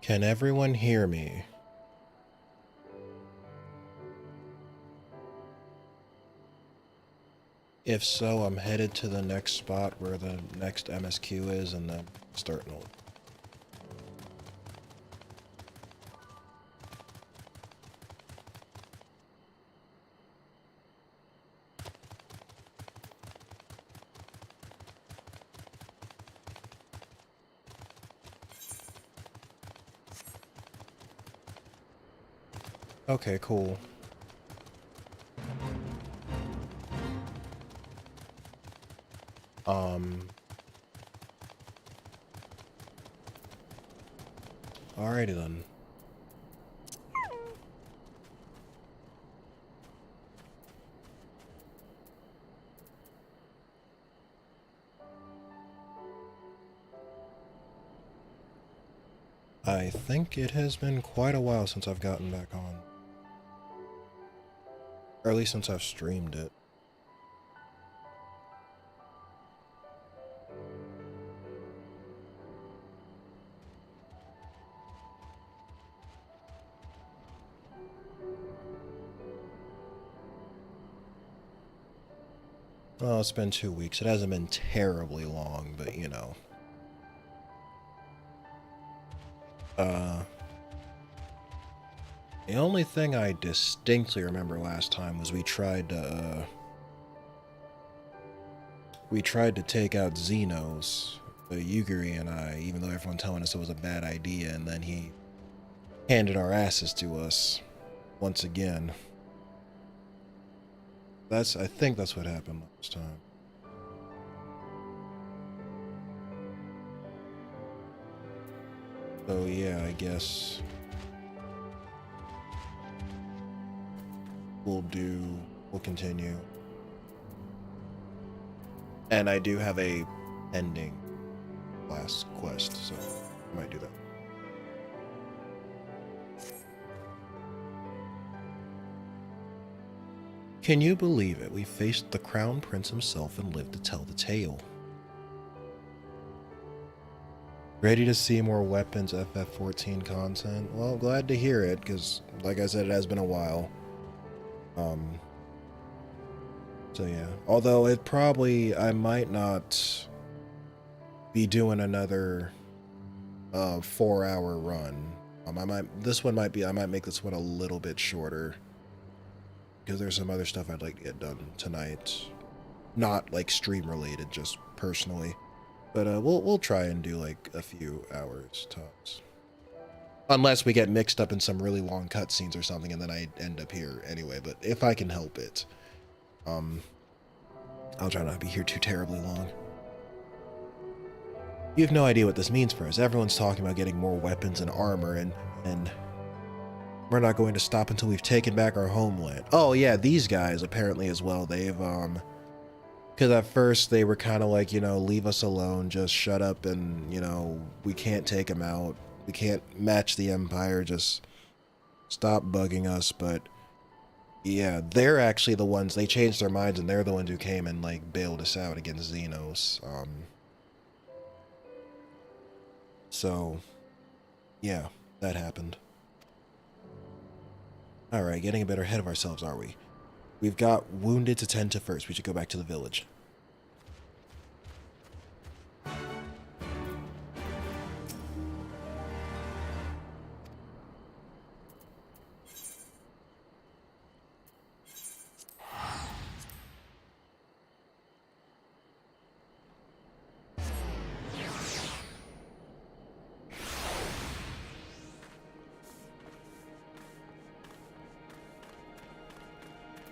Can everyone hear me? If so, I'm headed to the next spot where the next MSQ is and then starting over. Okay, cool. Alrighty then. I think it has been quite a while since I've gotten back on. Or at least since I've streamed it. Well, it's been 2 weeks. It hasn't been terribly long, but you know. The only thing I distinctly remember last time was we tried to take out Xenos, Yuguri and I, even though everyone telling us it was a bad idea, and then he handed our asses to us once again. I think that's what happened last time. So yeah, I guess we'll continue. And I do have a pending last quest, so I might do that. Can you believe it? We faced the Crown Prince himself and lived to tell the tale. Ready to see more weapons FF14 content? Well, glad to hear it, because like I said, it has been a while. So yeah, although I might not be doing another 4-hour run. I might make this one a little bit shorter, because there's some other stuff I'd like to get done tonight. Not like stream related, just personally. But we'll try and do like a few hours tops. Unless we get mixed up in some really long cutscenes or something and then I end up here anyway, but if I can help it. I'll try not to be here too terribly long. You have no idea what this means for us. Everyone's talking about getting more weapons and armor, and we're not going to stop until we've taken back our homeland. Oh yeah, these guys apparently as well. They've because at first they were kind of like, you know, leave us alone, just shut up, and you know, we can't take them out. We can't match the Empire. Just stop bugging us. But yeah, they're actually the ones, they changed their minds, and they're the ones who came and like bailed us out against Xenos. So yeah, that happened. Alright, getting a bit ahead of ourselves, are we? We've got wounded to tend to first. We should go back to the village.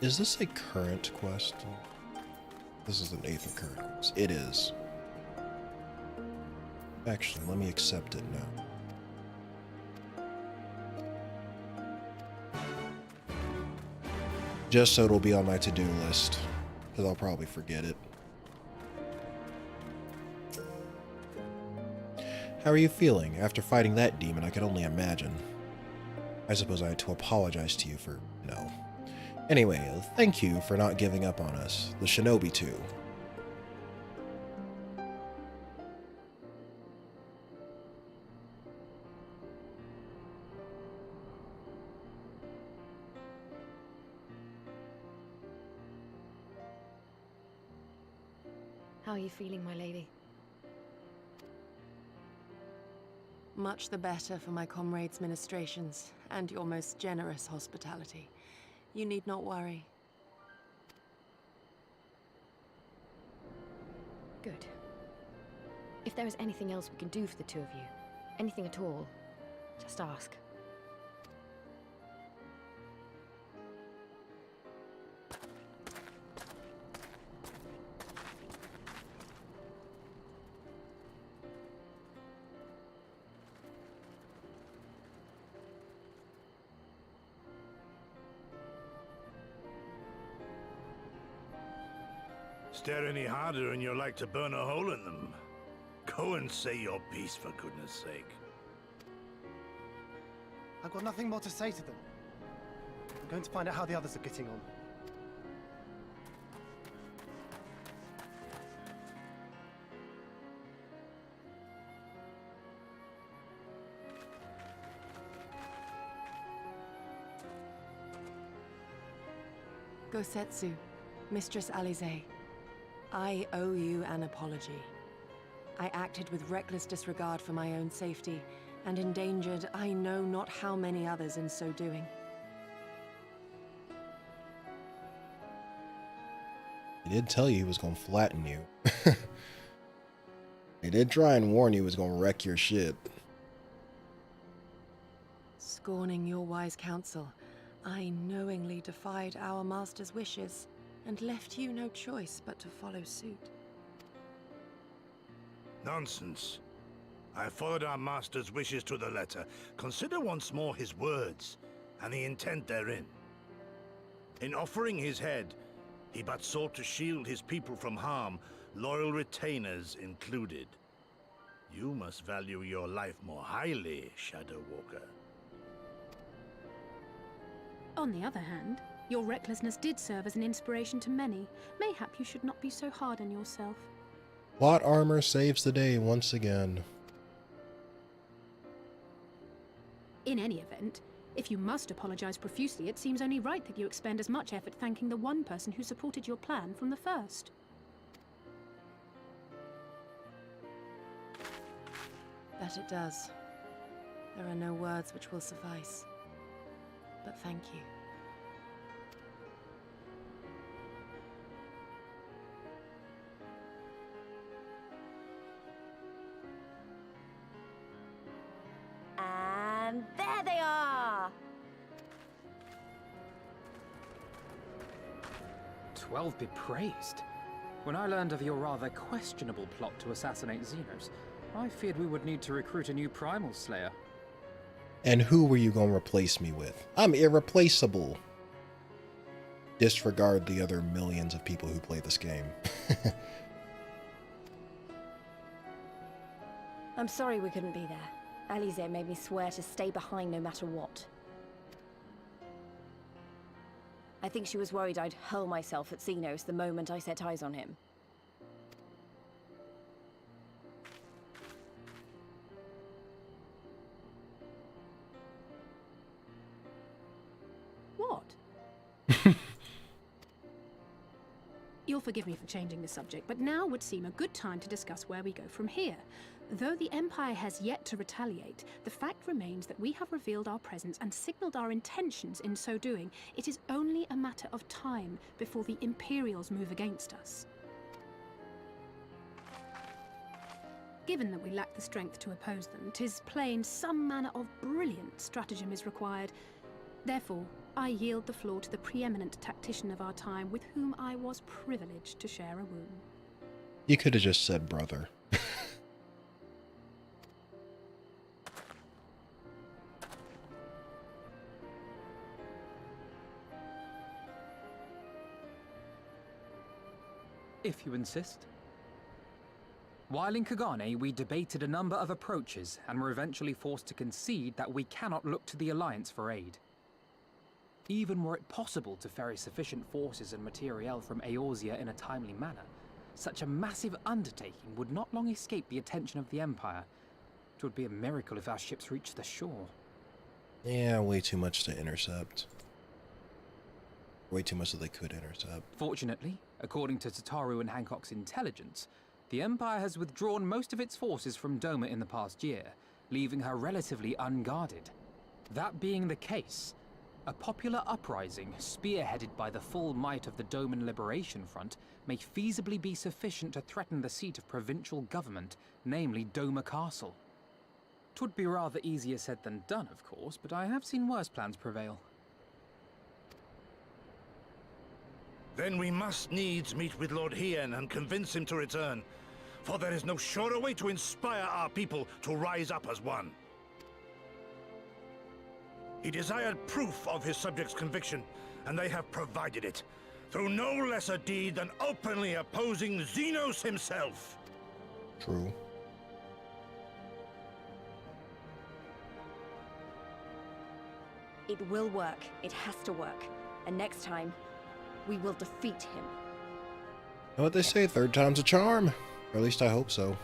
Is this a current quest? This is the 8th of current quest. It is. Actually, let me accept it now. Just so it'll be on my to-do list, because I'll probably forget it. How are you feeling? After fighting that demon, I could only imagine. I suppose I had to apologize to you for, no. Anyway, thank you for not giving up on us. The shinobi too. How are you feeling, my lady? Much the better for my comrades' ministrations, and your most generous hospitality. You need not worry. Good. If there is anything else we can do for the two of you, anything at all, just ask. Stare any harder and you're like to burn a hole in them. Go and say your piece, for goodness sake. I've got nothing more to say to them. I'm going to find out how the others are getting on. Gosetsu, Mistress Alize, I owe you an apology. I acted with reckless disregard for my own safety, and endangered I know not how many others in so doing. He did tell you he was gonna flatten you. He did try and warn you he was gonna wreck your shit. Scorning your wise counsel, I knowingly defied our master's wishes, and left you no choice but to follow suit. Nonsense. I followed our master's wishes to the letter. Consider once more his words, and the intent therein. In offering his head, he but sought to shield his people from harm, loyal retainers included. You must value your life more highly, Shadow Walker. On the other hand, your recklessness did serve as an inspiration to many. Mayhap you should not be so hard on yourself. Plot armor saves the day once again. In any event, if you must apologize profusely, it seems only right that you expend as much effort thanking the one person who supported your plan from the first. That it does. There are no words which will suffice. But thank you. And there they are! 12 be praised. When I learned of your rather questionable plot to assassinate Xenos, I feared we would need to recruit a new Primal Slayer. And who were you gonna replace me with? I'm irreplaceable. Disregard the other millions of people who play this game. I'm sorry we couldn't be there. Alize made me swear to stay behind no matter what. I think she was worried I'd hurl myself at Xenos the moment I set eyes on him. What? You'll forgive me for changing the subject, but now would seem a good time to discuss where we go from here. Though the Empire has yet to retaliate, the fact remains that we have revealed our presence and signaled our intentions in so doing. It is only a matter of time before the Imperials move against us. Given that we lack the strength to oppose them, 'tis plain some manner of brilliant stratagem is required. Therefore, I yield the floor to the preeminent tactician of our time, with whom I was privileged to share a room. You could have just said brother. If you insist. While in Kagane, we debated a number of approaches and were eventually forced to concede that we cannot look to the Alliance for aid. Even were it possible to ferry sufficient forces and materiel from Eorzea in a timely manner, such a massive undertaking would not long escape the attention of the Empire. It would be a miracle if our ships reached the shore. Yeah, way too much to intercept. Way too much that they could intercept. Fortunately, according to Tataru and Hancock's intelligence, the Empire has withdrawn most of its forces from Doma in the past year, leaving her relatively unguarded. That being the case, a popular uprising spearheaded by the full might of the Doman Liberation Front may feasibly be sufficient to threaten the seat of provincial government, namely Doma Castle. 'Twould be rather easier said than done, of course, but I have seen worse plans prevail. Then we must needs meet with Lord Hien and convince him to return, for there is no surer way to inspire our people to rise up as one. He desired proof of his subjects' conviction, and they have provided it, through no lesser deed than openly opposing Xenos himself. True. It will work. It has to work. And next time, we will defeat him. You know what they say? Third time's a charm. Or at least I hope so.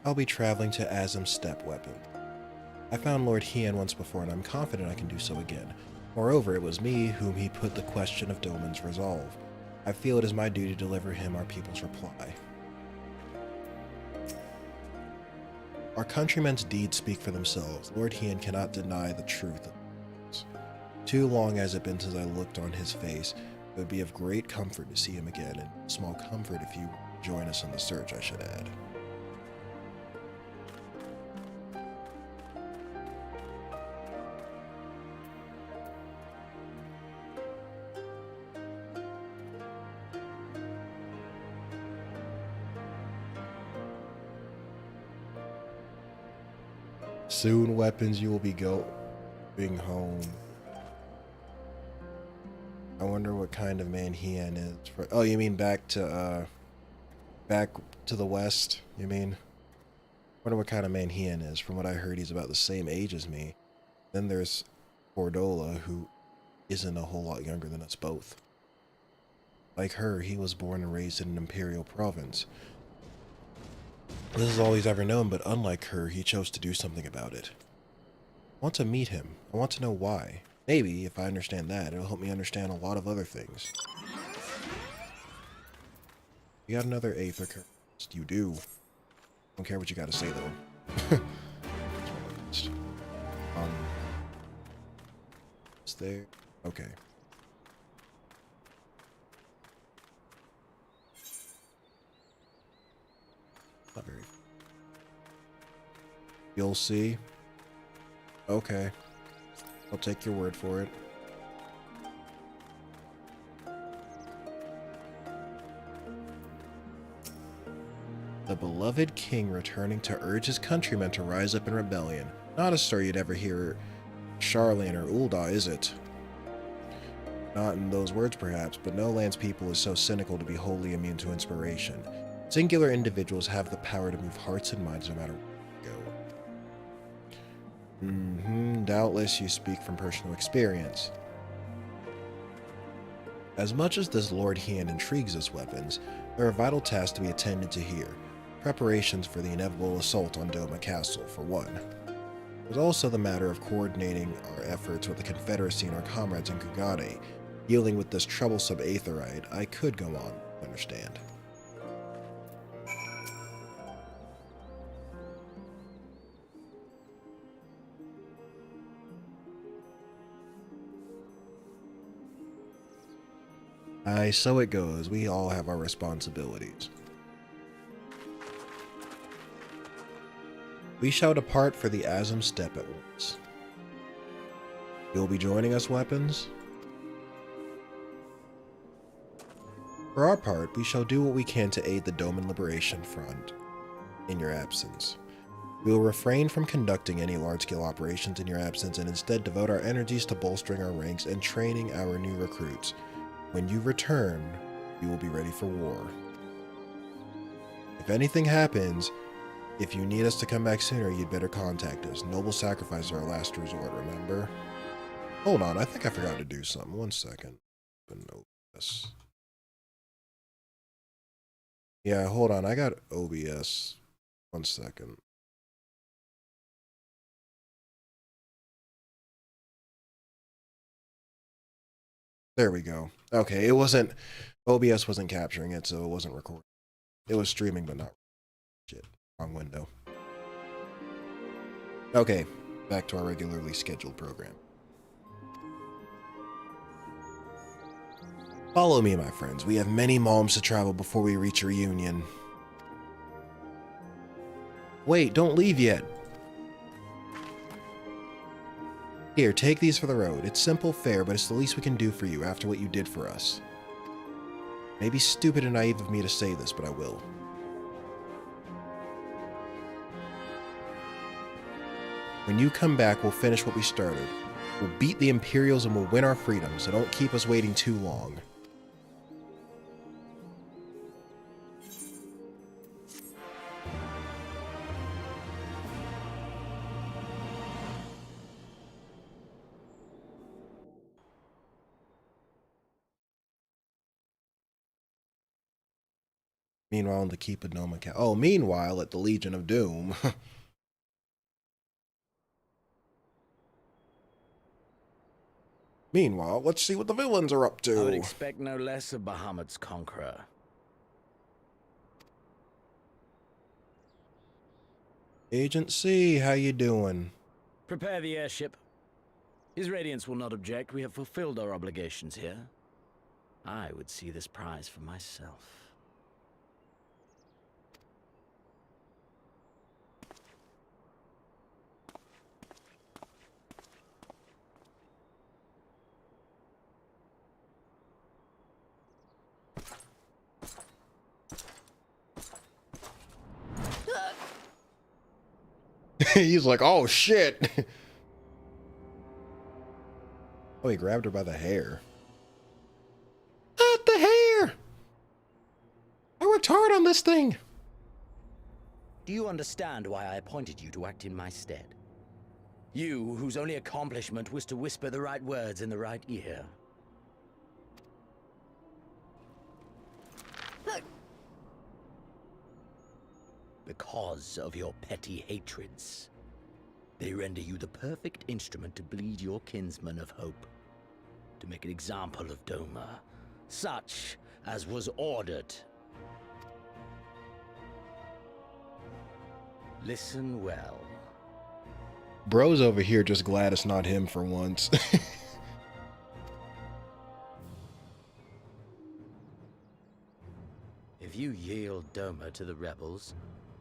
I'll be traveling to Azim's step weapon. I found Lord Hien once before, and I'm confident I can do so again. Moreover, it was me whom he put the question of Doman's resolve. I feel it is my duty to deliver him our people's reply. Our countrymen's deeds speak for themselves. Lord Hien cannot deny the truth of this. Too long has it been since I looked on his face. It would be of great comfort to see him again, and small comfort if you join us in the search, I should add. Soon, weapons, you will be going home. I wonder what kind of man Hien is. Oh, you mean back to the west? You mean? Wonder what kind of man Hien is. From what I heard, he's about the same age as me. Then there's Cordola, who isn't a whole lot younger than us both. Like her, he was born and raised in an imperial province. This is all he's ever known, but unlike her, he chose to do something about it. I want to meet him. I want to know why. Maybe, if I understand that, it'll help me understand a lot of other things. You got another Aether curse. You do. Don't care what you gotta say, though. Is there? Okay. Not very. You'll see. Okay. I'll take your word for it. The beloved king returning to urge his countrymen to rise up in rebellion. Not a story you'd ever hear Charlene or Ul'dah, is it? Not in those words, perhaps, but no land's people is so cynical to be wholly immune to inspiration. Singular individuals have the power to move hearts and minds no matter where they go. Doubtless you speak from personal experience. As much as this Lord Hien intrigues us, weapons, there are vital tasks to be attended to here. Preparations for the inevitable assault on Doma Castle, for one. There's also the matter of coordinating our efforts with the Confederacy and our comrades in Kugane. Dealing with this troublesome Aetherite, I could go on, understand. Aye, so it goes. We all have our responsibilities. We shall depart for the Azim Steppe at once. You'll be joining us, weapons? For our part, we shall do what we can to aid the Doman Liberation Front in your absence. We will refrain from conducting any large-scale operations in your absence and instead devote our energies to bolstering our ranks and training our new recruits. When you return, we will be ready for war. If anything happens, if you need us to come back sooner, you'd better contact us. Noble sacrifice are our last resort, remember? Hold on, I think I forgot to do something. 1 second. OBS. Yeah, hold on, I got OBS. 1 second. There we go. Okay, it wasn't, OBS wasn't capturing it, so it wasn't recording. It was streaming, but not. Shit, wrong window. Okay, back to our regularly scheduled program. Follow me, my friends. We have many malms to travel before we reach reunion. Wait, don't leave yet. Here, take these for the road. It's simple fare, but it's the least we can do for you after what you did for us. Maybe stupid and naive of me to say this, but I will. When you come back, we'll finish what we started. We'll beat the Imperials and we'll win our freedom, so don't keep us waiting too long. Meanwhile, in the Keep of Noma Cal. Oh, meanwhile, at the Legion of Doom. Meanwhile, let's see what the villains are up to. I would expect no less of Bahamut's conqueror. Agent C, how you doing? Prepare the airship. His Radiance will not object. We have fulfilled our obligations here. I would see this prize for myself. He's like, oh shit. Oh, he grabbed her by the hair. Not the hair! I worked hard on this thing. Do you understand why I appointed you to act in my stead? You, whose only accomplishment was to whisper the right words in the right ear. Because of your petty hatreds, they render you the perfect instrument to bleed your kinsman of hope, to make an example of Doma, such as was ordered. Listen well. Bro's over here just glad it's not him for once. If you yield Doma to the rebels,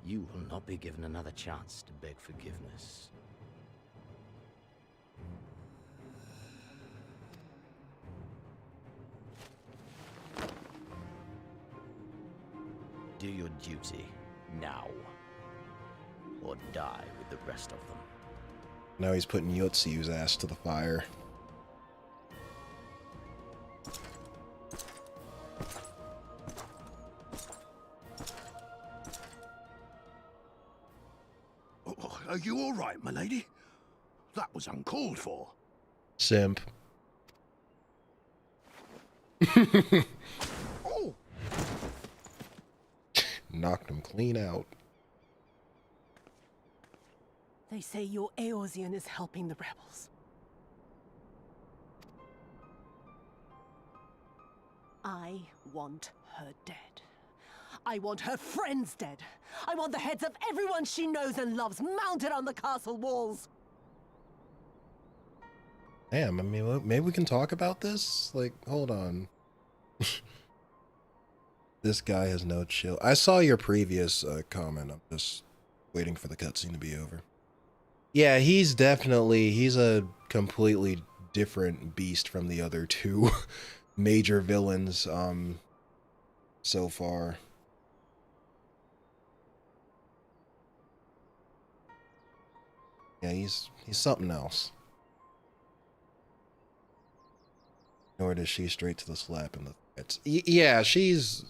you will not be given another chance to beg forgiveness. Do your duty now, or die with the rest of them. Now he's putting Yotsu's ass to the fire. Are you all right, my lady? That was uncalled for. Simp. Oh! Knocked him clean out. They say your Eorzean is helping the rebels. I want her dead. I want her friends dead. I want the heads of everyone she knows and loves mounted on the castle walls. Damn, I mean, maybe we can talk about this? Like, hold on. This guy has no chill. I saw your previous comment. I'm just waiting for the cutscene to be over. Yeah, he's a completely different beast from the other two major villains so far. Yeah, he's something else. Nor does she, straight to the slap and the threats. Yeah, she's...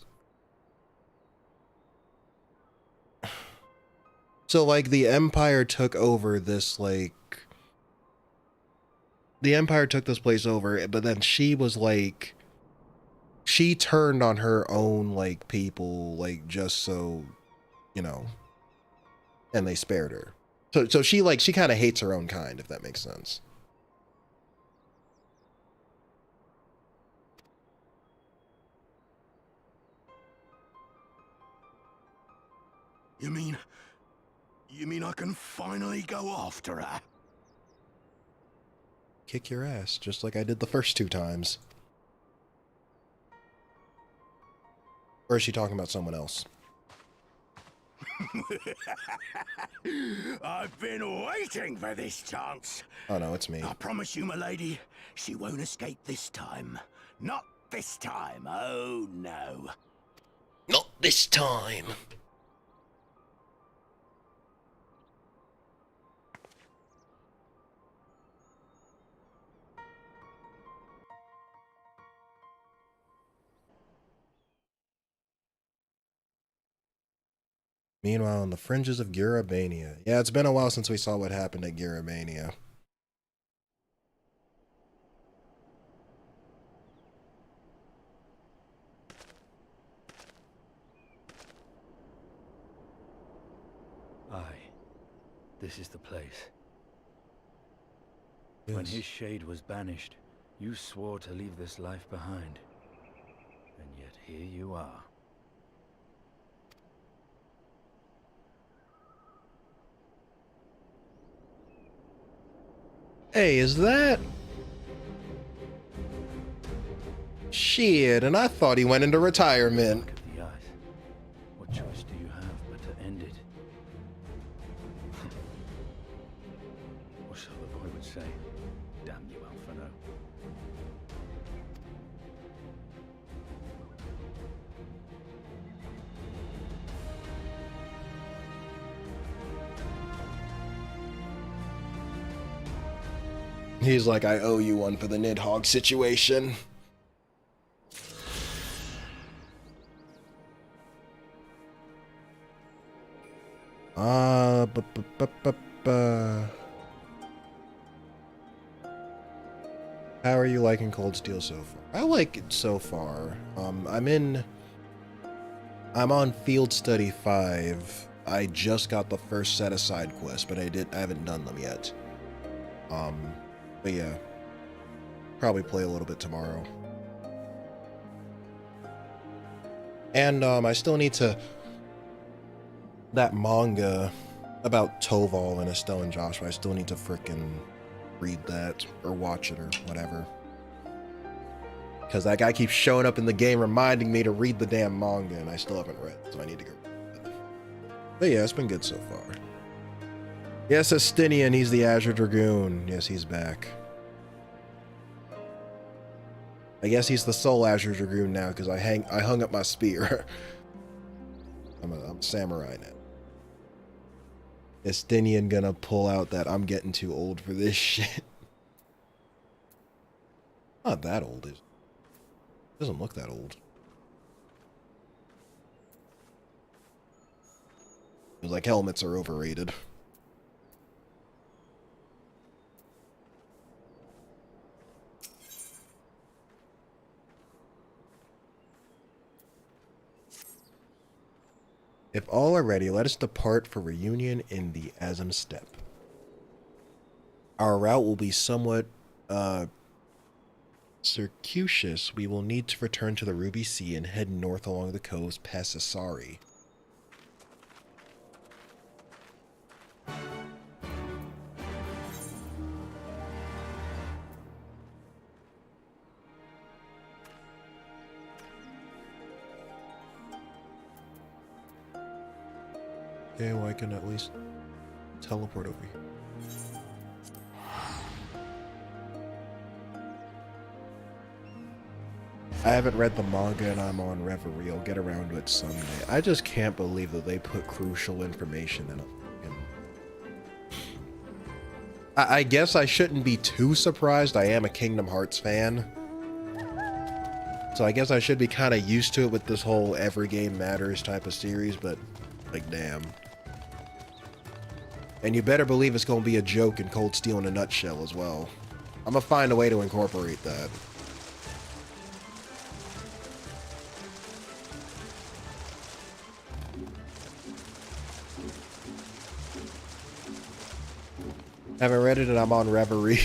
So, like, the Empire took over this, like... The Empire took this place over, but then she was, like... She turned on her own, like, people, like, just so, you know... And they spared her. So she, like, she kind of hates her own kind, if that makes sense. You mean I can finally go after her? Kick your ass, just like I did the first 2 times. Or is she talking about someone else? I've been waiting for this chance. Oh no, it's me. I promise you, my lady, she won't escape this time. Not this time, oh no. Not this time. Meanwhile, on the fringes of Gurabania. Yeah, it's been a while since we saw what happened at Gurabania. Aye, this is the place. Yes. When his shade was banished, you swore to leave this life behind. And yet here you are. Hey, is that... Shit, and I thought he went into retirement. Look at the eyes. What choice do you have but to end it? Or so the boy would say. Damn you, Alphino. He's like, I owe you one for the Nidhogg situation. How are you liking Cold Steel so far? I like it so far. I'm on Field Study 5. I just got the first set of side quests, but I haven't done them yet. But yeah, probably play a little bit tomorrow. And I still need to... That manga about Toval and Estelle and Joshua, I still need to frickin' read that or watch it or whatever. Because that guy keeps showing up in the game reminding me to read the damn manga and I still haven't read, so I need to go read it. But yeah, it's been good so far. Yes, Estinian, he's the Azure Dragoon. Yes, he's back. I guess he's the sole Azure Dragoon now because I hung up my spear. I'm a samurai now. Estinian gonna pull out that I'm getting too old for this shit. Not that old, is it? Doesn't look that old. It was like helmets are overrated. If all are ready, let us depart for reunion in the Azim Steppe. Our route will be somewhat circuitous. We will need to return to the Ruby Sea and head north along the coast past Asari. Okay, well I can at least teleport over here. I haven't read the manga and I'm on Reverie. I'll get around to it someday. I just can't believe that they put crucial information in a fucking I guess I shouldn't be too surprised. I am a Kingdom Hearts fan. So I guess I should be kind of used to it with this whole every game matters type of series, but like, damn. And you better believe it's going to be a joke in Cold Steel in a nutshell as well. I'm going to find a way to incorporate that. Haven't read it and I'm on Reverie.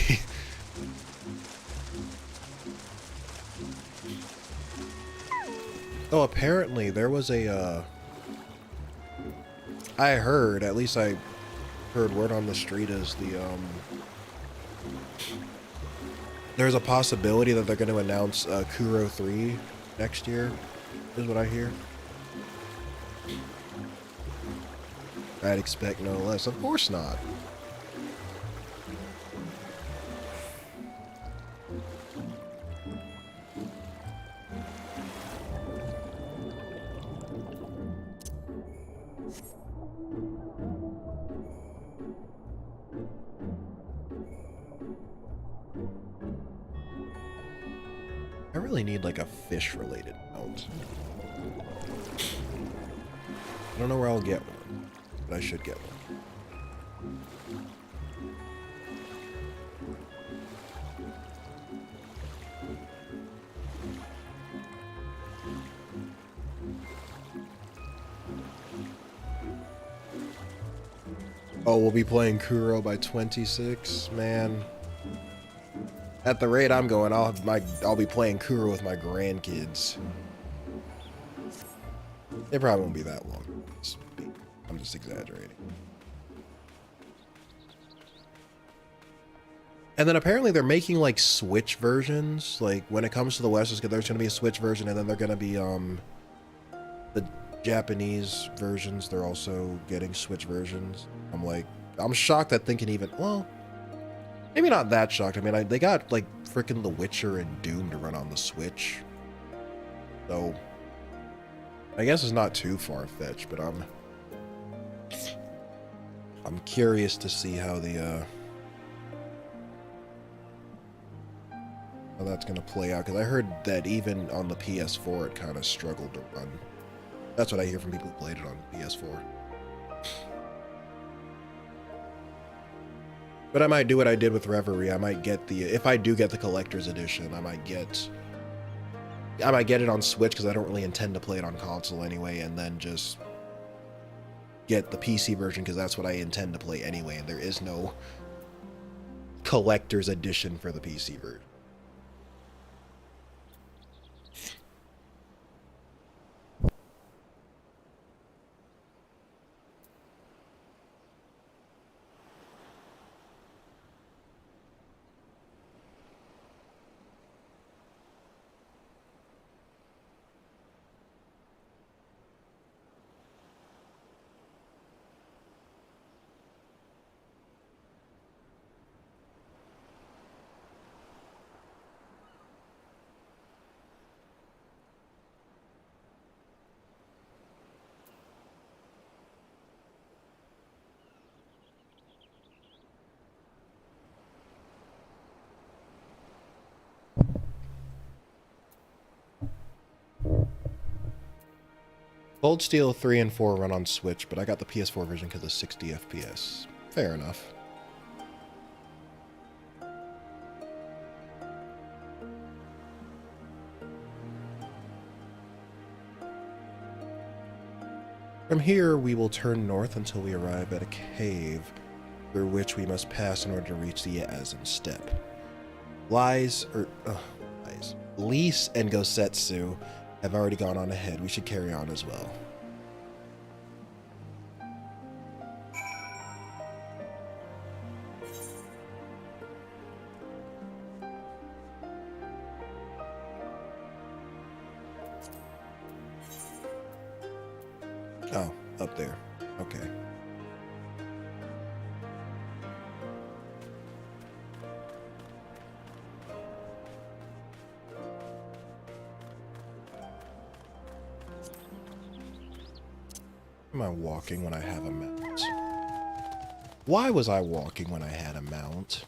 Oh, apparently there was a, I heard, at least I heard word on the street is there's a possibility that they're going to announce Kuro 3 next year, is what I hear. I'd expect no less. Of course not. I really need like a fish related mount. I don't know where I'll get one, but I should get one. Oh, we'll be playing Kuro by 26, man. At the rate I'm going, I'll be playing Kuro with my grandkids. It probably won't be that long. I'm just exaggerating. And then apparently they're making like Switch versions. Like when it comes to the West, there's gonna be a Switch version, and then they're gonna be the Japanese versions. They're also getting Switch versions. I'm shocked at thinking even, well, maybe not that shocked. I mean, they got like freaking The Witcher and Doom to run on the Switch. So I guess it's not too far-fetched, but I'm curious to see how how that's gonna play out, because I heard that even on the PS4 it kind of struggled to run. That's what I hear from people who played it on PS4. But I might do what I did with Reverie. I might get if I do get the collector's edition, I might get it on Switch, because I don't really intend to play it on console anyway, and then just get the PC version, because that's what I intend to play anyway, and there is no collector's edition for the PC version. Cold Steel 3 and 4 run on Switch, but I got the PS4 version because of 60 FPS. Fair enough. From here, we will turn north until we arrive at a cave, through which we must pass in order to reach the Yazen Steppe. Lise and Gosetsu have already gone on ahead. We should carry on as well. Oh, up there. Okay. Am I walking when I have a mount? Why was I walking when I had a mount?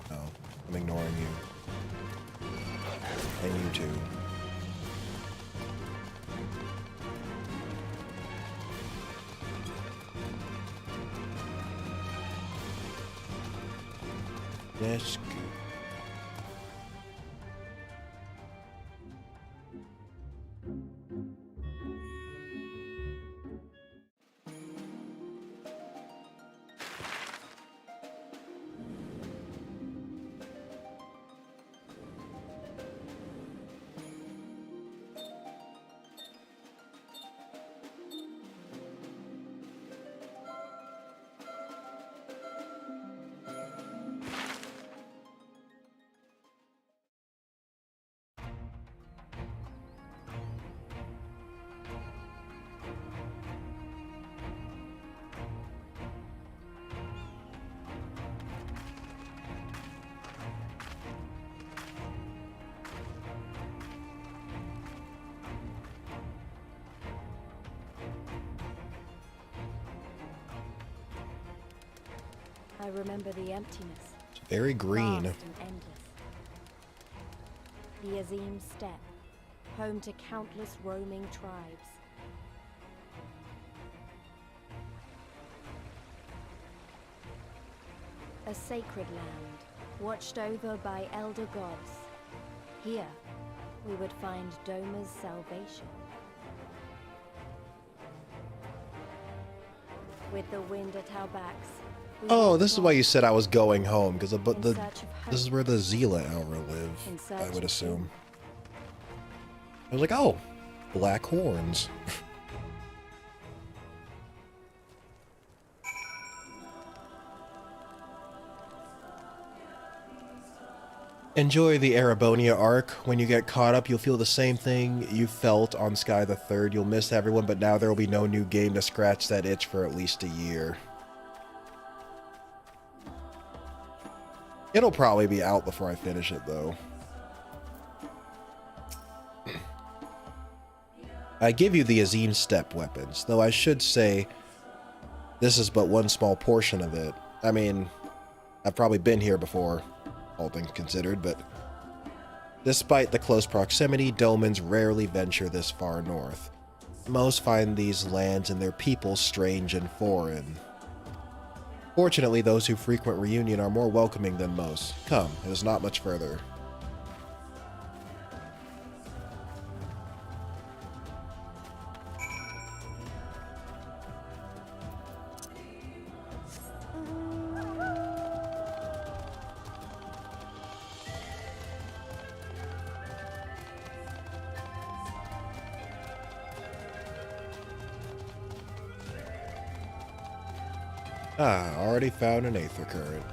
No, I'm ignoring you. And you too. Let's go. I remember the emptiness. Very green. Vast and endless. The Azim Steppe, home to countless roaming tribes. A sacred land, watched over by elder gods. Here, we would find Doma's salvation. With the wind at our backs. Oh, this is why you said I was going home, because this this is where the Zila Elra live, I would assume. I was like, oh, black horns. Enjoy the Arabonia arc. When you get caught up, you'll feel the same thing you felt on Sky the Third. You'll miss everyone, but now there will be no new game to scratch that itch for at least a year. It'll probably be out before I finish it, though. I give you the Azim Steppe weapons, though I should say this is but one small portion of it. I mean, I've probably been here before, all things considered, but despite the close proximity, Domans rarely venture this far north. Most find these lands and their people strange and foreign. Fortunately, those who frequent Reunion are more welcoming than most. Come, it is not much further. Ah, already found an Aether Current.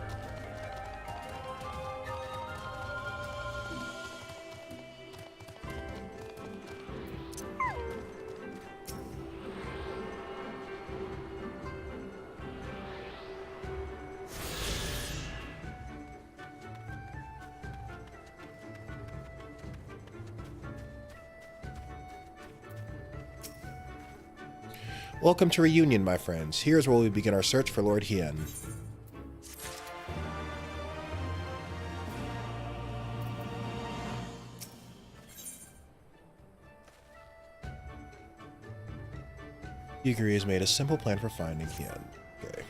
Welcome to Reunion, my friends. Here's where we begin our search for Lord Hien. Yugiri has made a simple plan for finding Hien. Okay.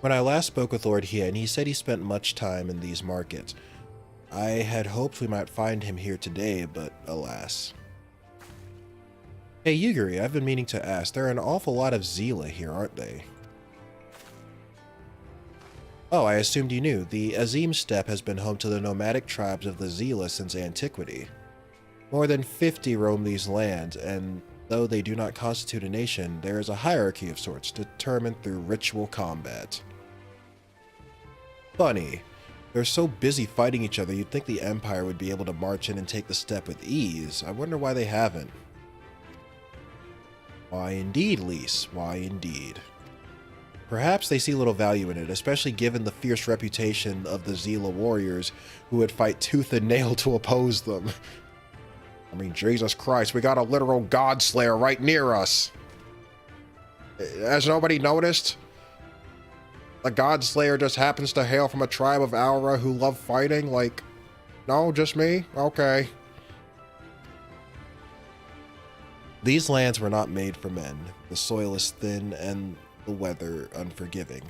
When I last spoke with Lord Hien, he said he spent much time in these markets. I had hoped we might find him here today, but alas. Hey Yugiri, I've been meaning to ask, there are an awful lot of Zila here, aren't they? Oh, I assumed you knew. The Azim Steppe has been home to the nomadic tribes of the Zila since antiquity. More than 50 roam these lands, and though they do not constitute a nation, there is a hierarchy of sorts determined through ritual combat. Funny. They're so busy fighting each other, you'd think the Empire would be able to march in and take the step with ease. I wonder why they haven't. Why indeed, Lise? Why indeed? Perhaps they see little value in it, especially given the fierce reputation of the Zila warriors who would fight tooth and nail to oppose them. I mean, Jesus Christ, we got a literal Godslayer right near us. Has nobody noticed? The Godslayer just happens to hail from a tribe of Aura who love fighting? Like, no, just me? Okay. These lands were not made for men. The soil is thin and the weather unforgiving.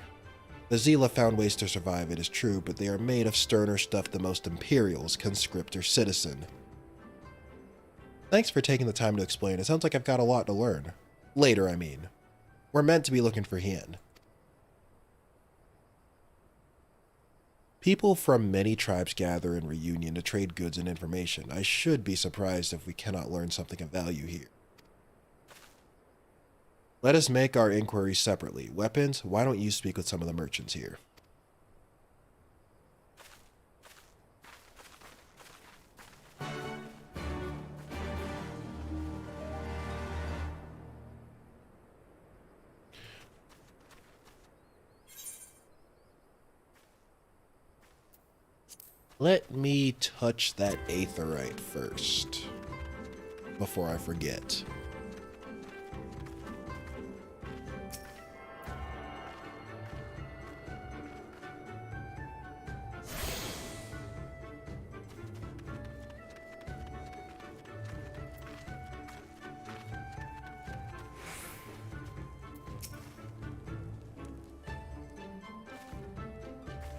The Zila found ways to survive, it is true, but they are made of sterner stuff than most Imperials, conscript, or citizen. Thanks for taking the time to explain. It sounds like I've got a lot to learn. Later, I mean. We're meant to be looking for Hien. People from many tribes gather in reunion to trade goods and information. I should be surprised if we cannot learn something of value here. Let us make our inquiries separately. Weapons, why don't you speak with some of the merchants here? Let me touch that aetherite first, before I forget.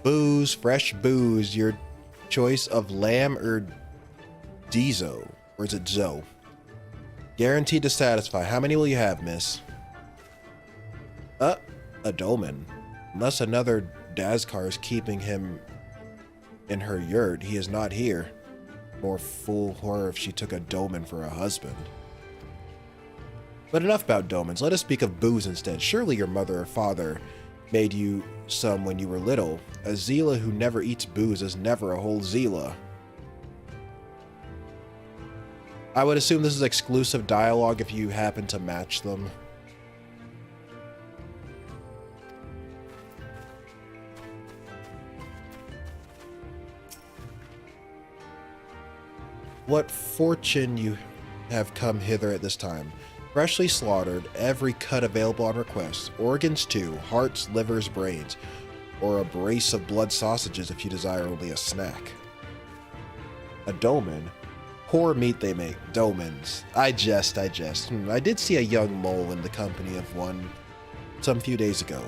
Booze, fresh booze, your choice of lamb or Dizo, or is it Zo? Guaranteed to satisfy. How many will you have, miss? A dolmen. Unless another Dazkar is keeping him in her yurt, he is not here. More fool her if she took a dolmen for a husband. But enough about dolmens. Let us speak of booze instead. Surely your mother or father made you some when you were little. A Zila who never eats booze is never a whole Zila. I would assume this is exclusive dialogue if you happen to match them. What fortune you have come hither at this time. Freshly slaughtered, every cut available on request. Organs too, hearts, livers, brains. Or a brace of blood sausages if you desire only a snack. A dolmen? Poor meat they make, dolmens. I jest. I did see a young mole in the company of one some few days ago.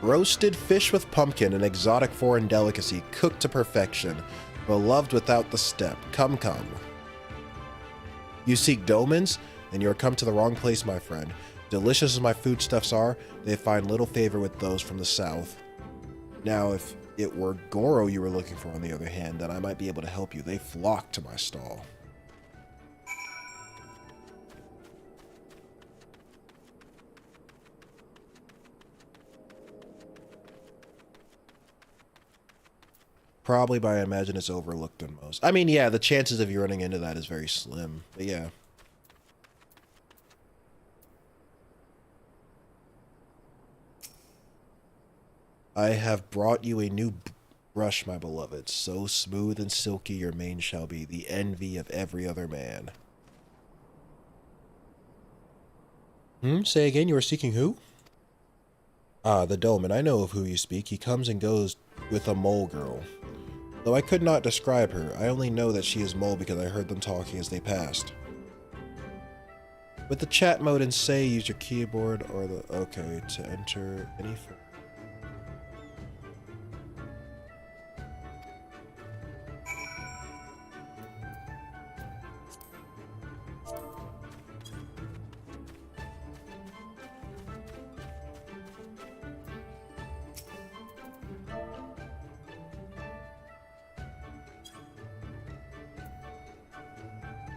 Roasted fish with pumpkin, an exotic foreign delicacy, cooked to perfection, beloved without the step. Come. You seek dolmens, and you are come to the wrong place, my friend. Delicious as my foodstuffs are, they find little favor with those from the south. Now, if it were Goro you were looking for, on the other hand, then I might be able to help you. They flock to my stall. Probably, but I imagine it's overlooked in most. I mean, yeah, the chances of you running into that is very slim, but yeah. I have brought you a new brush, my beloved. So smooth and silky your mane shall be, the envy of every other man. Say again, you are seeking who? Ah, the dolmen. I know of who you speak. He comes and goes with a mole girl. Though I could not describe her, I only know that she is mole because I heard them talking as they passed. With the chat mode and say, use your keyboard or the... Okay, to enter any...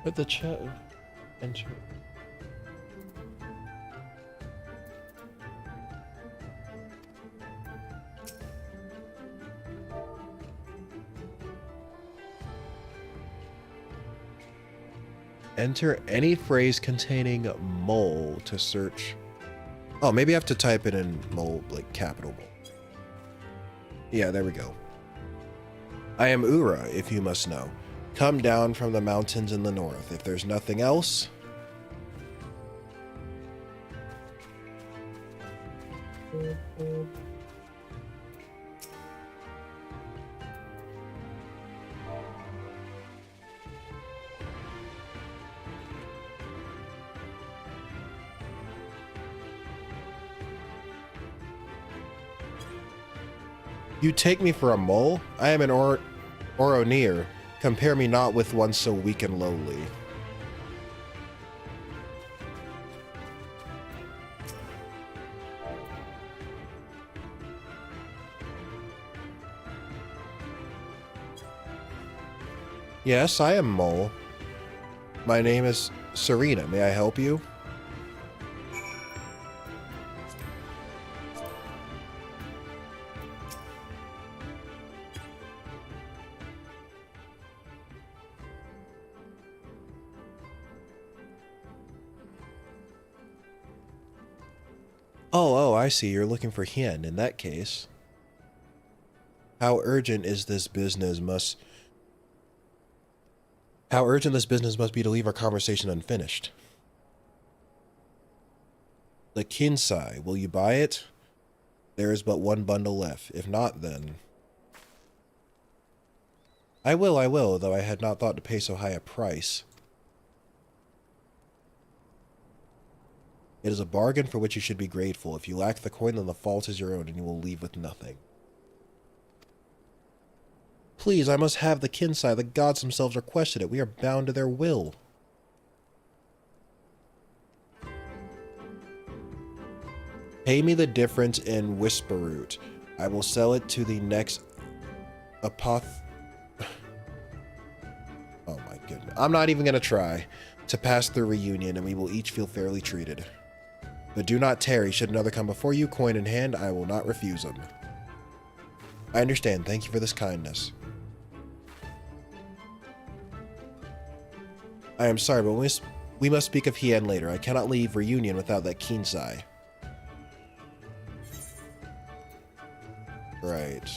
At the chat. Enter. Enter any phrase containing mole to search. Oh, maybe I have to type it in mole, like capital mole. Yeah, there we go. I am Ura, if you must know. Come down from the mountains in the north. If there's nothing else... You take me for a mole? I am an Oronir. Compare me not with one so weak and lowly. Yes, I am Mole. My name is Serena. May I help you? Oh, I see. You're looking for Hien. In that case, how urgent this business must be to leave our conversation unfinished. The Kinsai, will you buy it? There is but one bundle left. If not, then... I will, though I had not thought to pay so high a price. It is a bargain for which you should be grateful. If you lack the coin, then the fault is your own, and you will leave with nothing. Please, I must have the Kinsai. The gods themselves requested it. We are bound to their will. Pay me the difference in Whisper Root. I will sell it to the next Oh my goodness. I'm not even going to try to pass the reunion, and we will each feel fairly treated. But do not tarry. Should another come before you, coin in hand, I will not refuse him. I understand. Thank you for this kindness. I am sorry, but we must speak of Hien later. I cannot leave reunion without that Kinsai. Right.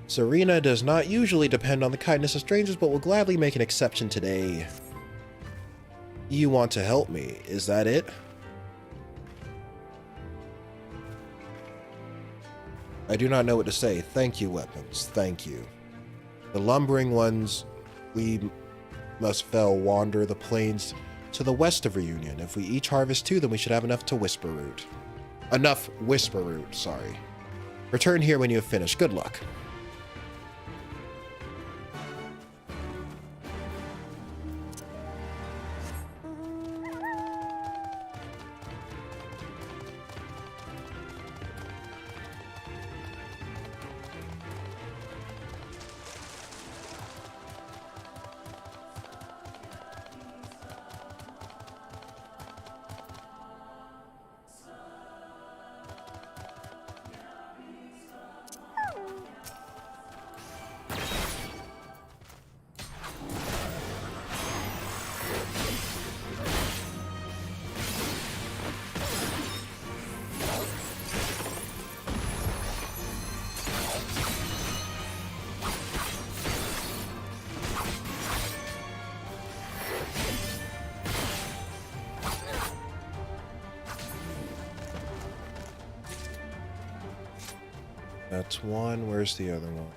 Serena does not usually depend on the kindness of strangers, but will gladly make an exception today. You want to help me, is that it? I do not know what to say. Thank you, weapons. Thank you. The lumbering ones we must fell wander the plains to the west of Reunion. If we each harvest 2, then we should have enough to Whisper Root. Enough Whisper Root, sorry. Return here when you have finished. Good luck. That's one. Where's the other one?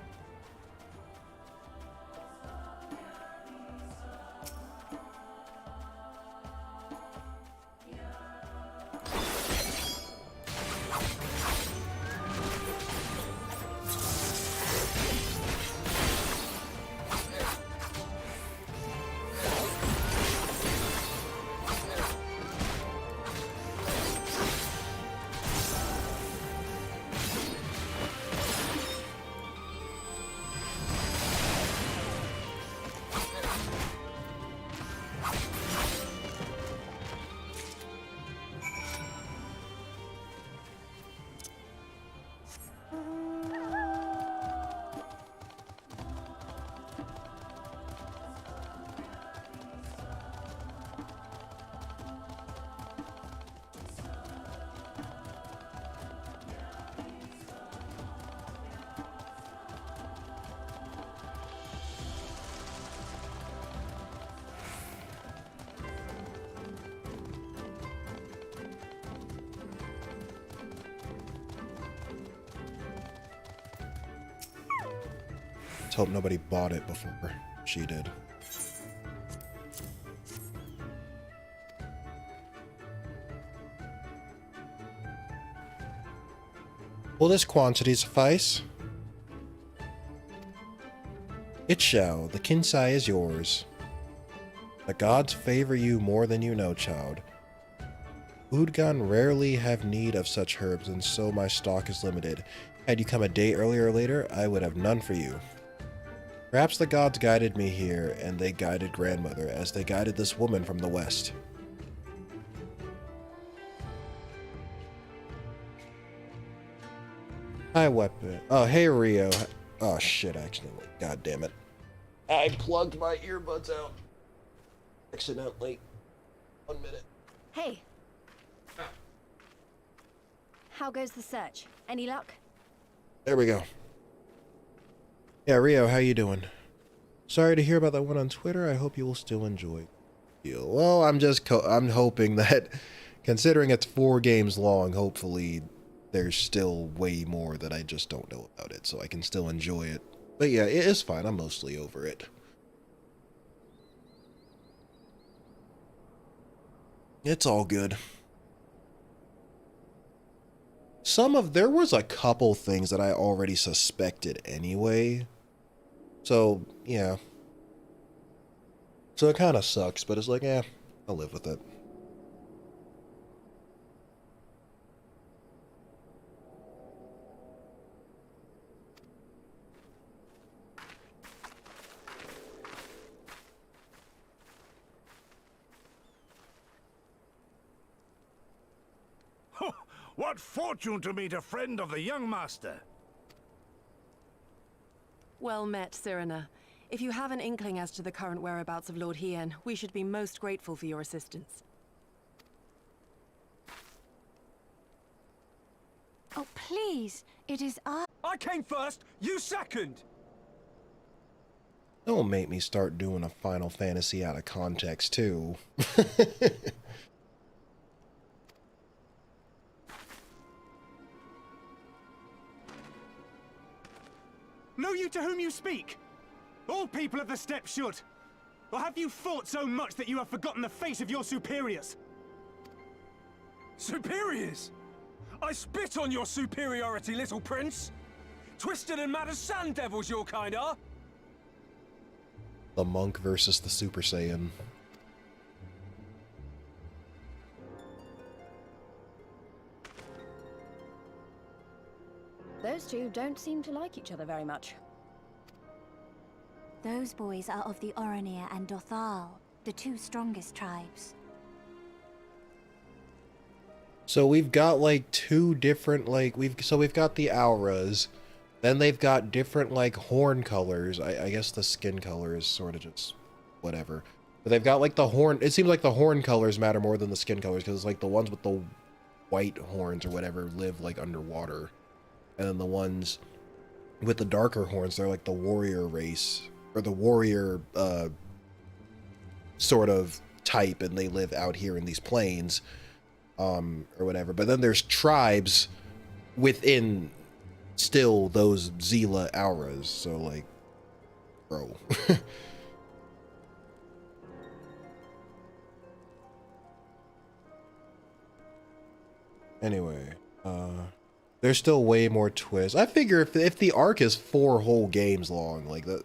Let's hope nobody bought it before she did. Will this quantity suffice? It shall. The Kinsai is yours. The gods favor you more than you know, child. Udgan rarely have need of such herbs, and so my stock is limited. Had you come a day earlier or later, I would have none for you. Perhaps the gods guided me here, and they guided grandmother, as they guided this woman from the west. Hi, weapon. Oh, hey, Rio. Oh, shit, accidentally. God damn it. I plugged my earbuds out. Accidentally. 1 minute. Hey. How goes the search? Any luck? There we go. Yeah, Rio, how you doing? Sorry to hear about that one on Twitter. I hope you will still enjoy it. Well, I'm hoping that, considering it's 4 games long, hopefully there's still way more that I just don't know about it, so I can still enjoy it. But yeah, it is fine. I'm mostly over it. It's all good. There was a couple things that I already suspected anyway. So, yeah. So it kind of sucks, but it's like, I'll live with it. What fortune to meet a friend of the young master! Well met, Cyrena. If you have an inkling as to the current whereabouts of Lord Hien, we should be most grateful for your assistance. Oh, please. It is I came first, you second! Don't make me start doing a Final Fantasy out of context, too. Know you to whom you speak? All people of the steppe should. Or have you fought so much that you have forgotten the face of your superiors? Superiors? I spit on your superiority, little prince! Twisted and mad as sand devils your kind are! The monk versus the Super Saiyan. Those two don't seem to like each other very much. Those boys are of the Oranir and Dothal, the 2 strongest tribes. So we've got like 2 different we've got the auras, then they've got different like horn colors. I guess the skin color is sort of just whatever. But they've got like the horn. It seems like the horn colors matter more than the skin colors, because it's like the ones with the white horns or whatever live like underwater. And then the ones with the darker horns, they're like the warrior race, or the warrior sort of type, and they live out here in these plains, or whatever. But then there's tribes within still those Zila auras, so like, bro. Anyway, there's still way more twists. I figure if the arc is 4 whole games long, like that,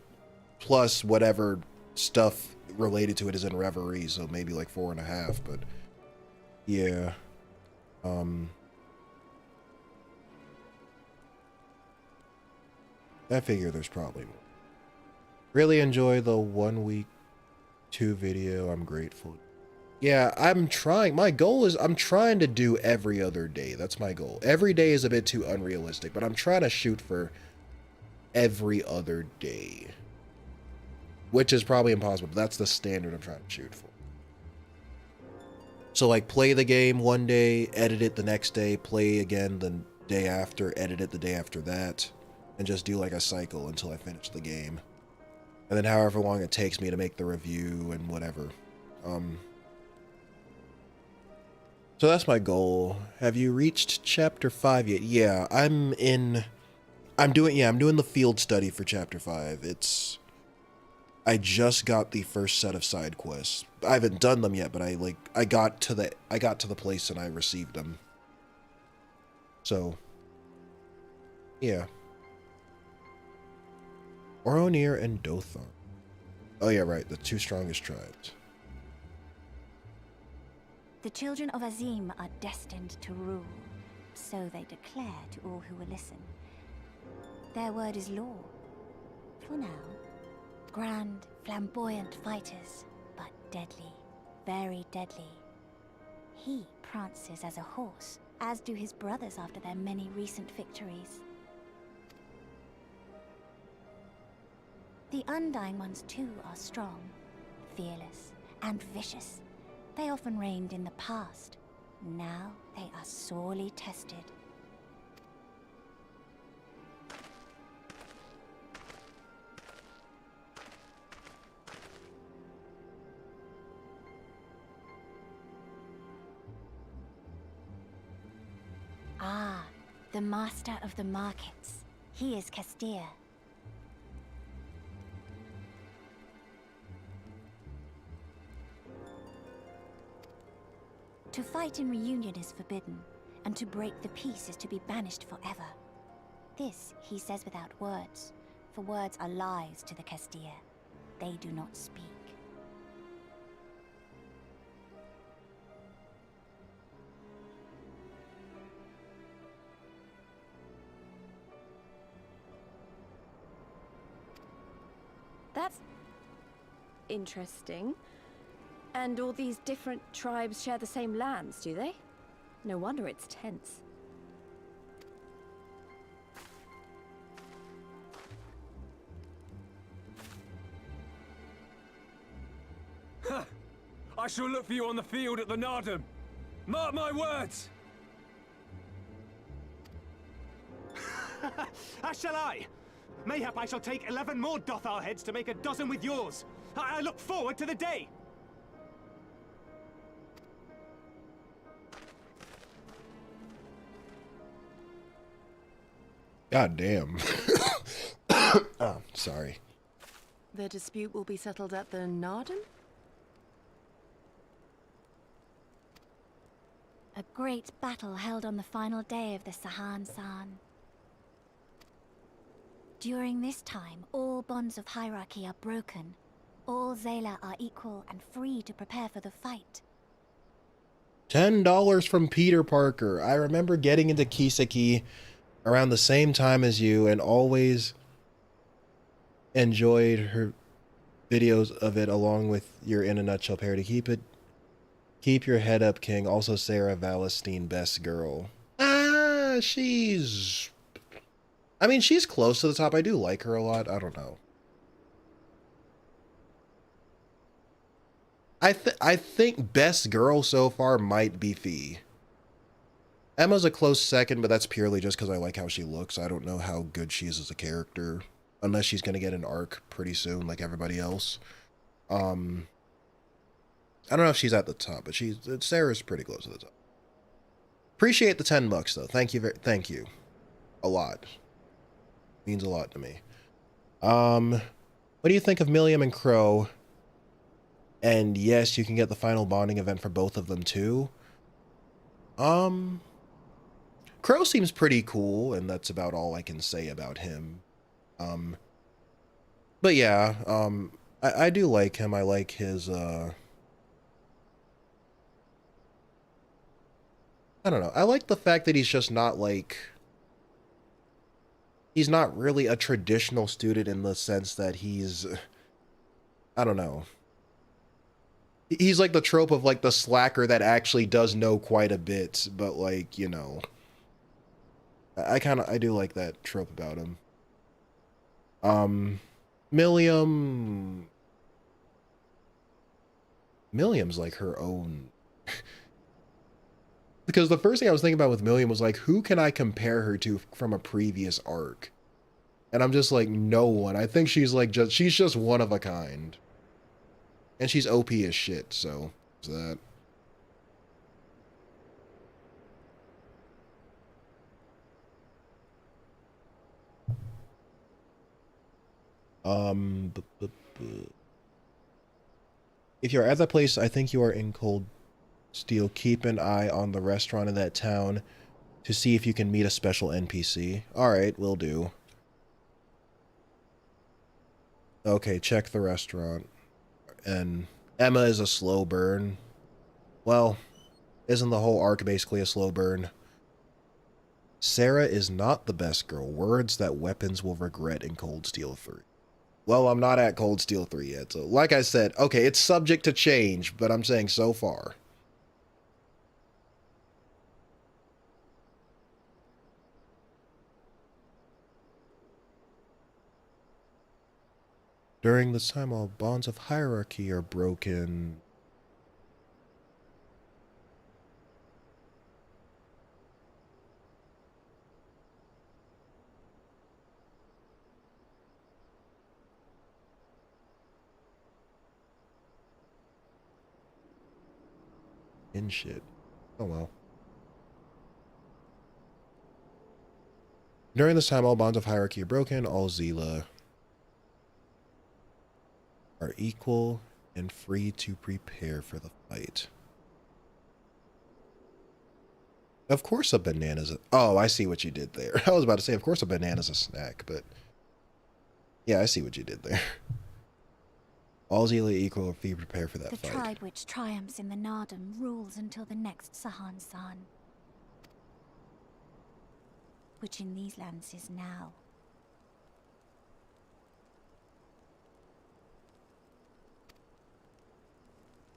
plus whatever stuff related to it is in Reverie, so maybe like 4.5. But yeah, I figure there's probably more. Really enjoy the 1 week 2 video. I'm grateful. Yeah, I'm trying. My goal is I'm trying to do every other day. That's my goal. Every day is a bit too unrealistic, but I'm trying to shoot for every other day, which is probably impossible, but that's the standard I'm trying to shoot for. So like play the game one day, edit it the next day, play again the day after, edit it the day after that, and just do like a cycle until I finish the game. And then however long it takes me to make the review and whatever. So that's my goal. Have you reached chapter 5 yet? Yeah, I'm in I'm doing the field study for chapter 5. I just got the first set of side quests. I haven't done them yet, but I got to the place and I received them. So yeah. Oronir and Dothar. Oh yeah, right, the 2 strongest tribes. The children of Azim are destined to rule, so they declare to all who will listen. Their word is law. For now. Grand, flamboyant fighters, but deadly, very deadly. He prances as a horse, as do his brothers after their many recent victories. The Undying ones too are strong, fearless, and vicious. They often reigned in the past. Now they are sorely tested. Ah, the master of the markets. He is Castir. To fight in reunion is forbidden, and to break the peace is to be banished forever. This he says without words, for words are lies to the Castir. They do not speak. That's interesting. And all these different tribes share the same lands, do they? No wonder it's tense. Ha! I shall look for you on the field at the Nardum. Mark my words! As shall I. Mayhap I shall take 11 more Dothar heads to make a dozen with yours. I look forward to the day. God damn. Oh, sorry. The dispute will be settled at the Nardum? A great battle held on the final day of the Sahan San. During this time, all bonds of hierarchy are broken. All Zayla are equal and free to prepare for the fight. $10 from Peter Parker. I remember getting into Kiseki around the same time as you and always enjoyed her videos of it along with your In a Nutshell parody. Keep your head up, King. Also Sarah Valestine, best girl. She's close to the top. I do like her a lot. I don't know. I think best girl so far might be Fee. Emma's a close second, but that's purely just because I like how she looks. I don't know how good she is as a character, unless she's going to get an arc pretty soon, like everybody else. I don't know if she's at the top, but Sarah's pretty close to the top. Appreciate the $10 though. Thank you, a lot. Means a lot to me. What do you think of Milliam and Crow? And yes, you can get the final bonding event for both of them too. Crow seems pretty cool, and that's about all I can say about him. But yeah, I do like him. I like his, I don't know. I like the fact that he's just not like, he's not really a traditional student in the sense that he's, I don't know. He's like the trope of like the slacker that actually does know quite a bit, but like, you know, I do like that trope about him. Milliam's like her own. Because the first thing I was thinking about with Milliam was like, who can I compare her to from a previous arc? And I'm just like, no one. I think she's like she's just one of a kind. And she's OP as shit, so that. If you're at that place, I think you are in Cold Steel. Keep an eye on the restaurant in that town to see if you can meet a special NPC. Alright, will do. Okay, check the restaurant. And Emma is a slow burn. Well, isn't the whole arc basically a slow burn? Sarah is not the best girl. Words that weapons will regret in Cold Steel 3. Well, I'm not at Cold Steel 3 yet, so like I said, okay, it's subject to change, but I'm saying so far. During this time, all bonds of hierarchy are broken. In shit. Oh well. During this time, all bonds of hierarchy are broken. All Zila are equal and free to prepare for the fight. Of course a banana's a... Oh, I see what you did there. I was about to say, of course a banana's a snack, but... Yeah, I see what you did there. All Zila equal and free to prepare for that fight. The tribe which triumphs in the Nardum rules until the next Sahan-san. Which in these lands is now.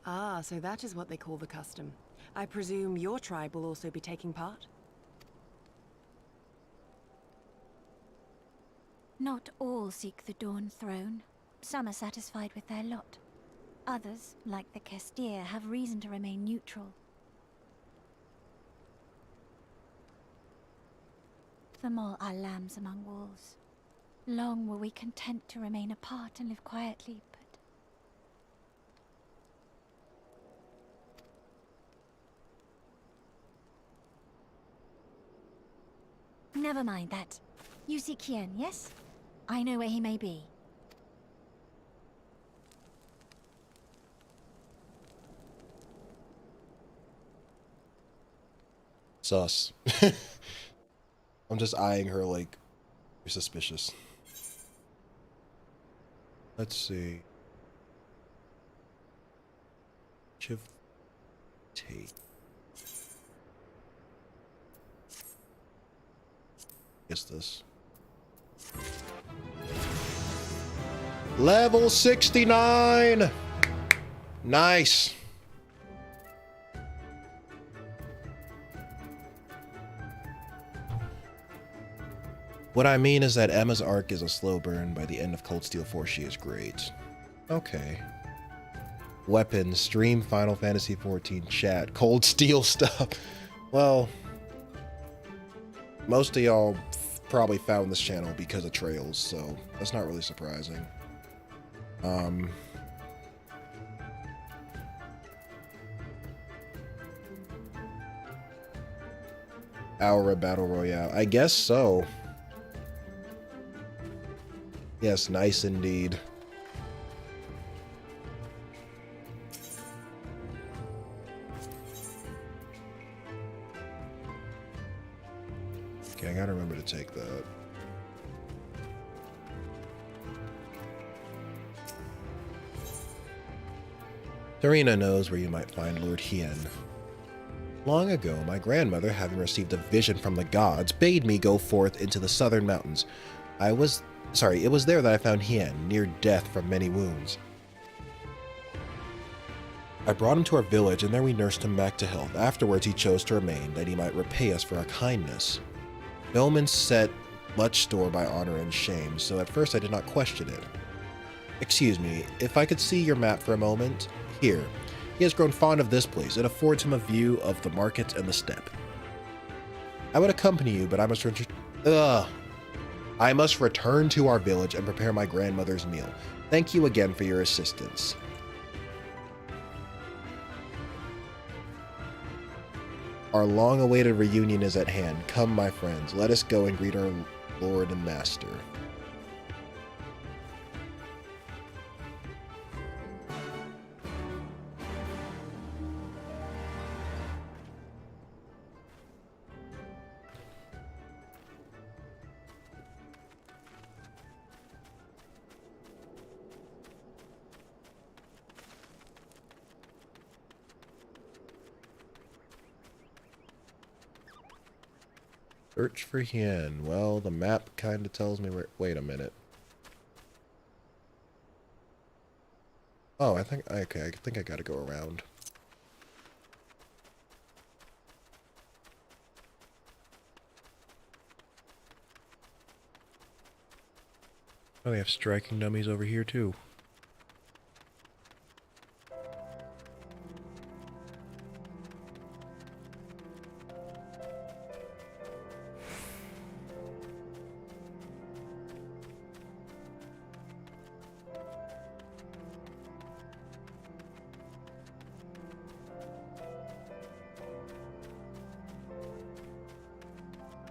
Ah, so that is what they call the custom. I presume your tribe will also be taking part? Not all seek the Dawn Throne. Some are satisfied with their lot. Others, like the Kestir, have reason to remain neutral. Them all are lambs among wolves. Long were we content to remain apart and live quietly, but... Never mind that. You see Kien, yes? I know where he may be. Sus. I'm just eyeing her like you're suspicious. Let's see. Chiv Tate. Guess this. Level 69! Nice. What I mean is that Emma's arc is a slow burn. By the end of Cold Steel 4, she is great. Okay. Weapons, stream Final Fantasy XIV, chat, Cold Steel stuff. Well, most of y'all probably found this channel because of Trails, so that's not really surprising. Aura Battle Royale. I guess so. Yes, nice indeed. Okay, I gotta remember to take that. Serena knows where you might find Lord Hien. Long ago, my grandmother, having received a vision from the gods, bade me go forth into the southern mountains. It was there that I found Hien, near death from many wounds. I brought him to our village, and there we nursed him back to health. Afterwards, he chose to remain, that he might repay us for our kindness. Noman set much store by honor and shame, so at first I did not question it. Excuse me, if I could see your map for a moment? Here. He has grown fond of this place. It affords him a view of the market and the steppe. I would accompany you, but I must return to our village and prepare my grandmother's meal. Thank you again for your assistance. Our long-awaited reunion is at hand. Come, my friends, let us go and greet our Lord and Master. Search for Hien. Well, the map kind of tells me where... Wait a minute. Oh, I think... Okay, I think I gotta go around. Oh, we have striking dummies over here, too.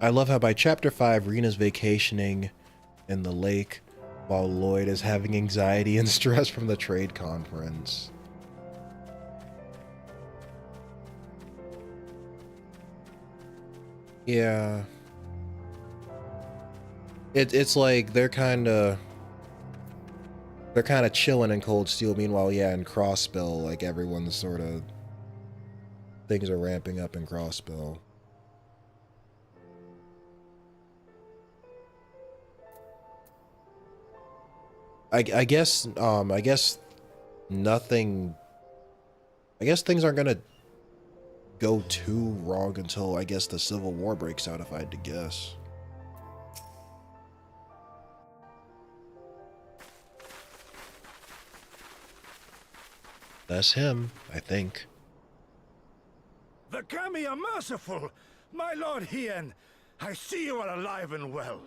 I love how by chapter 5, Rena's vacationing in the lake while Lloyd is having anxiety and stress from the trade conference. Yeah. It's like they're kind of chilling in Cold Steel. Meanwhile, yeah, in Crossbill, like everyone's sort of... Things are ramping up in Crossbill. I guess nothing... I guess things aren't gonna go too wrong until, I guess, the Civil War breaks out, if I had to guess. That's him, I think. The Kami are merciful! My Lord Hien, I see you are alive and well.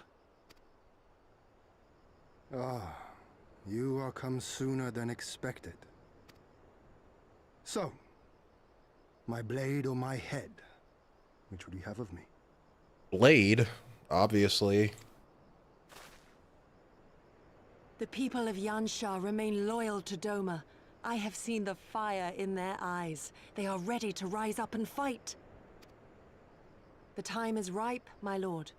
Ah, you are come sooner than expected. So, my blade or my head? Which would you have of me? Blade, obviously. The people of Yansha remain loyal to Doma. I have seen the fire in their eyes. They are ready to rise up and fight. The time is ripe, my lord.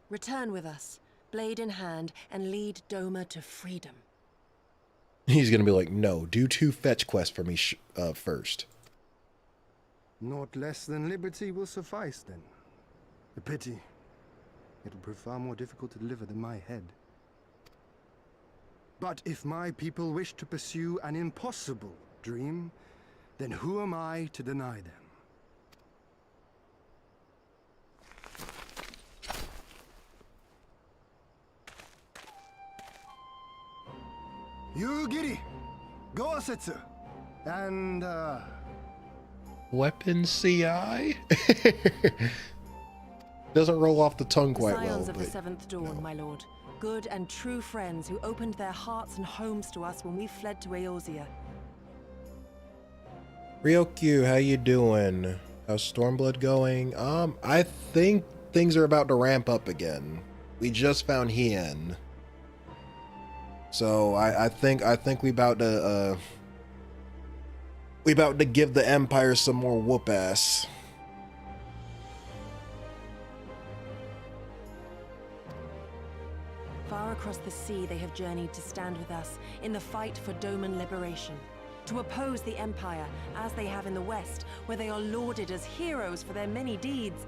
Return with us, blade in hand, and lead Doma to freedom. He's gonna be like, no, do 2 fetch quests for me first. Naught less than liberty will suffice, then. A pity. It will prove far more difficult to deliver than my head. But if my people wish to pursue an impossible dream, then who am I to deny them? You giddy! Go Setsu! And, Weapon CI? Doesn't roll off the tongue quite well. Scions of the Seventh Dawn, my lord. Good and true friends who opened their hearts and homes to us when we fled to Eorzea. Ryokyu, how you doing? How's Stormblood going? I think things are about to ramp up again. We just found Hien. So I think we about to give the Empire some more whoop ass. Far across the sea they have journeyed to stand with us in the fight for Doman liberation. To oppose the Empire, as they have in the West, where they are lauded as heroes for their many deeds.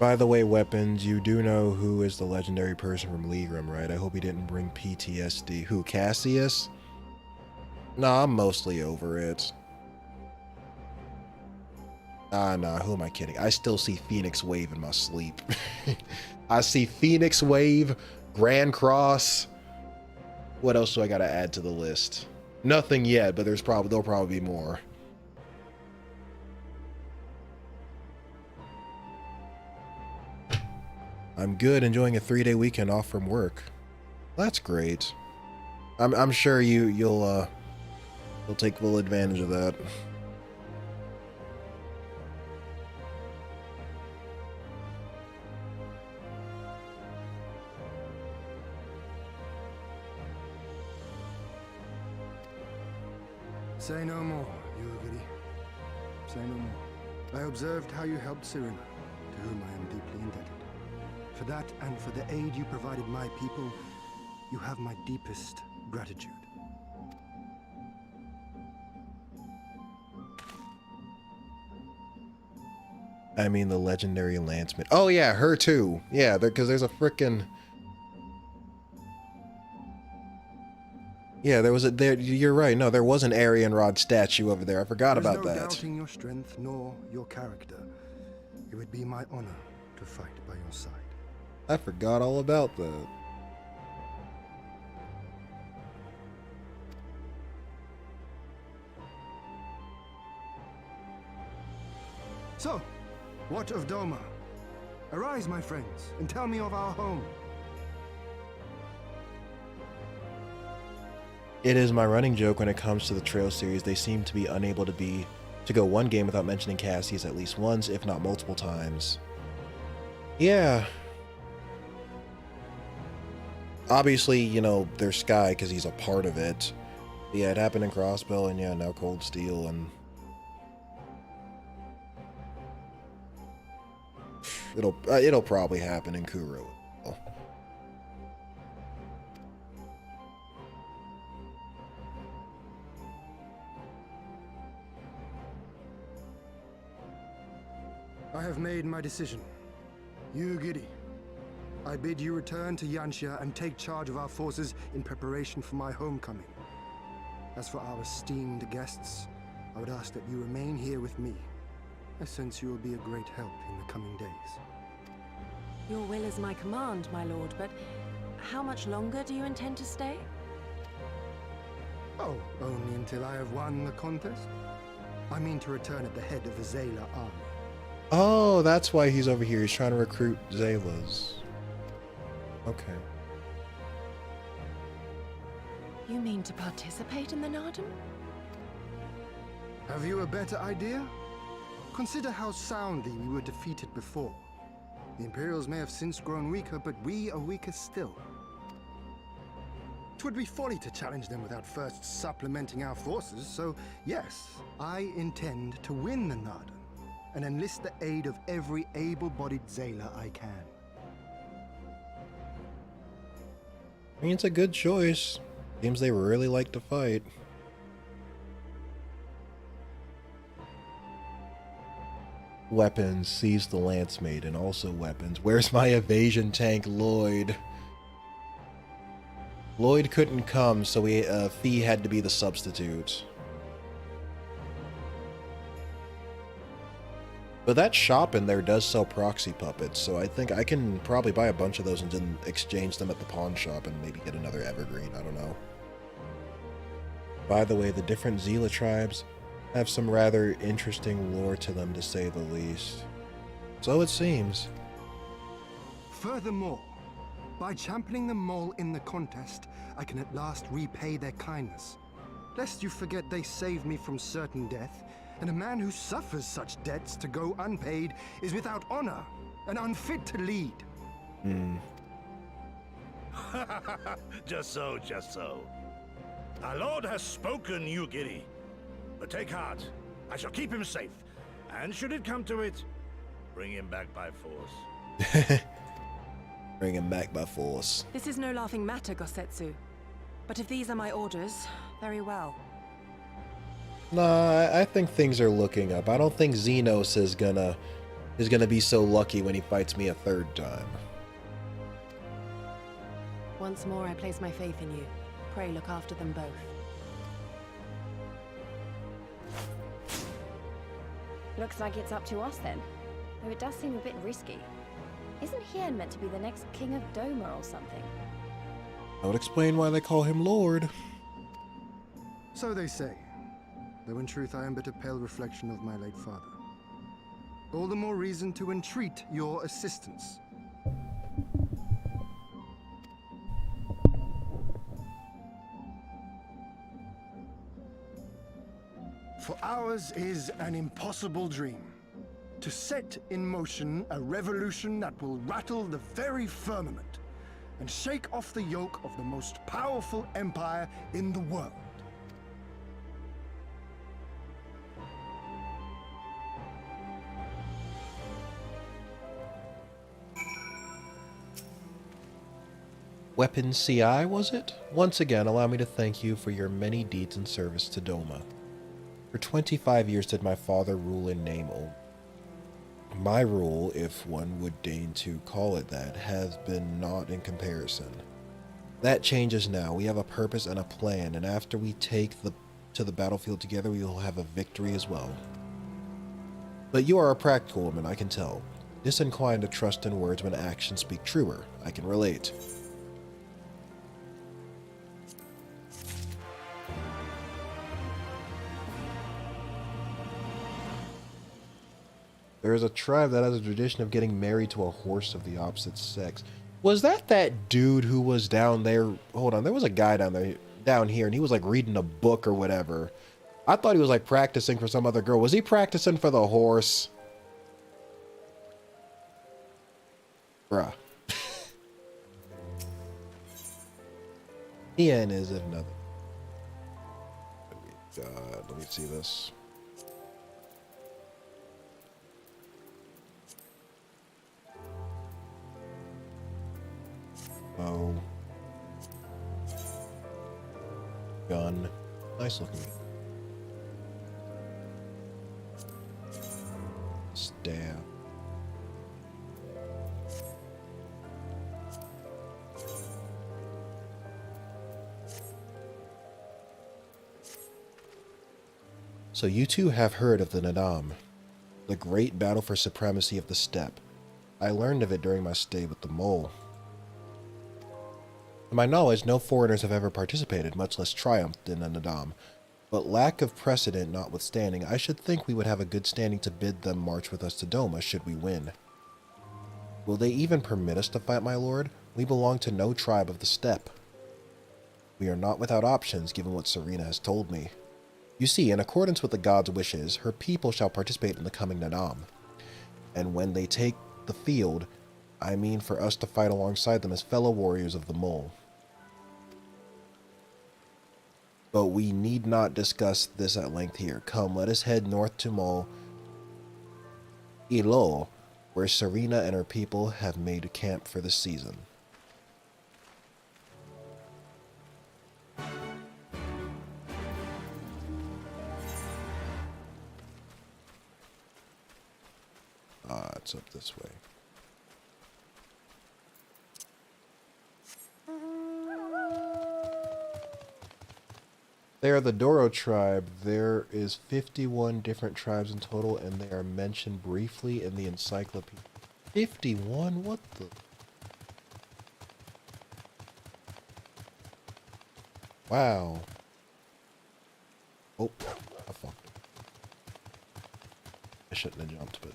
By the way, Weapons, you do know who is the legendary person from Legram, right? I hope he didn't bring PTSD. Who, Cassius? Nah, I'm mostly over it. Nah, who am I kidding? I still see Phoenix Wave in my sleep. I see Phoenix Wave, Grand Cross. What else do I gotta add to the list? Nothing yet, but there'll probably be more. I'm good, enjoying a 3-day weekend off from work. That's great. I'm sure you'll take full advantage of that. Say no more, Yugiri. Say no more. I observed how you helped Cyrilla, to whom I am deeply indebted. For that and for the aid you provided my people, you have my deepest gratitude. I mean, the legendary lanceman. Oh yeah, her too. Yeah, because there's a frickin'... Yeah, there was a... There, you're right. No, there was an Aryan Rod statue over there. I forgot about There's that. no doubting your strength nor your character. It would be my honor to fight by your side. I forgot all about that. So, what of Doma? Arise, my friends, and tell me of our home. It is my running joke when it comes to the Trail series. They seem to be unable to go one game without mentioning Cassius at least once, if not multiple times. Yeah. Obviously, you know, there's Sky because he's a part of it. But yeah, it happened in Crossbow, and yeah, now Cold Steel, and it'll probably happen in Kuro. I have made my decision. You, Giddy, I bid you return to Yanxia and take charge of our forces in preparation for my homecoming. As for our esteemed guests, I would ask that you remain here with me. I sense you will be a great help in the coming days. Your will is my command, my lord, but how much longer do you intend to stay? Oh, only until I have won the contest? I mean to return at the head of the Zayla army. Oh, that's why he's over here. He's trying to recruit Zaylas. Okay. You mean to participate in the Narden? Have you a better idea? Consider how soundly we were defeated before. The Imperials may have since grown weaker, but we are weaker still. It would be folly to challenge them without first supplementing our forces, so yes, I intend to win the Narden and enlist the aid of every able-bodied Zayla I can. I mean, it's a good choice. Seems they really like to fight. Weapons, seize the Lance Maiden. Also weapons. Where's my evasion tank, Lloyd? Lloyd couldn't come, so Fee had to be the substitute. But that shop in there does sell proxy puppets, so I think I can probably buy a bunch of those and then exchange them at the pawn shop and maybe get another Evergreen, I don't know. By the way, the different Zila tribes have some rather interesting lore to them, to say the least. So it seems. Furthermore, by championing the mole in the contest, I can at last repay their kindness. Lest you forget they saved me from certain death, and a man who suffers such debts to go unpaid is without honor and unfit to lead. Just so, just so. Our lord has spoken, you giddy. But take heart, I shall keep him safe. And should it come to it, bring him back by force. Bring him back by force. This is no laughing matter, Gosetsu. But if these are my orders, very well. Nah, I think things are looking up. I don't think Xenos is gonna be so lucky when he fights me a third time. Once more, I place my faith in you. Pray look after them both. Looks like it's up to us then. Though it does seem a bit risky. Isn't Hien meant to be the next king of Doma or something? That would explain why they call him Lord. So they say. Though in truth I am but a pale reflection of my late father. All the more reason to entreat your assistance. For ours is an impossible dream. To set in motion a revolution that will rattle the very firmament and shake off the yoke of the most powerful empire in the world. Weapon CI, was it? Once again, allow me to thank you for your many deeds and service to Doma. For 25 years did my father rule in name only. My rule, if one would deign to call it that, has been naught in comparison. That changes now. We have a purpose and a plan, and after we take to the battlefield together, we will have a victory as well. But you are a practical woman, I can tell. Disinclined to trust in words when actions speak truer. I can relate. There is a tribe that has a tradition of getting married to a horse of the opposite sex. Was that dude who was down there? Hold on, there was a guy down here, and he was like reading a book or whatever. I thought he was like practicing for some other girl. Was he practicing for the horse? Bruh. Ian is another. God, let me see this. Oh. Gun. Nice looking. Stab. So you two have heard of the Nadam, the great battle for supremacy of the steppe. I learned of it during my stay with the mole. To my knowledge, no foreigners have ever participated, much less triumphed in the Nadam. But lack of precedent notwithstanding, I should think we would have a good standing to bid them march with us to Doma should we win. Will they even permit us to fight, my lord? We belong to no tribe of the steppe. We are not without options, given what Serena has told me. You see, in accordance with the god's wishes, her people shall participate in the coming Nadam. And when they take the field, I mean for us to fight alongside them as fellow warriors of the mole. But we need not discuss this at length here. Come, let us head north to Mole Ilo, where Serena and her people have made a camp for the season. It's up this way. They are the Doro tribe. There is 51 different tribes in total, and they are mentioned briefly in the encyclopedia. 51? What the? Wow. Oh, I fucked it. I shouldn't have jumped, but...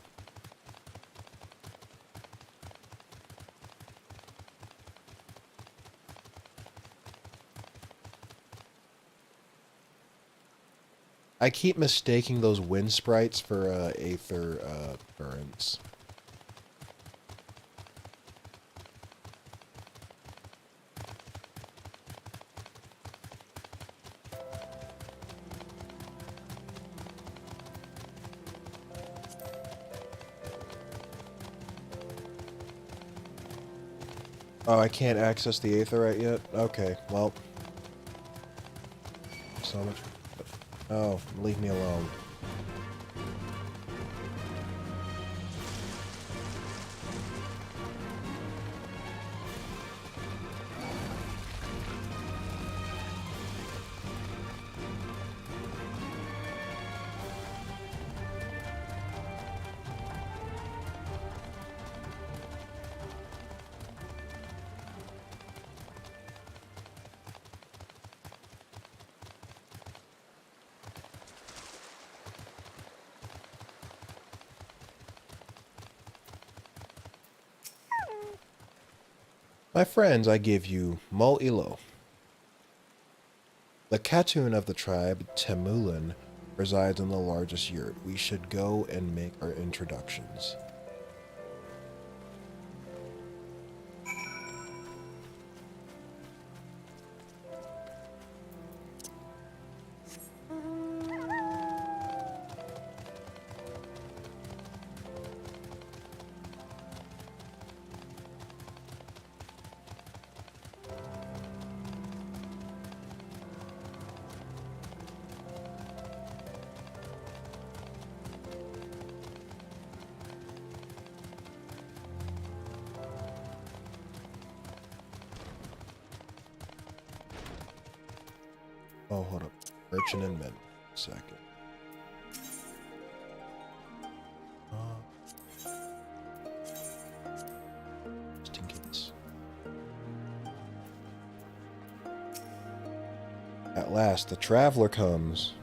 I keep mistaking those wind sprites for aether currents. Oh, I can't access the aetherite yet? Okay, well. So much. Oh, leave me alone. My friends, I give you Mo Ilo. The Katun of the tribe, Temulin, resides in the largest yurt. We should go and make our introductions. Oh, hold up. Merchant and men. Second. Just in case. At last, the traveler comes.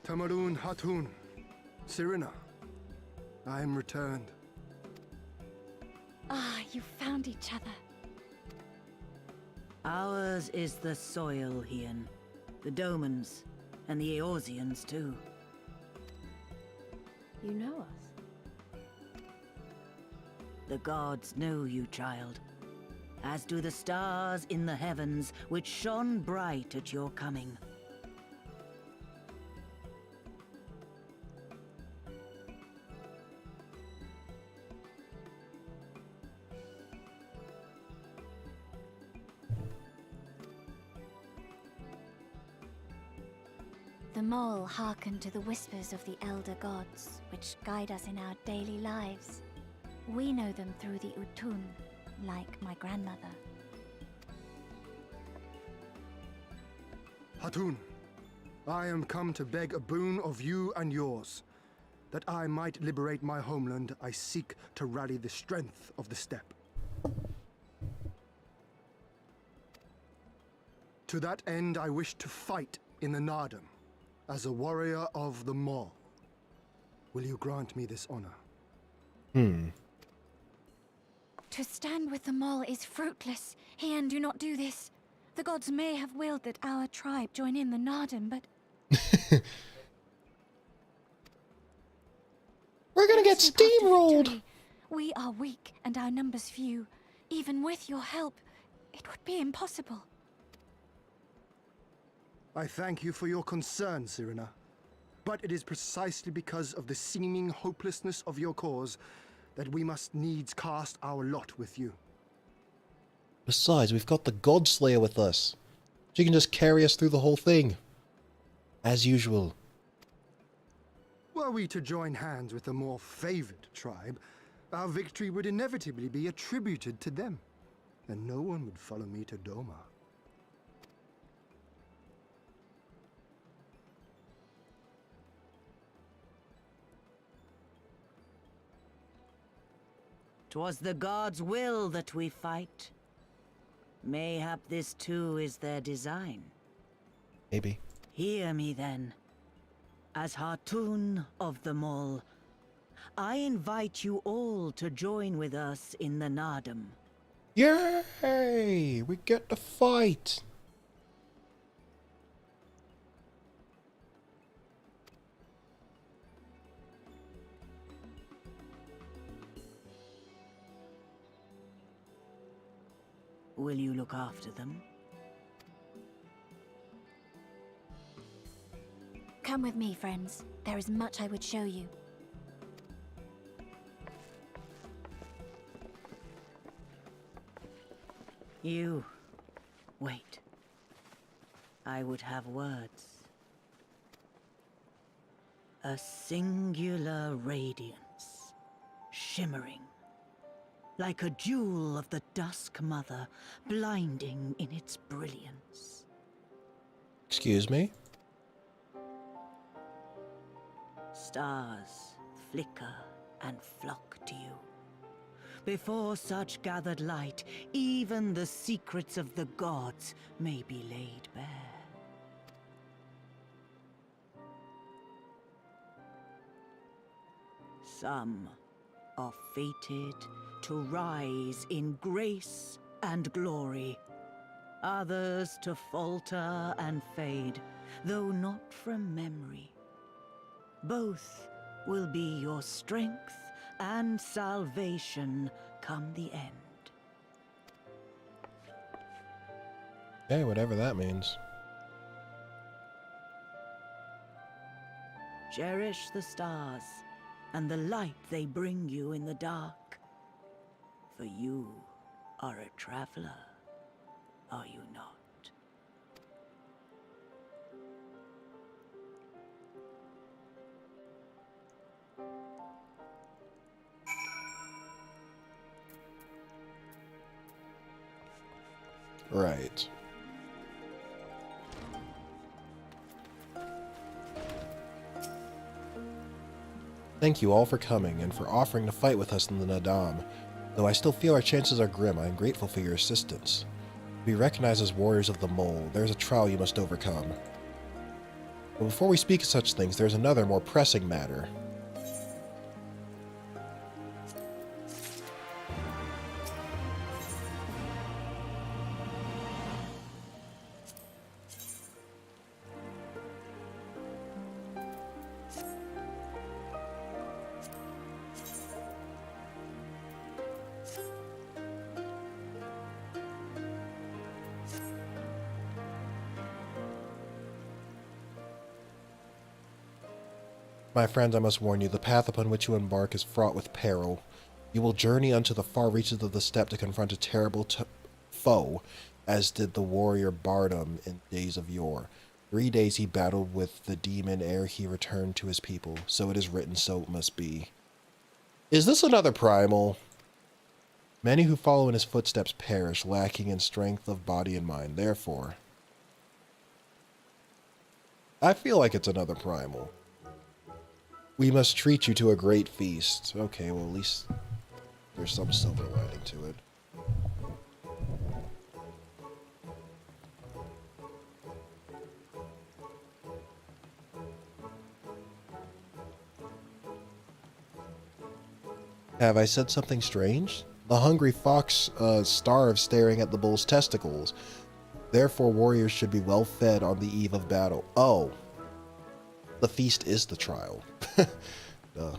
Tamarun Hatun, Sirina, I am returned. Ah, you found each other. Ours is the soil, Hien. The Domans, and the Eorzeans too. You know us? The gods know you, child. As do the stars in the heavens, which shone bright at your coming. The mole hearkened to the whispers of the elder gods, which guide us in our daily lives. We know them through the Utun, like my grandmother. Hatun, I am come to beg a boon of you and yours. That I might liberate my homeland, I seek to rally the strength of the steppe. To that end, I wish to fight in the Nardum, as a warrior of the Maw. Will you grant me this honor? To stand with the mole is fruitless. Hien, do not do this. The gods may have willed that our tribe join in the Nardum, but... We're gonna get steamrolled! We are weak and our numbers few. Even with your help, it would be impossible. I thank you for your concern, Sirina. But it is precisely because of the seeming hopelessness of your cause that we must needs cast our lot with you. Besides, we've got the Godslayer with us. She can just carry us through the whole thing. As usual. Were we to join hands with a more favored tribe, our victory would inevitably be attributed to them, and no one would follow me to Doma. 'Twas the gods' will that we fight. Mayhap this too is their design. Maybe. Hear me then. As Hatun of the Mole, I invite you all to join with us in the Nardum. Yay! We get to fight! Will you look after them? Come with me, friends. There is much I would show you. You... wait. I would have words. A singular radiance, shimmering, like a jewel of the Dusk Mother, blinding in its brilliance. Excuse me? Stars flicker and flock to you. Before such gathered light, even the secrets of the gods may be laid bare. Some are fated to rise in grace and glory. Others to falter and fade, though not from memory. Both will be your strength and salvation come the end. Hey, whatever that means. Cherish the stars and the light they bring you in the dark. For you are a traveler, are you not? Right. Thank you all for coming and for offering to fight with us in the Nadam. Though I still feel our chances are grim, I am grateful for your assistance. To be recognized as warriors of the mole, there is a trial you must overcome. But before we speak of such things, there is another, more pressing matter. My friends, I must warn you, the path upon which you embark is fraught with peril. You will journey unto the far reaches of the steppe to confront a terrible foe, as did the warrior Bardam in days of yore. 3 days he battled with the demon ere he returned to his people. So it is written, so it must be. Is this another primal? Many who follow in his footsteps perish, lacking in strength of body and mind. Therefore, I feel like it's another primal. We must treat you to a great feast. Okay, well, at least there's some silver lining to it. Have I said something strange? The hungry fox starves staring at the bull's testicles. Therefore, warriors should be well fed on the eve of battle. Oh. The feast is the trial. Duh.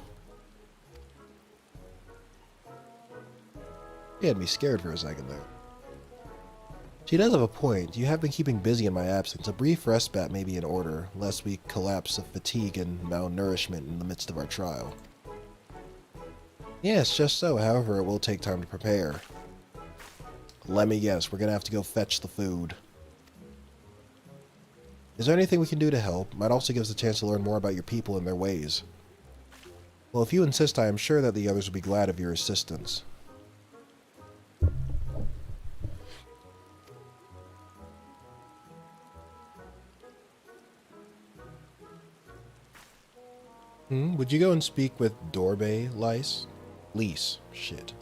You had me scared for a second there. She does have a point. You have been keeping busy in my absence. A brief respite may be in order, lest we collapse of fatigue and malnourishment in the midst of our trial. Yes, just so. However, it will take time to prepare. Let me guess, we're gonna have to go fetch the food. Is there anything we can do to help? Might also give us a chance to learn more about your people and their ways. Well, if you insist, I am sure that the others will be glad of your assistance. Would you go and speak with Dorbe, Lice? Lease. Shit.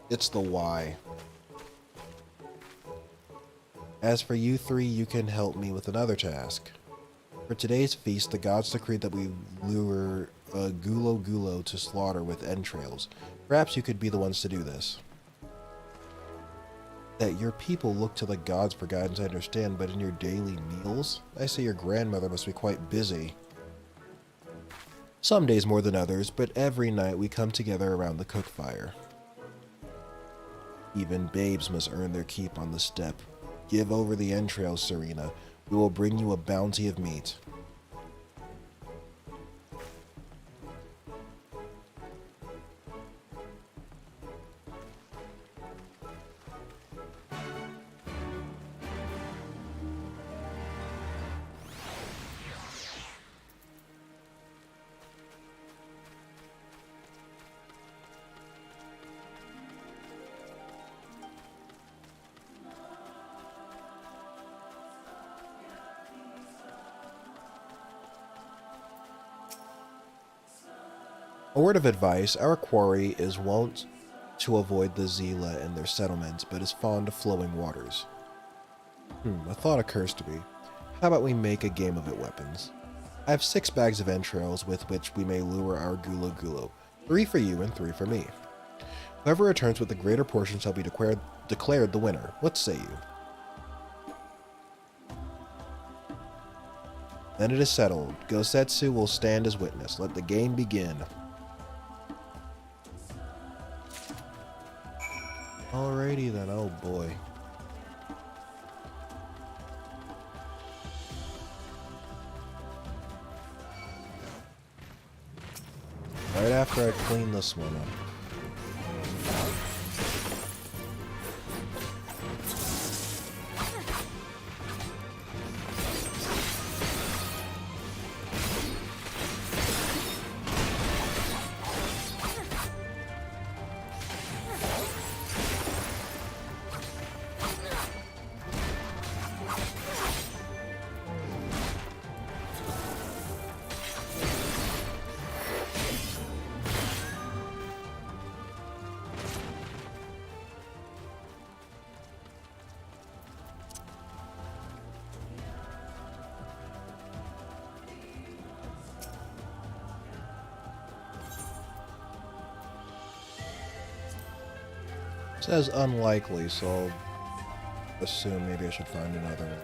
It's the Y. As for you three, you can help me with another task. For today's feast, the gods decreed that we lure a gulo to slaughter with entrails. Perhaps you could be the ones to do this. That your people look to the gods for guidance, I understand, but in your daily meals? I say your grandmother must be quite busy. Some days more than others, but every night we come together around the cook fire. Even babes must earn their keep on the steppe. Give over the entrails, Serena. We will bring you a bounty of meat. A word of advice, our quarry is wont to avoid the Zila and their settlements, but is fond of flowing waters. A thought occurs to me. How about we make a game of it, weapons? I have 6 bags of entrails with which we may lure our gulo. 3 for you and 3 for me. Whoever returns with the greater portion shall be declared the winner. What say you? Then it is settled. Gosetsu will stand as witness. Let the game begin. Alrighty then, oh boy. Right after I clean this one up. It says unlikely, so I'll assume maybe I should find another one.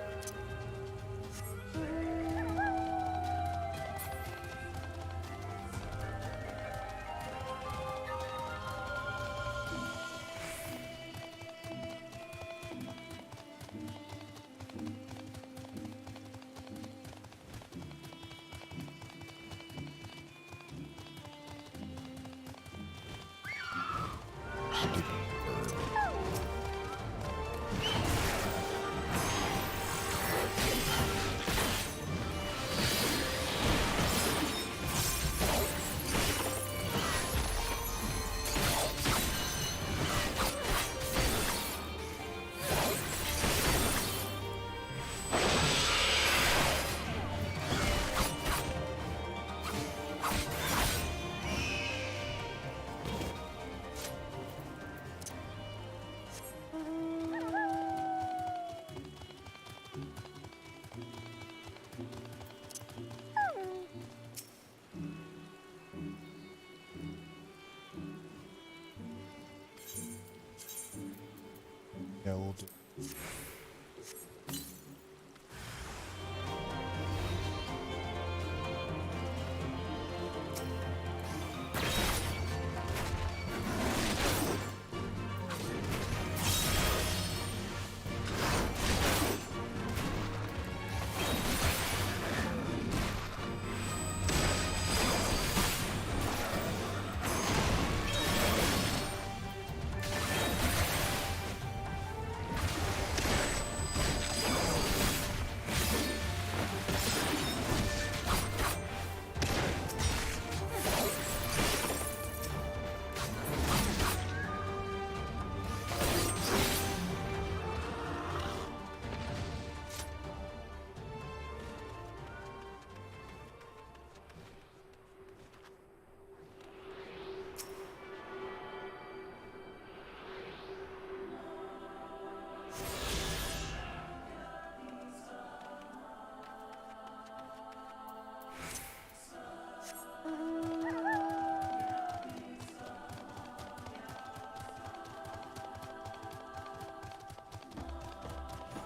Yeah, we'll do.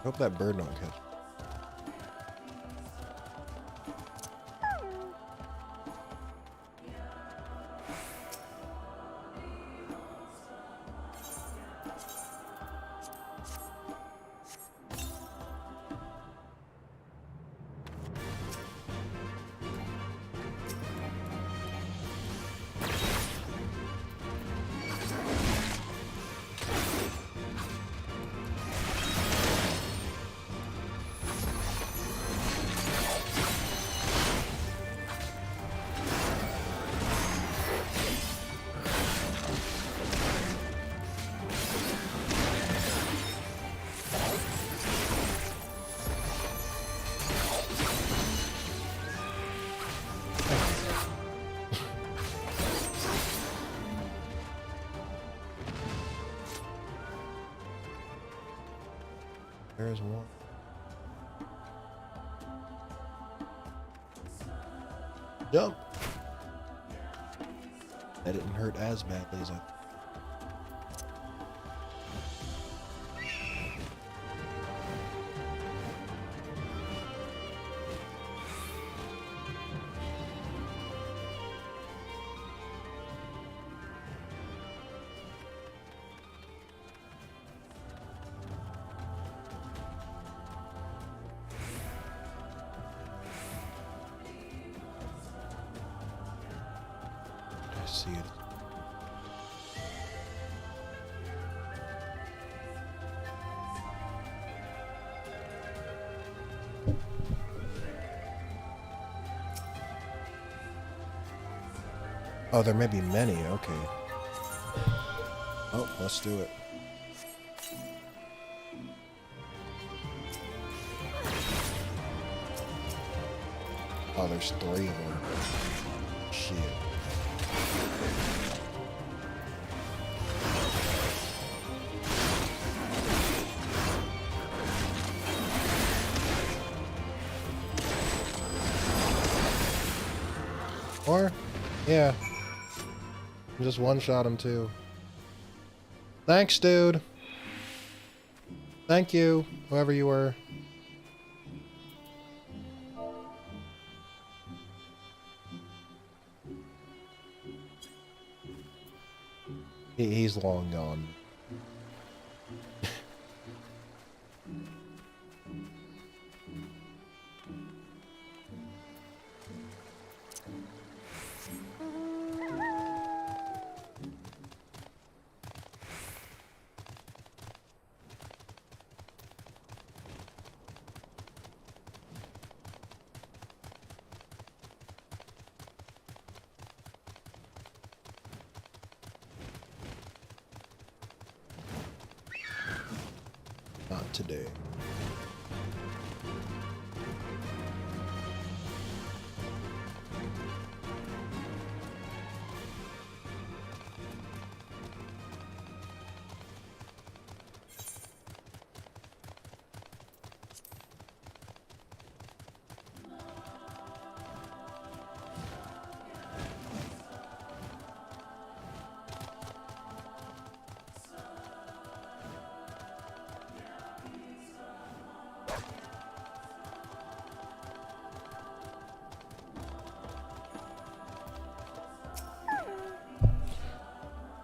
Hope that bird don't catch. There's one. Jump! That didn't hurt as badly as I thought. See it. Oh, there may be many. Okay. Oh, let's do it. Oh, there's 3 of them. Shit. Or, yeah, just one-shot him too. Thanks, dude. Thank you, whoever you were. He's long gone. Not today.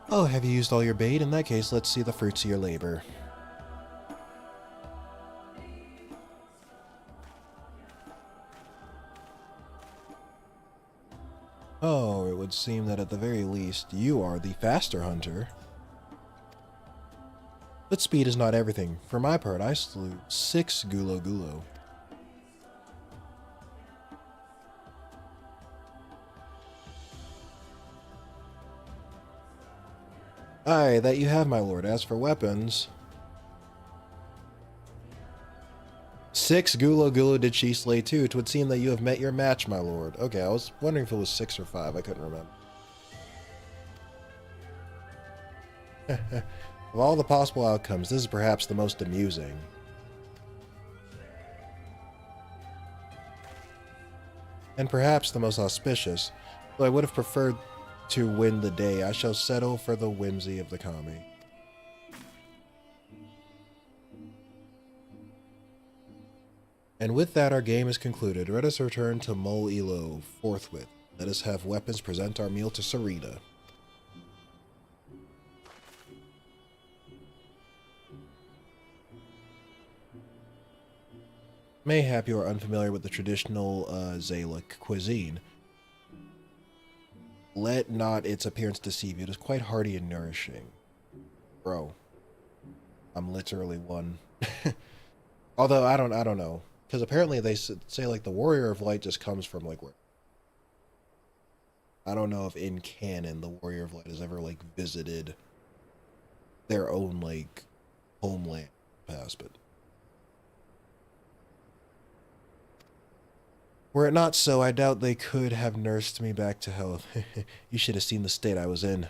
Oh, have you used all your bait? In that case, let's see the fruits of your labor. Oh, it would seem that at the very least, you are the faster hunter. But speed is not everything. For my part, I slew 6 gulo gulo. Aye, that you have, my lord. As for weapons... 6 gulo gulo did she slay too. It would seem that you have met your match, my lord. Okay, I was wondering if it was 6 or 5. I couldn't remember. Of all the possible outcomes, this is perhaps the most amusing. And perhaps the most auspicious. Though I would have preferred to win the day, I shall settle for the whimsy of the kami. And with that, our game is concluded. Let us return to Mol Ilo forthwith. Let us have weapons present our meal to Serena. Mayhap you are unfamiliar with the traditional Zalic cuisine. Let not its appearance deceive you. It is quite hearty and nourishing. Bro, I'm literally one. Although I don't know, because apparently they say like the Warrior of Light just comes from like where. I don't know if in canon the Warrior of Light has ever like visited their own like homeland past, but were it not so, I doubt they could have nursed me back to health. You should have seen the state I was in.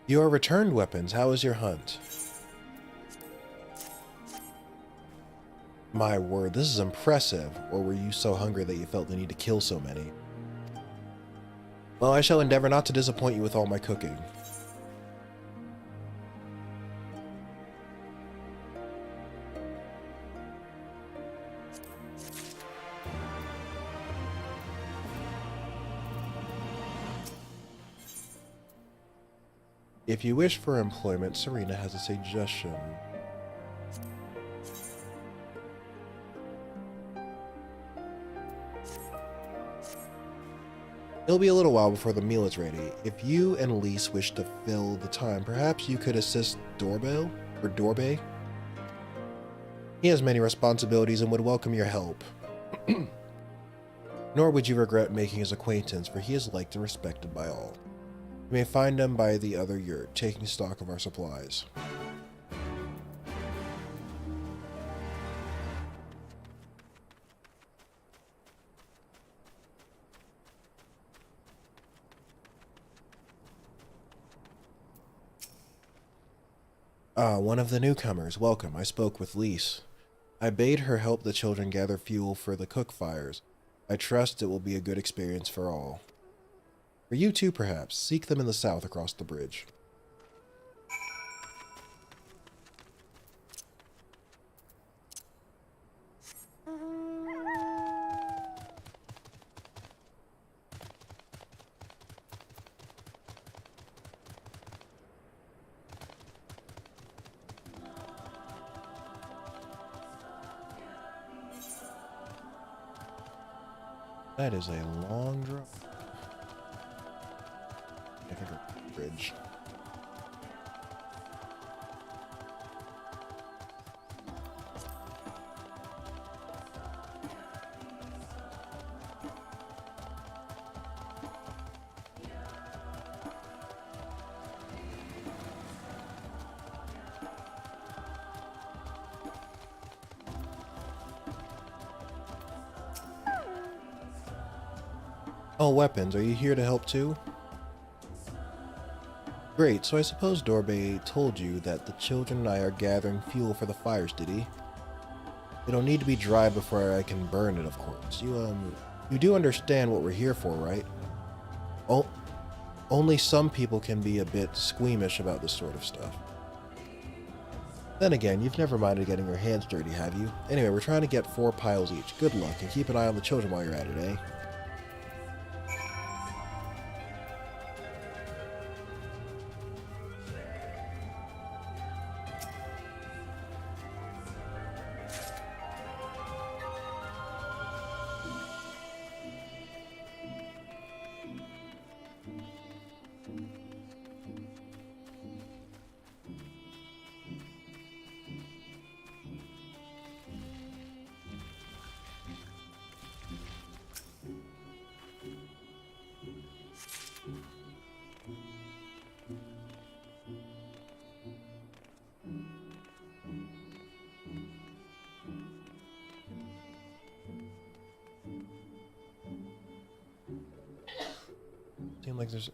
You are returned weapons. How is your hunt? My word, this is impressive. Or were you so hungry that you felt the need to kill so many? Well, I shall endeavor not to disappoint you with all my cooking. If you wish for employment, Serena has a suggestion. It'll be a little while before the meal is ready. If you and Elise wish to fill the time, perhaps you could assist Dorbe? He has many responsibilities and would welcome your help. Nor would you regret making his acquaintance, for he is liked and respected by all. You may find him by the other yurt, taking stock of our supplies. Ah, one of the newcomers. Welcome. I spoke with Lise. I bade her help the children gather fuel for the cook fires. I trust it will be a good experience for all. For you too, perhaps. Seek them in the south across the bridge. That is a long drive. I think a bridge. Oh, weapons. Are you here to help too? Great, so I suppose Dorbe told you that the children and I are gathering fuel for the fires, did he? It'll need to be dry before I can burn it, of course. You do understand what we're here for, right? Only some people can be a bit squeamish about this sort of stuff. Then again, you've never minded getting your hands dirty, have you? Anyway, we're trying to get 4 piles each. Good luck, and keep an eye on the children while you're at it, eh? Seems like there's...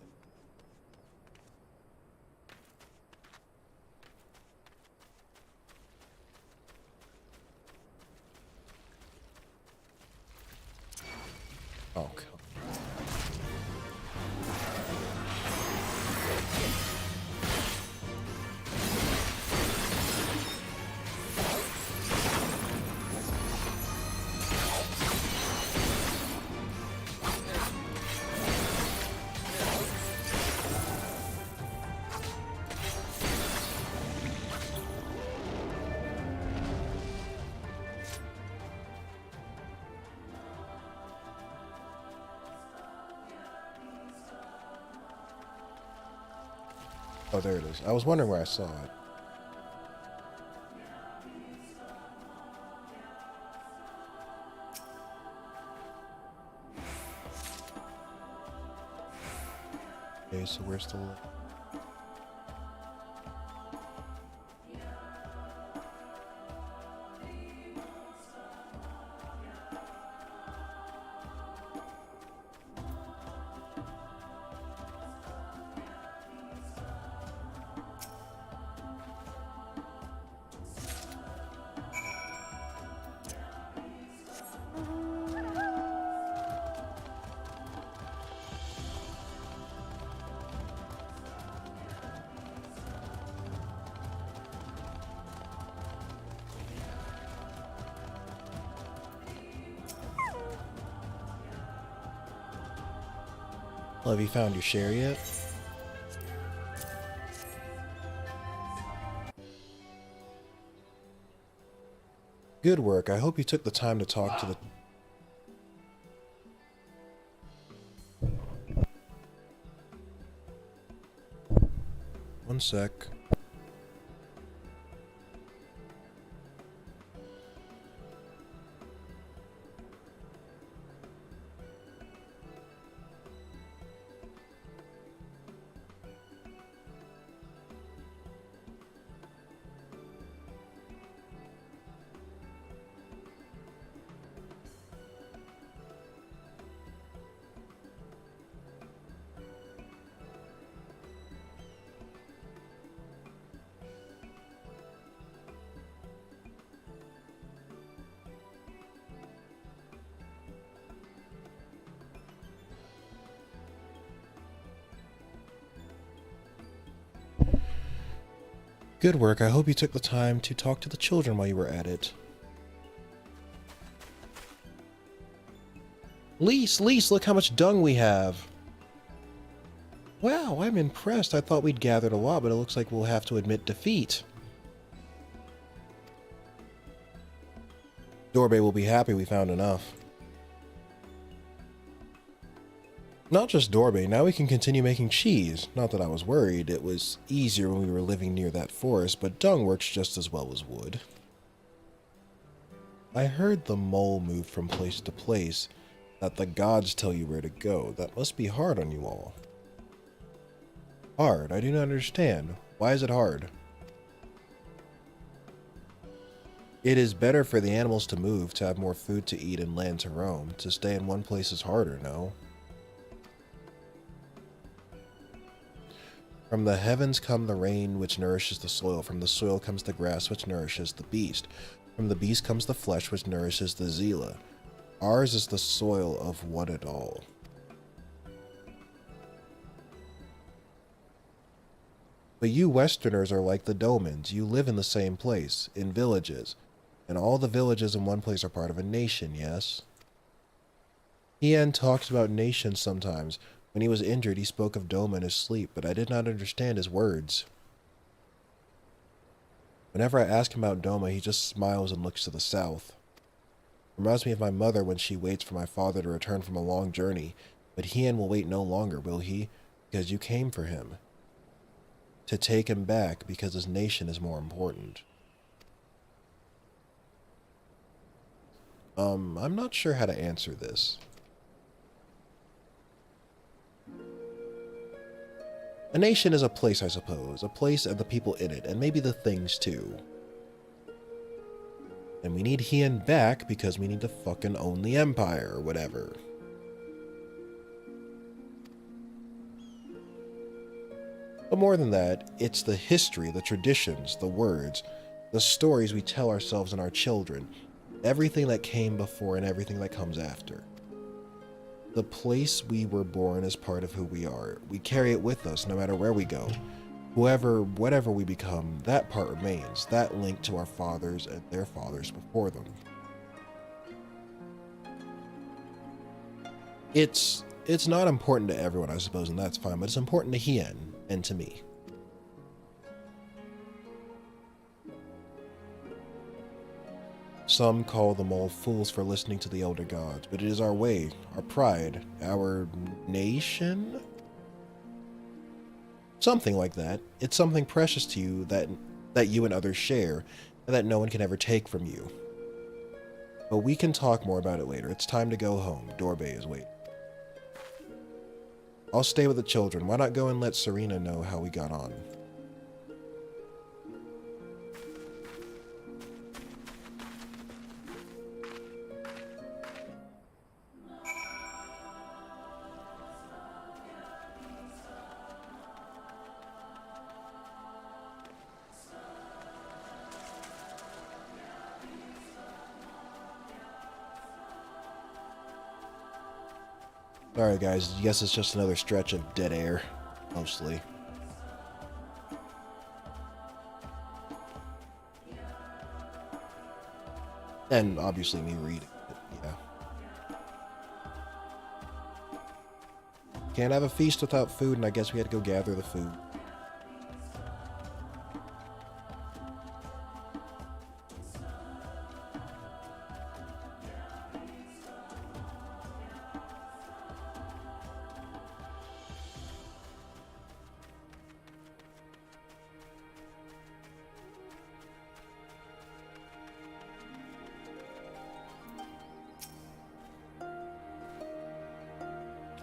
Oh, God. Oh, there it is. I was wondering where I saw it. Okay, so where's the... Well, have you found your share yet? Good work. I hope you took the time to talk to the... One sec. Good work. I hope you took the time to talk to the children while you were at it. Lise, look how much dung we have. Wow, I'm impressed. I thought we'd gathered a lot, but it looks like we'll have to admit defeat. Dorbe will be happy we found enough. Not just Dorbe, now we can continue making cheese. Not that I was worried, it was easier when we were living near that forest, but dung works just as well as wood. I heard the mole move from place to place, that the gods tell you where to go. That must be hard on you all. Hard? I do not understand. Why is it hard? It is better for the animals to move, to have more food to eat and land to roam. To stay in one place is harder, no? From the heavens come the rain, which nourishes the soil. From the soil comes the grass, which nourishes the beast. From the beast comes the flesh, which nourishes the Zila. Ours is the soil of what it all. But you Westerners are like the Domans. You live in the same place, in villages. And all the villages in one place are part of a nation, yes? Hien talks about nations sometimes. When he was injured, he spoke of Doma in his sleep, but I did not understand his words. Whenever I ask him about Doma, he just smiles and looks to the south. Reminds me of my mother when she waits for my father to return from a long journey, but Hien will wait no longer, will he? Because you came for him. To take him back because his nation is more important. I'm not sure how to answer this. A nation is a place, I suppose. A place and the people in it, and maybe the things too. And we need Hien back because we need to fucking own the Empire or whatever. But more than that, it's the history, the traditions, the words, the stories we tell ourselves and our children, everything that came before and everything that comes after. The place we were born is part of who we are. We carry it with us no matter where we go. Whatever we become, that part remains, that link to our fathers and their fathers before them. It's not important to everyone, I suppose, and that's fine, but it's important to Hien and to me. Some call them all fools for listening to the elder gods, but it is our way, our pride, our nation? Something like that. It's something precious to you that you and others share, and that no one can ever take from you. But we can talk more about it later. It's time to go home. Dorbe is waiting. I'll stay with the children. Why not go and let Serena know how we got on? Alright guys, I guess it's just another stretch of dead air, mostly. And obviously me reading it, yeah. Can't have a feast without food, and I guess we had to go gather the food.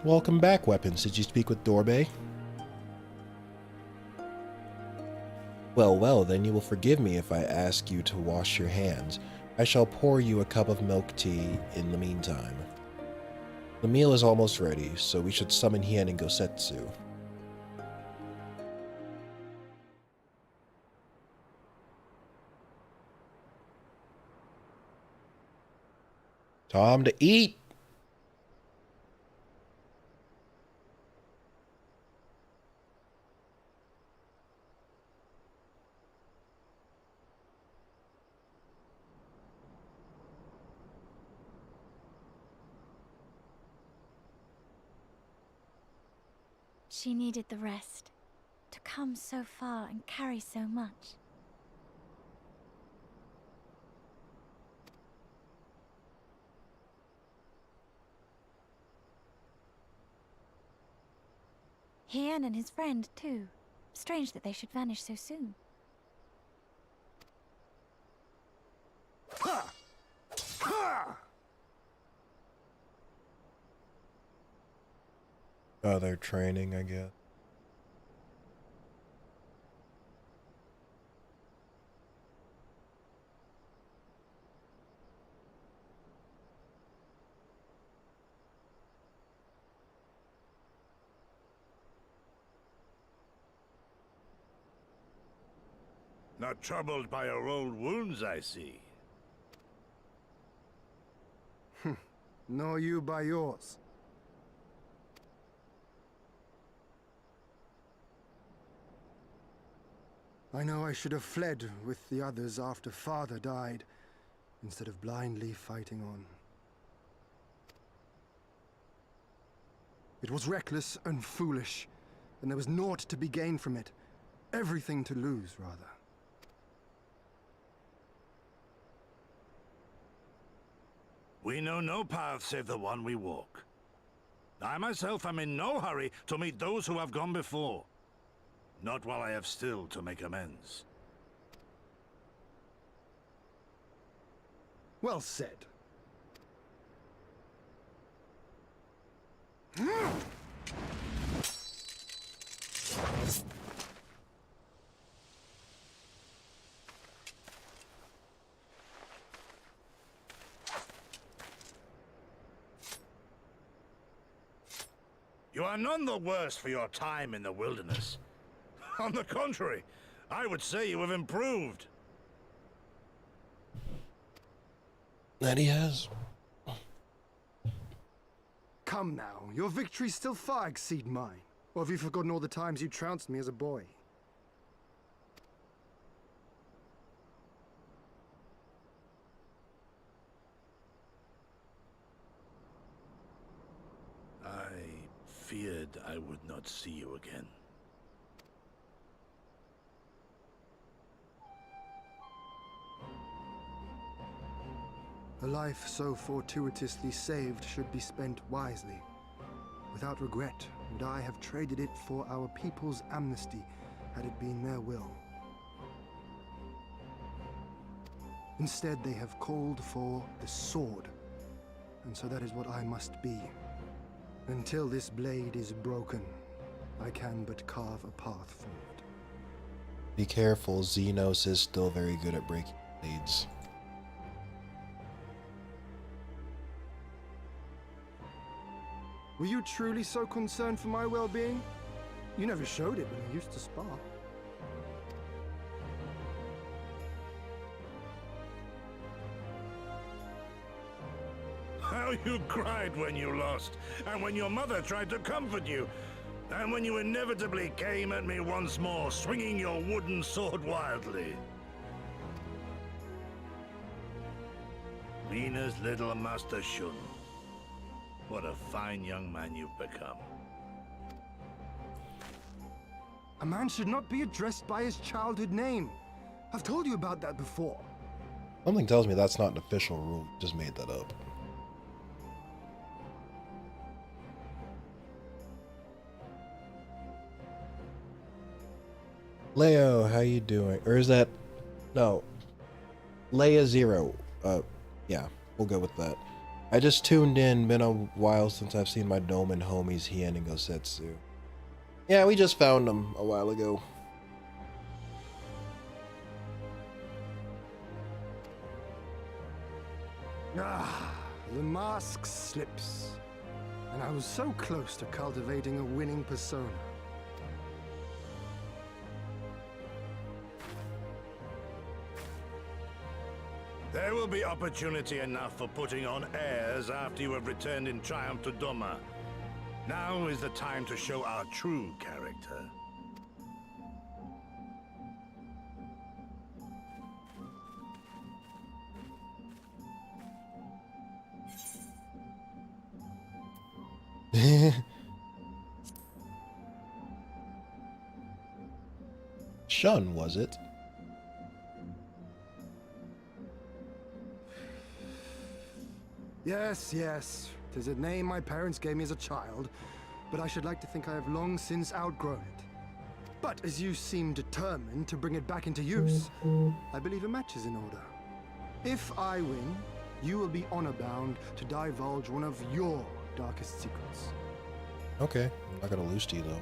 Welcome back, Weapons. Did you speak with Dorbe? Well, then you will forgive me if I ask you to wash your hands. I shall pour you a cup of milk tea in the meantime. The meal is almost ready, so we should summon Hien and Gosetsu. Time to eat! She needed the rest. To come so far and carry so much. Hien and his friend, too. Strange that they should vanish so soon. Oh, they're training, I guess. Not troubled by your old wounds, I see. Nor you by yours. I know I should have fled with the others after Father died, instead of blindly fighting on. It was reckless and foolish, and there was naught to be gained from it. Everything to lose, rather. We know no path save the one we walk. I myself am in no hurry to meet those who have gone before. Not while I have still to make amends. Well said. You are none the worse for your time in the wilderness. On the contrary, I would say you have improved. That he has. Come now, your victories still far exceed mine. Or have you forgotten all the times you trounced me as a boy? I feared I would not see you again. A life so fortuitously saved should be spent wisely. Without regret, would I have traded it for our people's amnesty, had it been their will. Instead, they have called for the sword, and so that is what I must be. Until this blade is broken, I can but carve a path forward. Be careful, Xenos is still very good at breaking blades. Were you truly so concerned for my well-being? You never showed it when we used to spar. How you cried when you lost, and when your mother tried to comfort you, and when you inevitably came at me once more, swinging your wooden sword wildly. Lena's little Master Shun. What a fine young man you've become. A man should not be addressed by his childhood name. I've told you about that before. Something tells me that's not an official rule. Just made that up. Leo, how you doing? Or is that... No. Leia Zero. Yeah, we'll go with that. I just tuned in. Been a while since I've seen my Doman homies Hien and Gosetsu. Yeah, we just found them a while ago. Ah, the mask slips. And I was so close to cultivating a winning persona. There will be opportunity enough for putting on airs after you have returned in triumph to Doma. Now is the time to show our true character. Shun, was it? Yes, yes. 'Tis a name my parents gave me as a child, but I should like to think I have long since outgrown it. But as you seem determined to bring it back into use, I believe a match is in order. If I win, you will be honor-bound to divulge one of your darkest secrets. Okay, I'm not gonna lose to you though.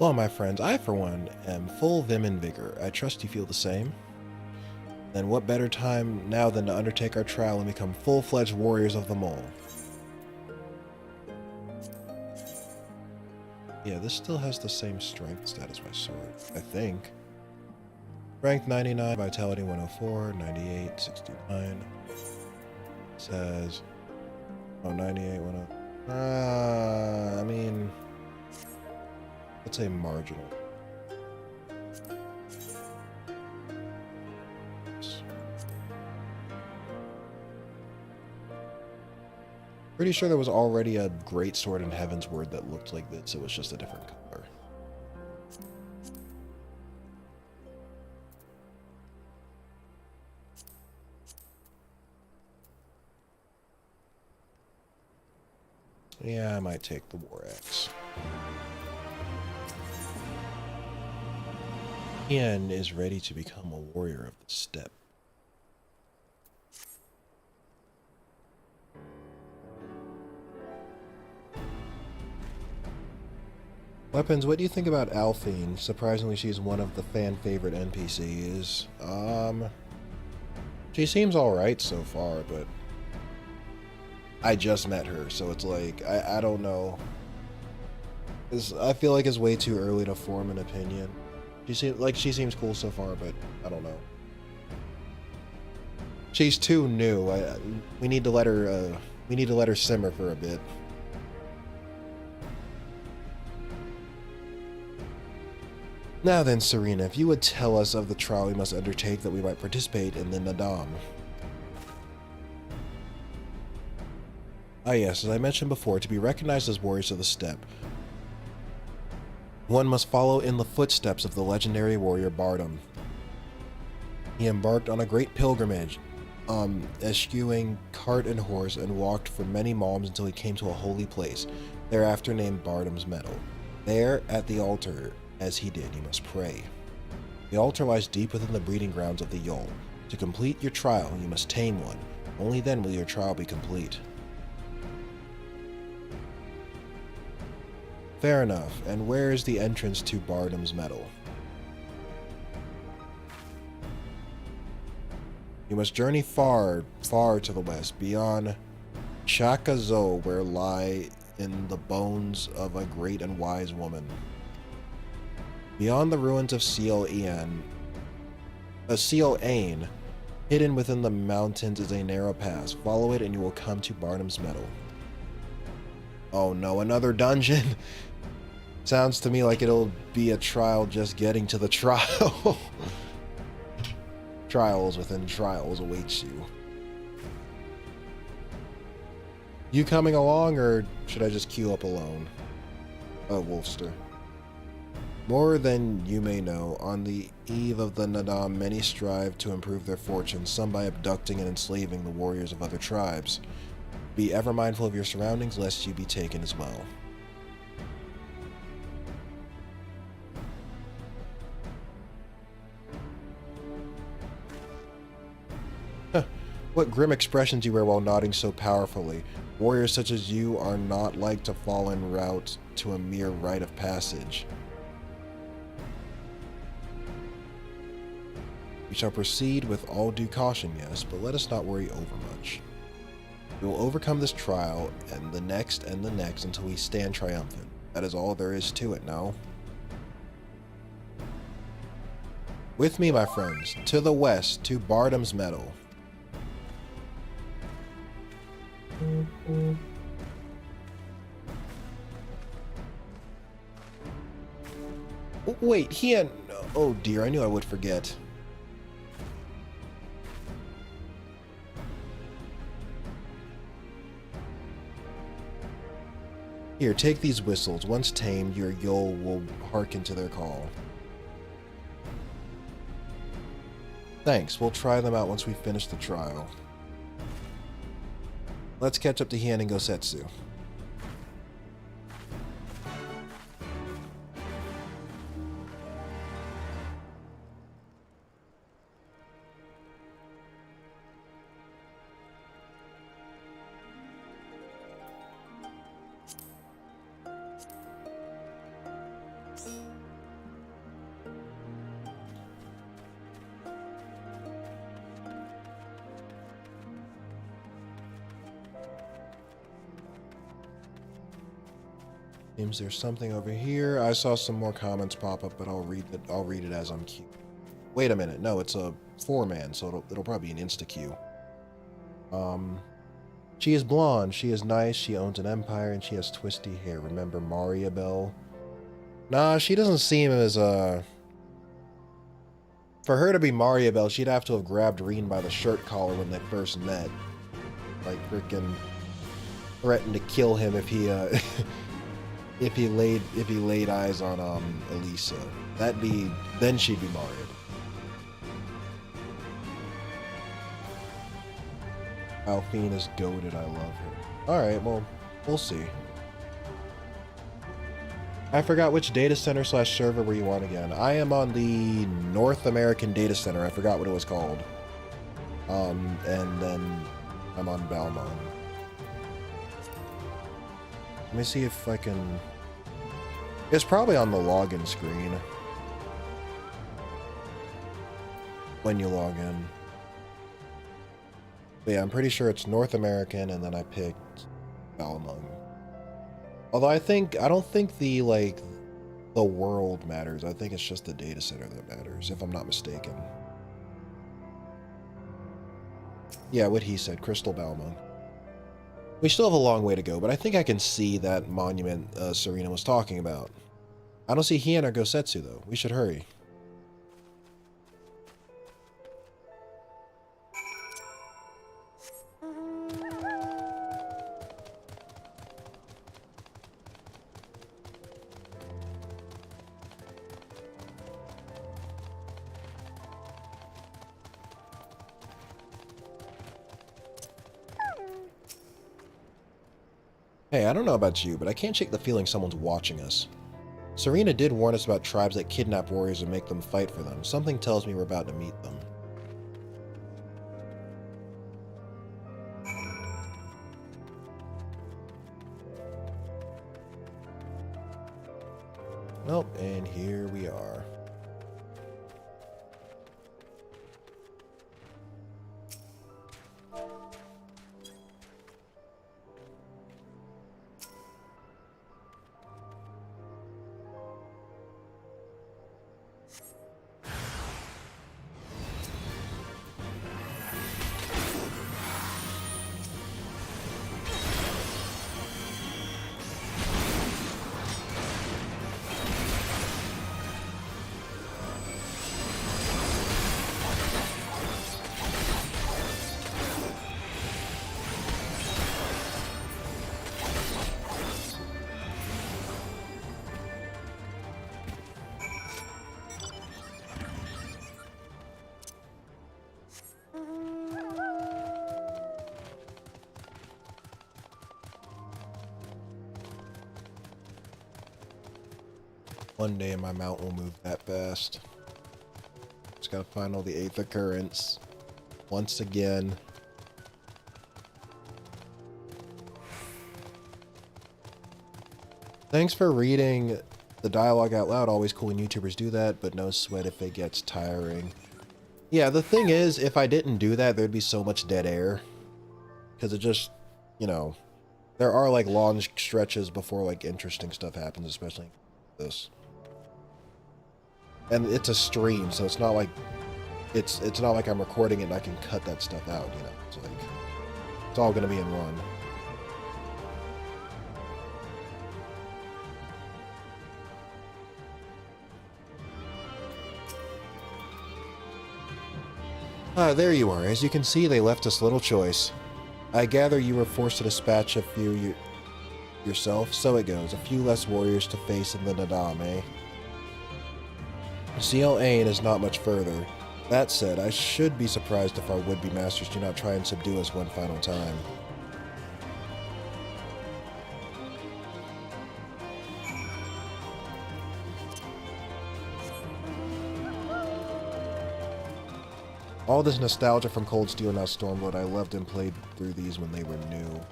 Well, my friends, I, for one, am full vim and vigor. I trust you feel the same. Then what better time now than to undertake our trial and become full-fledged warriors of the mole? Yeah, this still has the same strength stat as my sword, I think. Strength 99, Vitality 104, 98, 69. Says... Oh, 98, 104. I mean... Let's say marginal. Pretty sure there was already a great sword in Heaven's Word that looked like this. It was just a different color. Yeah, I might take the War Axe. Ian is ready to become a warrior of the steppe. Weapons, what do you think about Alphine? Surprisingly, she's one of the fan favorite NPCs. She seems alright so far, but I just met her, so it's like, I don't know. I feel like it's way too early to form an opinion. She seems cool so far, but I don't know. She's too new. We need to let her simmer for a bit. Now then, Serena, if you would tell us of the trial we must undertake that we might participate in the Nadam. Ah yes, as I mentioned before, to be recognized as warriors of the steppe, one must follow in the footsteps of the legendary warrior Bardam. He embarked on a great pilgrimage, eschewing cart and horse, and walked for many malms until he came to a holy place, thereafter named Bardam's Meadow. There, at the altar, as he did, you must pray. The altar lies deep within the breeding grounds of the Yol. To complete your trial, you must tame one. Only then will your trial be complete. Fair enough. And where is the entrance to Bardam's Meadow? You must journey far, far to the west, beyond Chakazo, where lie in the bones of a great and wise woman. Beyond the ruins of Seal Ain, hidden within the mountains is a narrow pass. Follow it and you will come to Bardam's Meadow. Oh no, another dungeon! Sounds to me like it'll be a trial just getting to the trial. Trials within trials awaits you. You coming along, or should I just queue up alone? Oh, Wolfster. More than you may know, on the eve of the Nadam, many strive to improve their fortunes, some by abducting and enslaving the warriors of other tribes. Be ever mindful of your surroundings, lest you be taken as well. What grim expressions you wear while nodding so powerfully. Warriors such as you are not like to fall en route to a mere rite of passage. We shall proceed with all due caution, yes, but let us not worry overmuch. We will overcome this trial, and the next until we stand triumphant. That is all there is to it, no? With me, my friends, to the west, to Bardam's Meadow. Oh, wait, he had... Oh dear, I knew I would forget. Here, take these whistles. Once tamed, your Yol will hearken to their call. Thanks, we'll try them out once we finish the trial. Let's catch up to Hien and Gosetsu. Seems there's something over here. I saw some more comments pop up, but I'll read it as I'm queuing. Wait a minute. No, it's a 4-man, so it'll probably be an insta queue. She is blonde. She is nice. She owns an empire, and she has twisty hair. Remember Mariabelle? Nah, she doesn't seem as For her to be Mariabelle, she'd have to have grabbed Reen by the shirt collar when they first met. Like freaking threatened to kill him if he if he laid eyes on Elisa. Then she'd be Mario. Alphine is goated, I love her. Alright, well, we'll see. I forgot which data center / server were you on again. I am on the North American data center. I forgot what it was called. And then I'm on Balmon. Let me see if I can... It's probably on the login screen. When you log in. But yeah, I'm pretty sure it's North American, and then I picked Balmung. Although I don't think the world matters. I think it's just the data center that matters, if I'm not mistaken. Yeah, what he said, Crystal Balmung. We still have a long way to go, but I think I can see that monument Serena was talking about. I don't see Hien or Gosetsu, though. We should hurry. Hey, I don't know about you, but I can't shake the feeling someone's watching us. Serena did warn us about tribes that kidnap warriors and make them fight for them. Something tells me we're about to meet them. Nope, and here we are. One day my mount will move that fast. Just gotta find all the 8th occurrence. Once again. Thanks for reading the dialogue out loud. Always cool when YouTubers do that, but no sweat if it gets tiring. Yeah, the thing is, if I didn't do that, there'd be so much dead air. Because it just, you know, there are like long stretches before like interesting stuff happens, especially this. And it's a stream, so it's not like it's not like I'm recording it and I can cut that stuff out, you know. It's like it's all gonna be in one. Ah, there you are. As you can see, they left us little choice. I gather you were forced to dispatch a few yourself, so it goes. A few less warriors to face in the Nadam, eh? Seal Ain is not much further. That said, I should be surprised if our would-be masters do not try and subdue us one final time. All this nostalgia from Cold Steel and now Stormblood. I loved and played through these when they were new.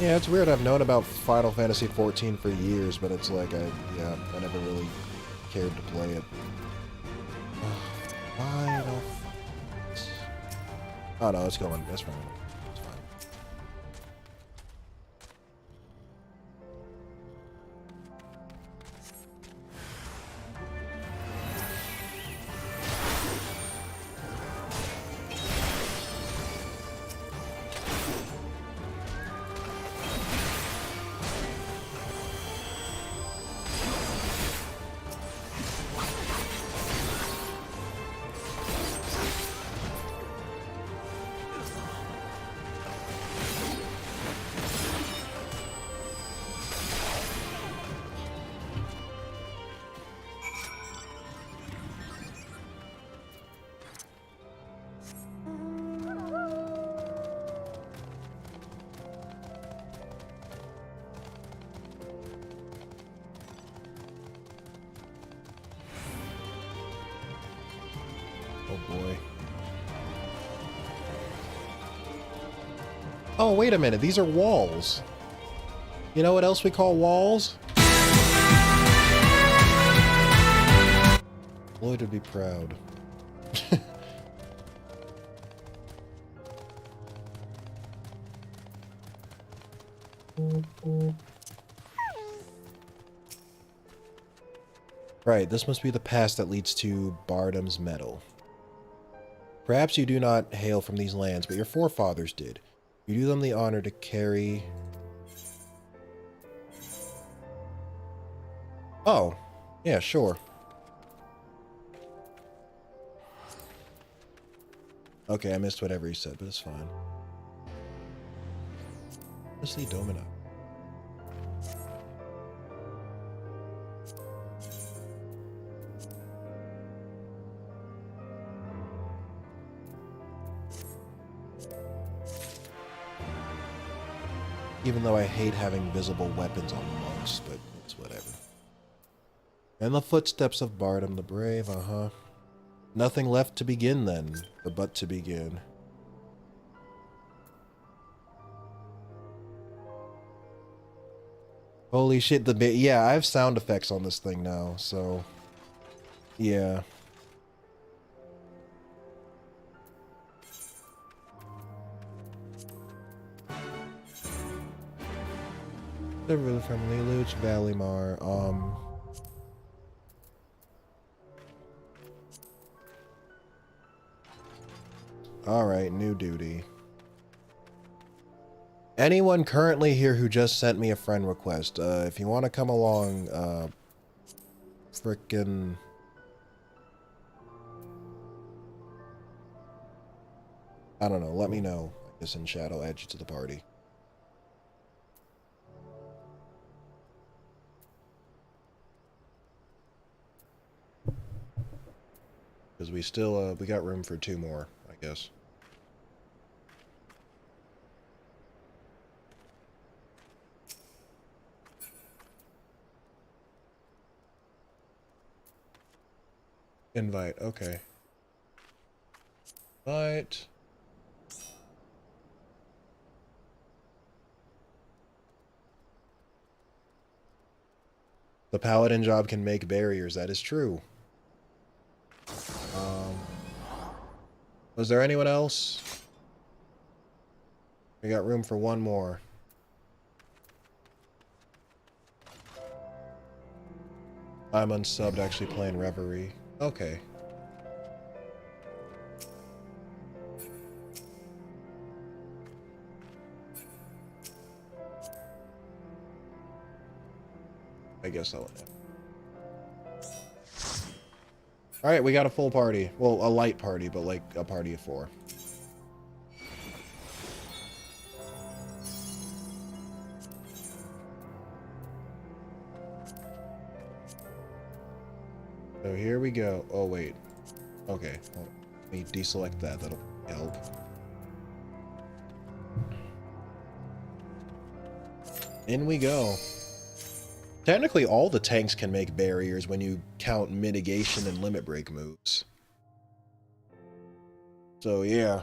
Yeah, it's weird. I've known about Final Fantasy XIV for years, but it's like I never really cared to play it. Final. Oh no, it's going. That's fine. It's fine. Oh boy. Oh, wait a minute. These are walls. You know what else we call walls? Lloyd would be proud. Right, this must be the pass that leads to Bardam's Meadow. Perhaps you do not hail from these lands, but your forefathers did. You do them the honor to carry... Oh, yeah, sure. Okay, I missed whatever he said, but it's fine. Let's see Domino. Even though I hate having visible weapons on monks, but it's whatever. And the footsteps of Bardam the Brave, Nothing left to begin then, or but to begin. Holy shit, yeah, I have sound effects on this thing now, so... Yeah. They're really friendly. Luch, Valimar, Alright, new duty. Anyone currently here who just sent me a friend request, if you want to come along, frickin'... I don't know, let me know. I guess in chat I'll add you to the party. Because we still, we got room for 2 more, I guess. Invite, okay. Invite. The paladin job can make barriers. That is true. Was there anyone else? We got room for one more. I'm unsubbed, actually playing Reverie. Okay. I guess I'll... Alright, we got a full party. Well, a light party, but like a party of 4. So here we go. Oh, wait. Okay. Well, let me deselect that. That'll help. In we go. Technically, all the tanks can make barriers when you count mitigation and limit break moves. So, yeah.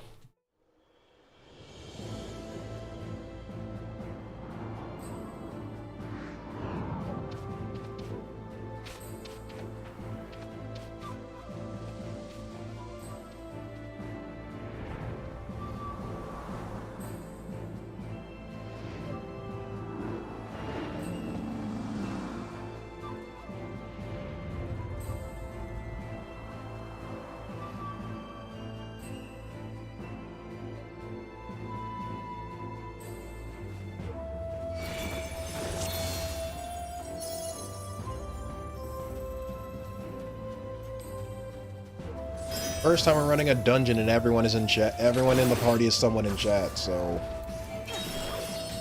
First time we're running a dungeon and everyone is in chat. Everyone in the party is someone in chat, so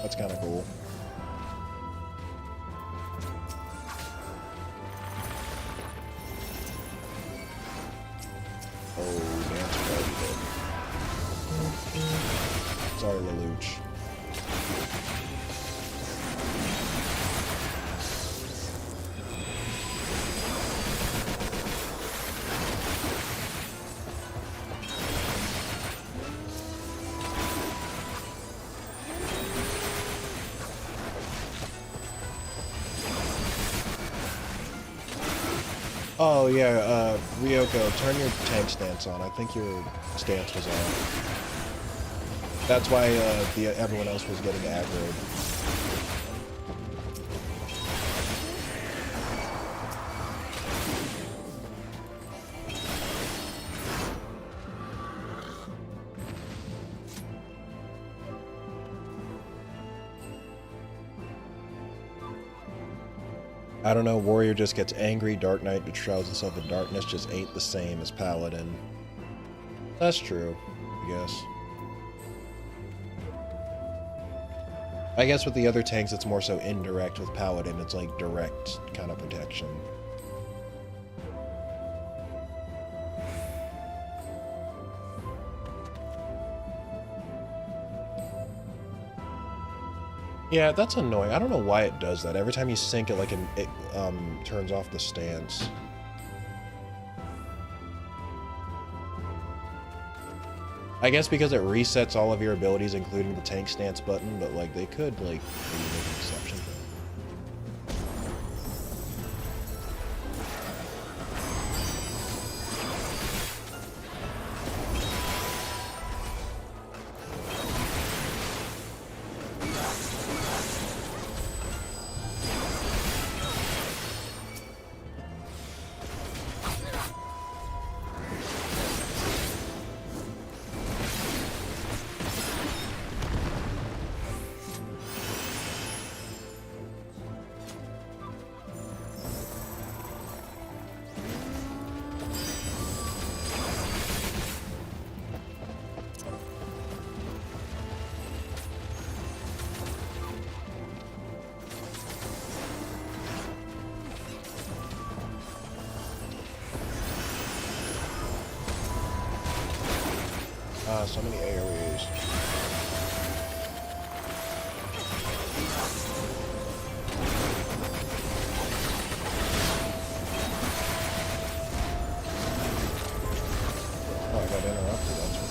that's kind of cool. Oh, Dancer already did. Sorry, Lelouch. Oh yeah, Ryoko, turn your tank stance on. I think your stance was off. That's why everyone else was getting aggroed. I don't know, Warrior just gets angry, Dark Knight betrays himself in darkness just ain't the same as Paladin. That's true, I guess. I guess with the other tanks it's more so indirect. With Paladin it's like direct kind of protection. Yeah, that's annoying. I don't know why it does that. Every time you sync it, like it turns off the stance. I guess because it resets all of your abilities, including the tank stance button, but like they could like maybe make an exception. So many AoEs. Oh, I got interrupted, that's what.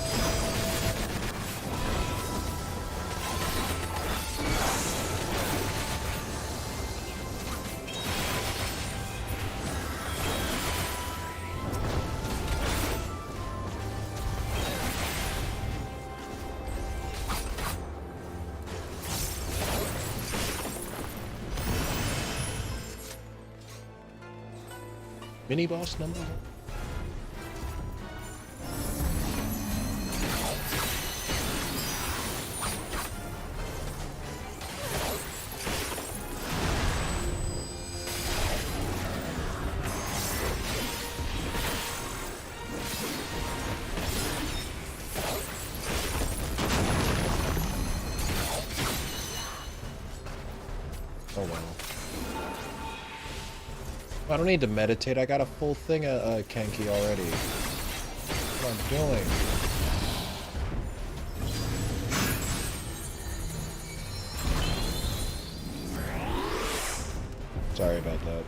Mini boss number 1. Oh well. I don't need to meditate. I got a full thing of Kenki already. What I'm doing. Sorry about that.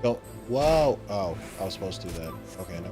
Go. Whoa. Oh, I was supposed to do that. Okay, no.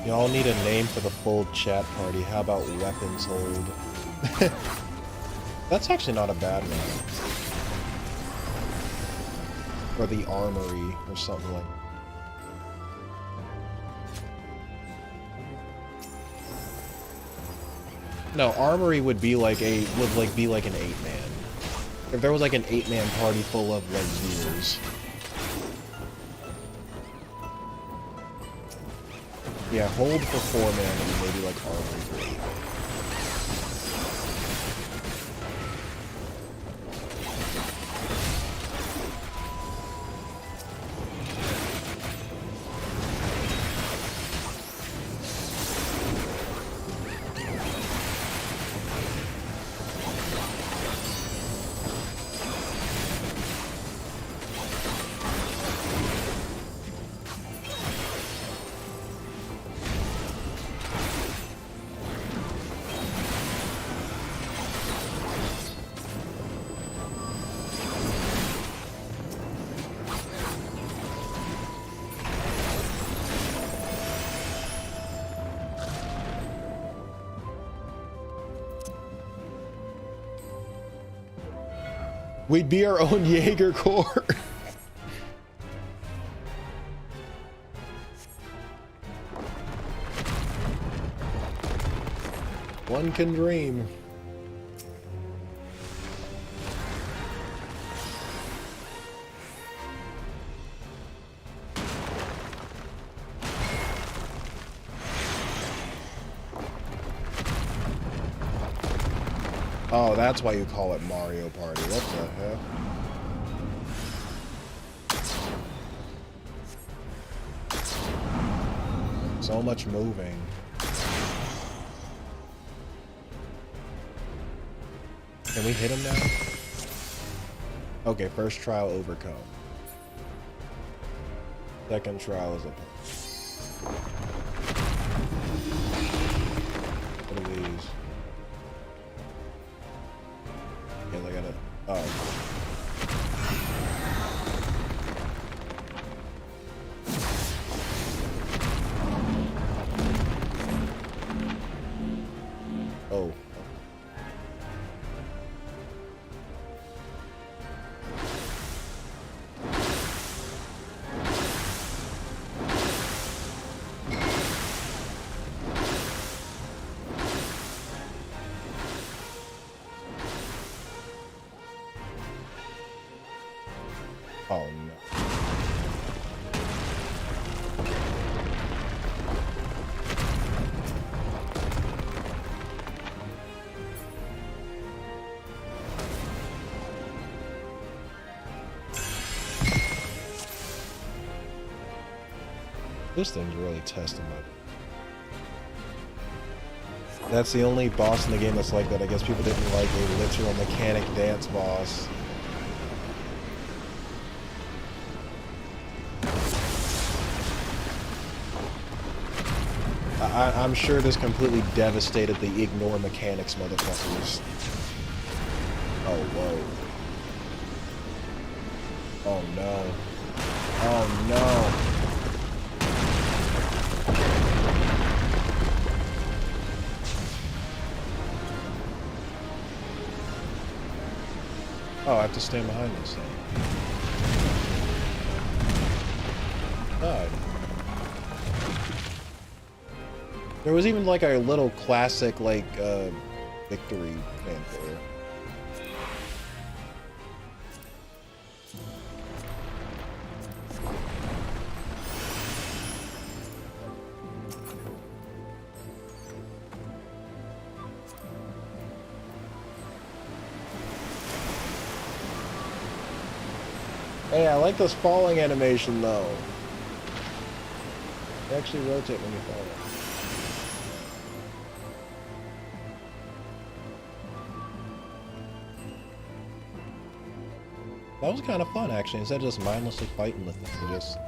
Y'all need a name for the full chat party. How about weapons hold? That's actually not a bad one. Or the armory or something like that. No, armory would be like an 8-man. If there was like an 8-man party full of like viewers. Yeah, hold for 4-man and maybe like armory for 8. We'd be our own Jaeger Corps. One can dream. Oh, that's why you call it Mario Party. What the heck? So much moving. Can we hit him now? Okay, first trial overcome. Second trial is a... What are these? I gotta... Oh. Oh no. This thing's really testing my... That's the only boss in the game that's like that. I guess people didn't like a literal mechanic dance boss. I'm sure this completely devastated the ignore mechanics motherfuckers. Oh, whoa. Oh, no. Oh, no. Oh, I have to stand behind this thing. God. There was even like a little classic like victory fanfare. Hey, I like this falling animation though. They actually rotate when you fall. That was kind of fun, actually. Instead of just mindlessly fighting the thing, just...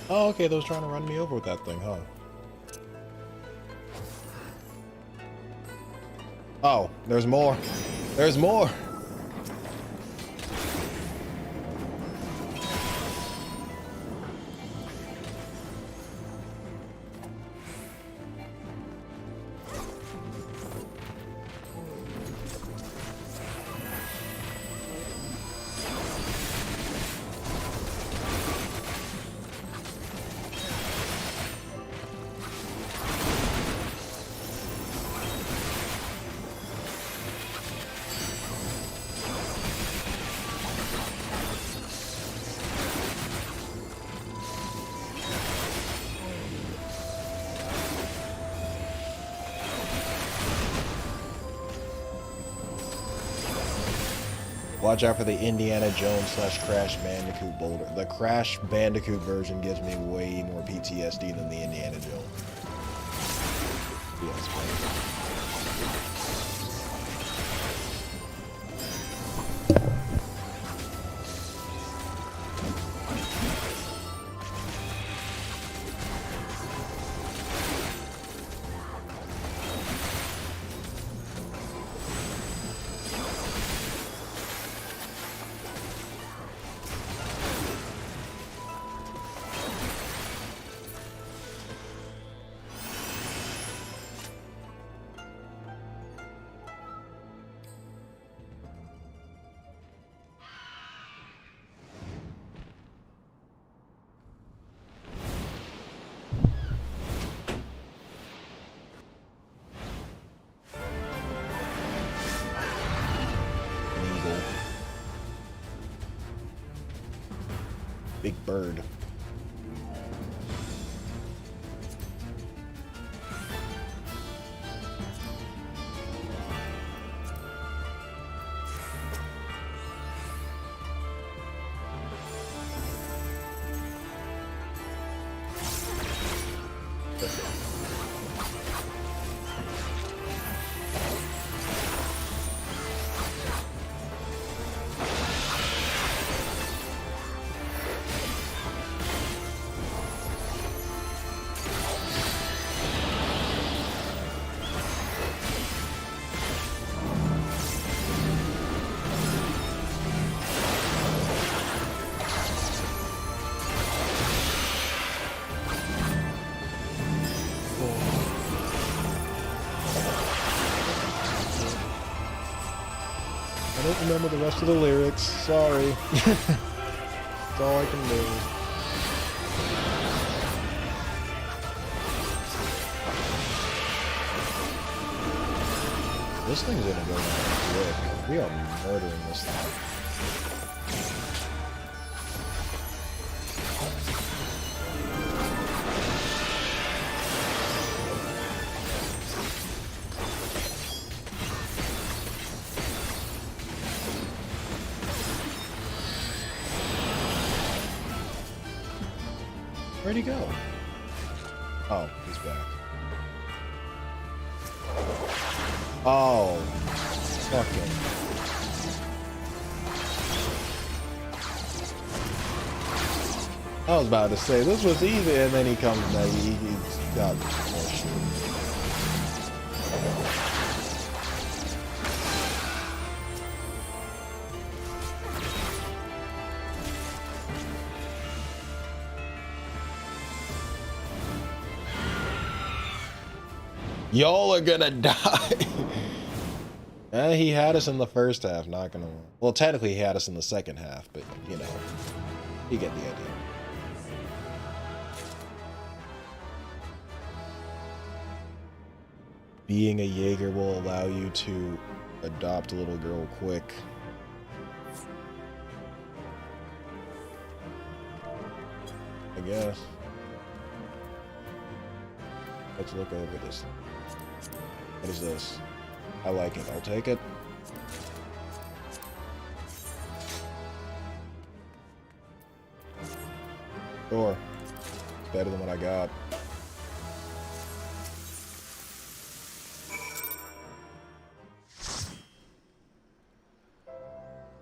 Oh, okay, they was trying to run me over with that thing, huh? Oh, there's more. There's more! Watch out for the Indiana Jones / Crash Bandicoot boulder. The Crash Bandicoot version gives me way more PTSD than the Indiana Jones. Yes, big bird. don't remember the rest of the lyrics. Sorry. That's all I can do. This thing's gonna go down quick. We are murdering this thing. Where'd he go? Oh, he's back. Oh, fucking. I was about to say, this was easy, and then he comes back, he's got more shit. Y'all are gonna die. He had us in the first half, not gonna... Well, technically he had us in the second half, but, you know, you get the idea. Being a Jaeger will allow you to adopt a little girl quick. I guess. Let's look over this. What is this? I like it. I'll take it. Sure. It's better than what I got.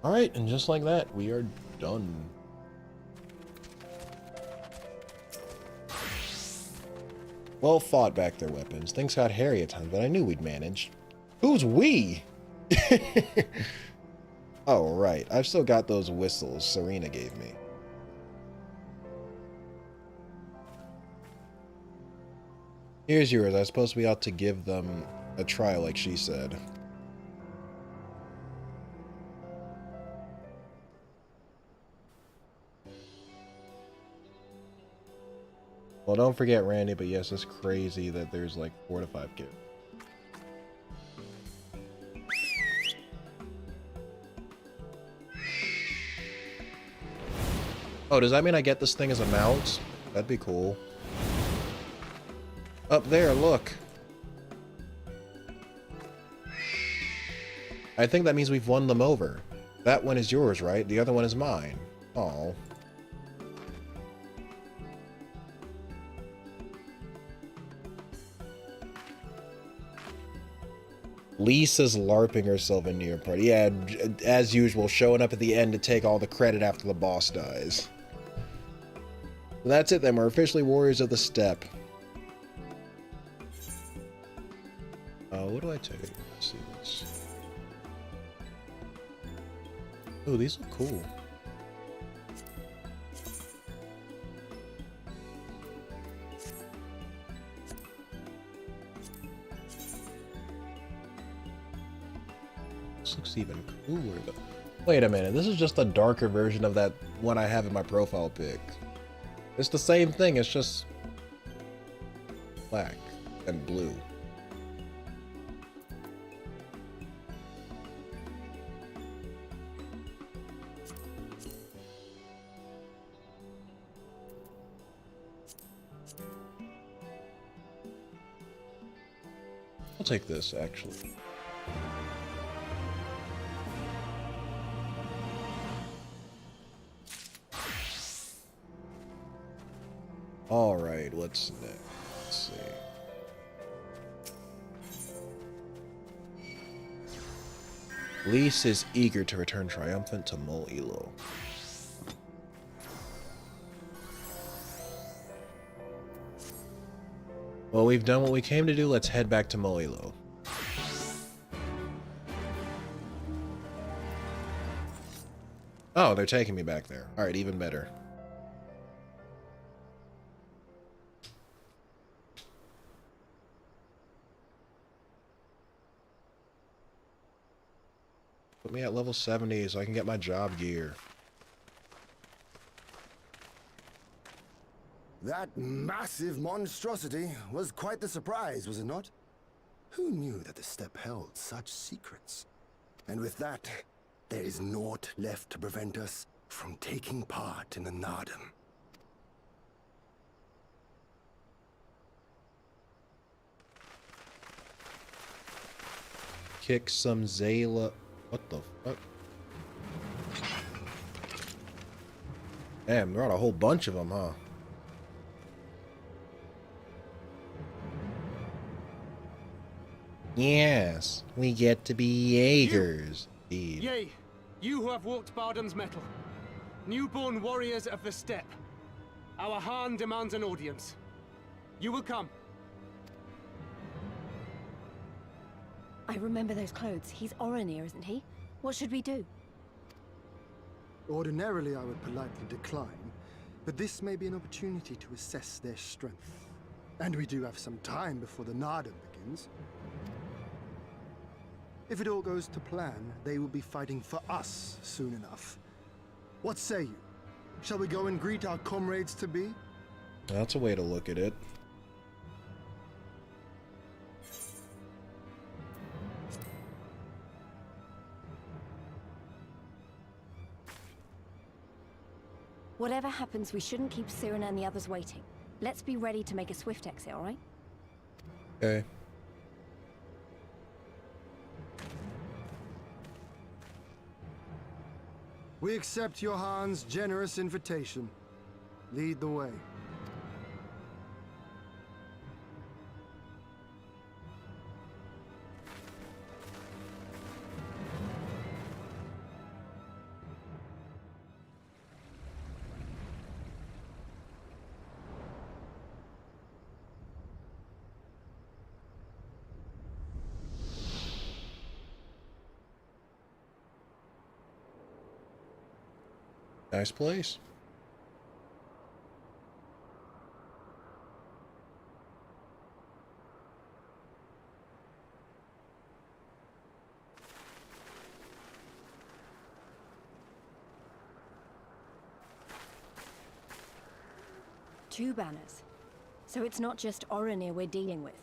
Alright, and just like that, we are done. Well fought back their weapons. Things got hairy at times, but I knew we'd manage. Who's we? Oh, right. I've still got those whistles Serena gave me. Here's yours. I was supposed to be out to give them a try, like she said. Well, don't forget Randy, but yes, it's crazy that there's like 4 to 5 kids. Oh, does that mean I get this thing as a mount? That'd be cool. Up there, look. I think that means we've won them over. That one is yours, right? The other one is mine. Oh. Lisa's LARPing herself into your party. Yeah, as usual, showing up at the end to take all the credit after the boss dies. That's it then, we're officially Warriors of the Steppe. What do I take? Let's see this. Oh, these look cool. This looks even cooler though. Wait a minute, this is just a darker version of that one I have in my profile pic. It's the same thing, it's just black and blue. I'll take this, actually. Alright, what's next? Let's see. Lise is eager to return triumphant to Mol Ilo. Well, we've done what we came to do. Let's head back to Mol Ilo. Oh, they're taking me back there. Alright, even better. Put me at level 70 so I can get my job gear. That massive monstrosity was quite the surprise, was it not? Who knew that the steppe held such secrets? And with that, there is naught left to prevent us from taking part in the Nardum. Kick some Zayla. What the fuck? Damn, there are a whole bunch of them, huh? Yes, we get to be Jaegers. Indeed. Yea, you who have walked Bardam's metal. Newborn warriors of the steppe. Our Khan demands an audience. You will come. I remember those clothes. He's Oronir, isn't he? What should we do? Ordinarily, I would politely decline, but this may be an opportunity to assess their strength. And we do have some time before the Nardum begins. If it all goes to plan, they will be fighting for us soon enough. What say you? Shall we go and greet our comrades-to-be? That's a way to look at it. Whatever happens, we shouldn't keep Cyrano and the others waiting. Let's be ready to make a swift exit, alright? Okay. We accept Johan's generous invitation. Lead the way. Nice place. Two banners. So it's not just Oronir we're dealing with.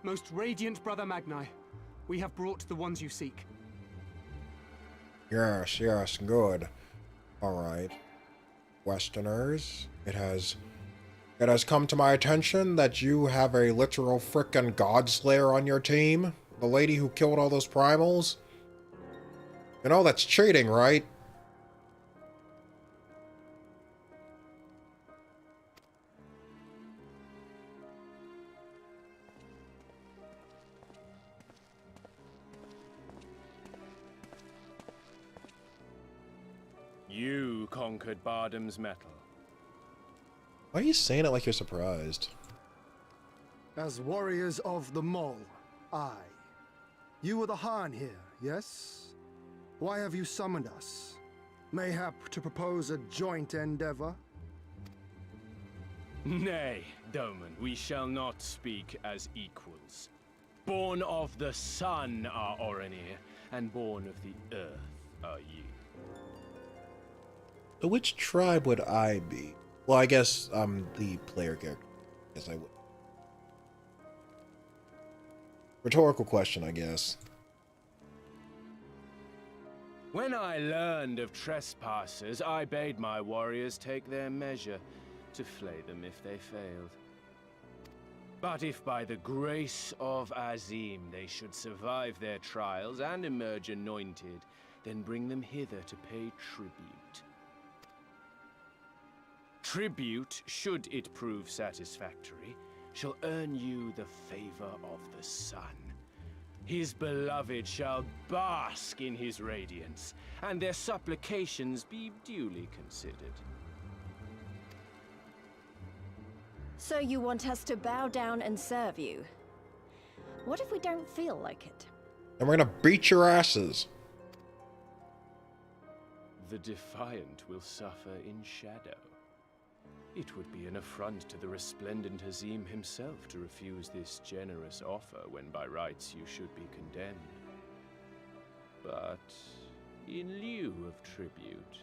Most radiant Brother Magni, we have brought the ones you seek. Yes, yes, good. Alright. Westerners, it has come to my attention that you have a literal frickin' Godslayer on your team. The lady who killed all those primals. You know, that's cheating, right? You conquered Bardam's metal. Why are you saying it like you're surprised? As warriors of the Mole, aye. You were the Khan here, yes? Why have you summoned us? Mayhap to propose a joint endeavor? Nay, Doman, we shall not speak as equals. Born of the sun are Oronir, and born of the earth are you. So which tribe would I be? Well, I guess I'm the player character. Yes, I would. Rhetorical question, I guess. When I learned of trespassers, I bade my warriors take their measure, to flay them if they failed. But if by the grace of Azim they should survive their trials and emerge anointed, then bring them hither to pay tribute. Tribute, should it prove satisfactory, shall earn you the favor of the sun. His beloved shall bask in his radiance, and their supplications be duly considered. So you want us to bow down and serve you? What if we don't feel like it? And we're gonna beat your asses. The Defiant will suffer in shadow. It would be an affront to the resplendent Azim himself to refuse this generous offer when by rights you should be condemned. But in lieu of tribute...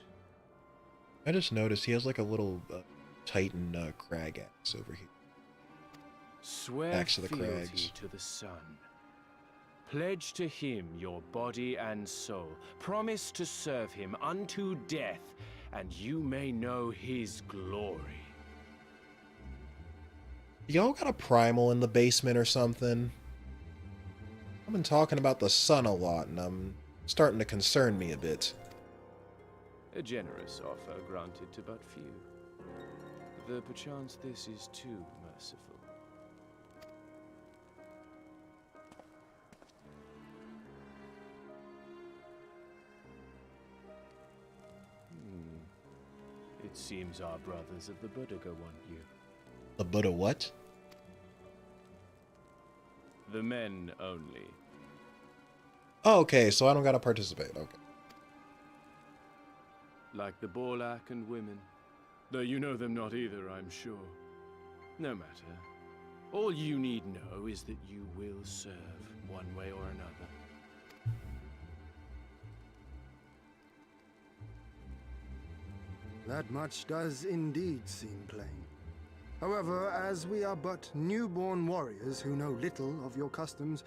I just noticed he has like a little Titan crag axe over here. Swear Axe to the fealty crags. to the sun. Pledge to him your body and soul. Promise to serve him unto death, and you may know his glory. Y'all got a primal in the basement or something? I've been talking about the sun a lot, and I'm starting to concern me a bit. A generous offer granted to but few. Though perchance this is too merciful. It seems our brothers of the Buddha want you. The Buddha what? The men only. Oh, okay, so I don't gotta participate. Okay. Like the Borlak and women. Though you know them not either, I'm sure. No matter. All you need know is that you will serve one way or another. That much does indeed seem plain. However, as we are but newborn warriors who know little of your customs,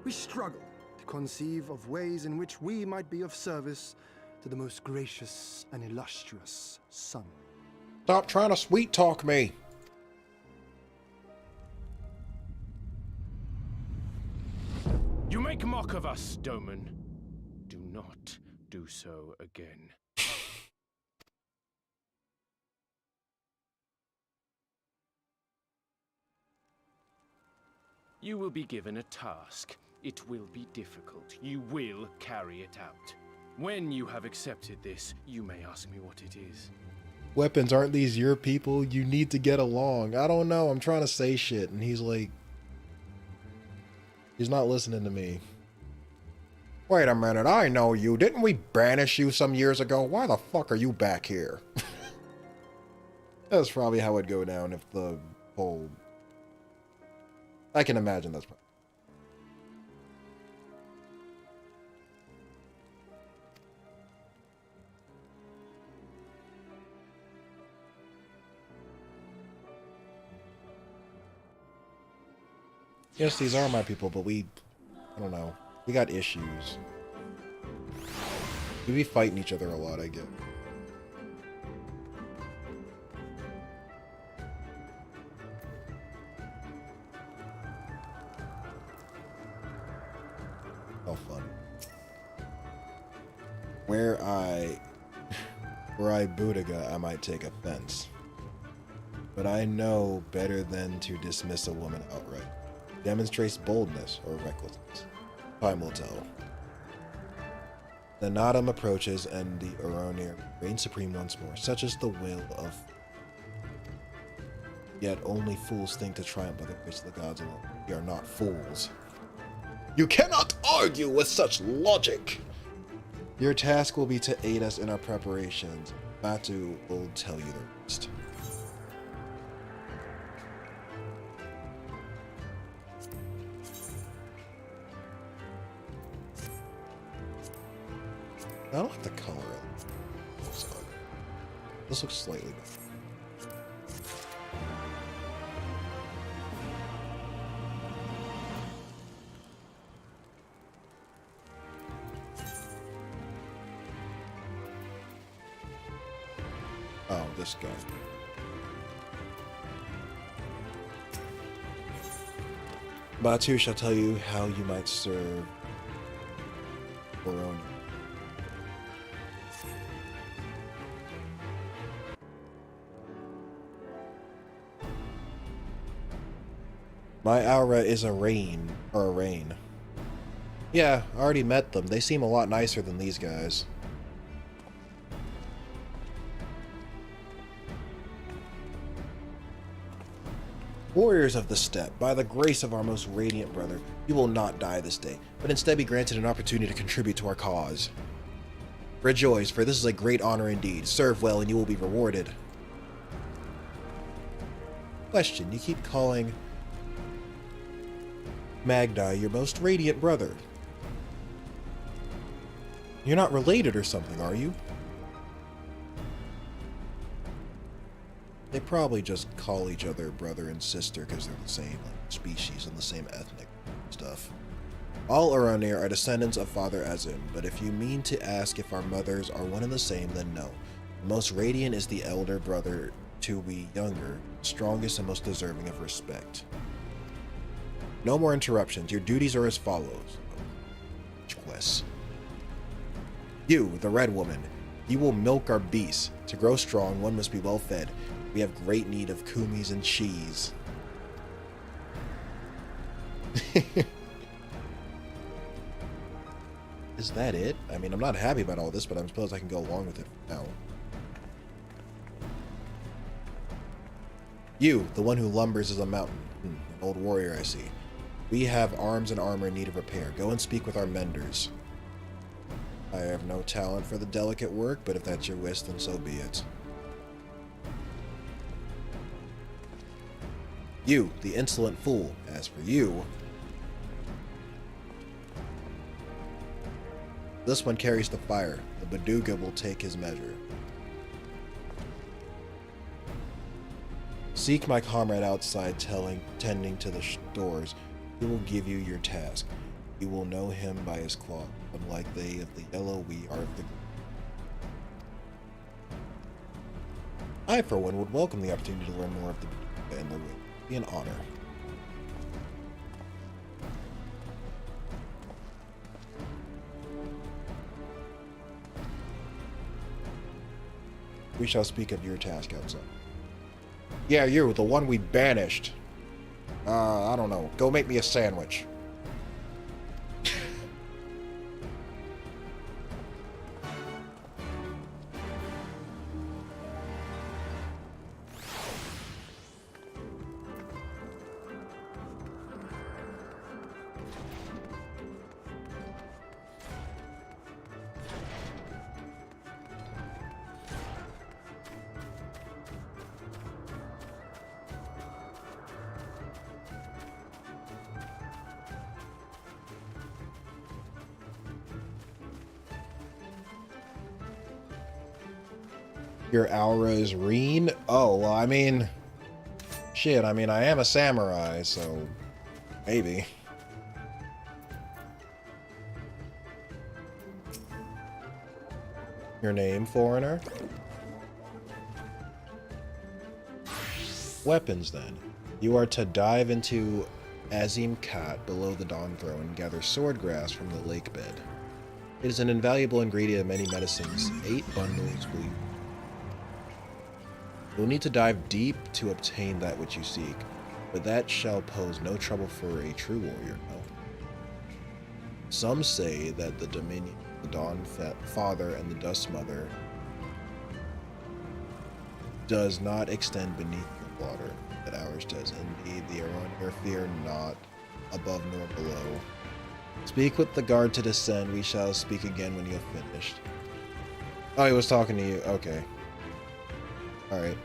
we struggle to conceive of ways in which we might be of service to the most gracious and illustrious sun. Stop trying to sweet talk me. You make mock of us, Doman. Do not do so again. You will be given a task. It will be difficult. You will carry it out. When you have accepted this, you may ask me what it is. Weapons, aren't these your people? You need to get along. I don't know. I'm trying to say shit, and he's like... He's not listening to me. Wait a minute, I know you. Didn't we banish you some years ago? Why the fuck are you back here? That's probably how it'd go down if the whole... I can imagine that's probably... Yes, these are my people, but I don't know. We got issues. We be fighting each other a lot, I get. Oh, fun. Where I Boudiga, I might take offense. But I know better than to dismiss a woman outright. Demonstrates boldness or recklessness. Time will tell. The Nadam approaches and the Aronir reign supreme once more. Such is the will of... Yet only fools think to triumph by the grace of the gods alone. We are not fools. You cannot argue with such logic! Your task will be to aid us in our preparations. Batu will tell you the rest. I don't like the color of it. This looks slightly better. Oh, this guy. Batu shall tell you how you might serve Boroni. My aura is a rain. Yeah, I already met them. They seem a lot nicer than these guys. Warriors of the Steppe, by the grace of our most radiant brother, you will not die this day, but instead be granted an opportunity to contribute to our cause. Rejoice, for this is a great honor indeed. Serve well and you will be rewarded. Question, you keep calling Magdi your most radiant brother. You're not related or something, are you? They probably just call each other brother and sister because they're the same species and the same ethnic stuff. All Aronir are descendants of Father Azim, but if you mean to ask if our mothers are one and the same, then no. The most radiant is the elder brother to we younger, strongest and most deserving of respect. No more interruptions. Your duties are as follows. Quests. You, the Red Woman, you will milk our beasts. To grow strong, one must be well fed. We have great need of kumis and cheese. Is that it? I mean, I'm not happy about all this, but I suppose I can go along with it now. You, the one who lumbers as a mountain. An old warrior, I see. We have arms and armor in need of repair. Go and speak with our menders. I have no talent for the delicate work, but if that's your wish, then so be it. You, the insolent fool. As for you... This one carries the fire. The Baduga will take his measure. Seek my comrade outside tending to the stores. He will give you your task. You will know him by his claw. Unlike they of the yellow, we are of the green. I, for one, would welcome the opportunity to learn more of the Baduga and their way. It'd be an honor. We shall speak of your task outside. Yeah, you, the one we banished. I don't know. Go make me a sandwich. Your aura is Reen? Oh, well, I mean... Shit, I mean, I am a samurai, so... Maybe. Your name, foreigner? Weapons, then. You are to dive into Azim Khat below the Dawn Throne and gather sword grass from the lake bed. It is an invaluable ingredient of many medicines. 8 bundles will You'll need to dive deep to obtain that which you seek, but that shall pose no trouble for a true warrior, no. Some say that the dominion of the Dawn Father and the Dust Mother does not extend beneath the water, that ours does. Indeed, the Aronir fear not above nor below. Speak with the guard to descend. We shall speak again when you have finished. Oh, he was talking to you. Okay. Alright.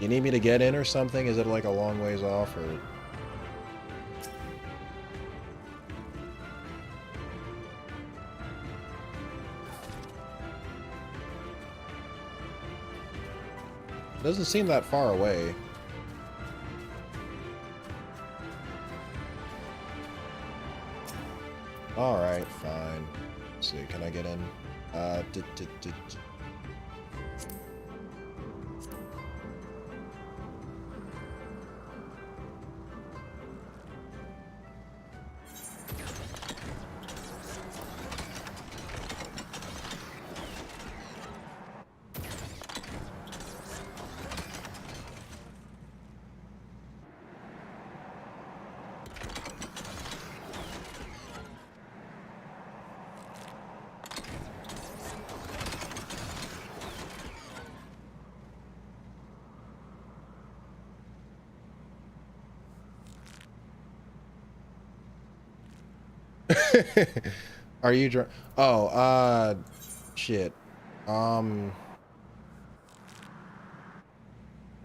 You need me to get in or something? Is it like a long ways off or... It doesn't seem that far away. Alright, fine. Let's see, can I get in? Are you drunk? Oh, shit. Damn,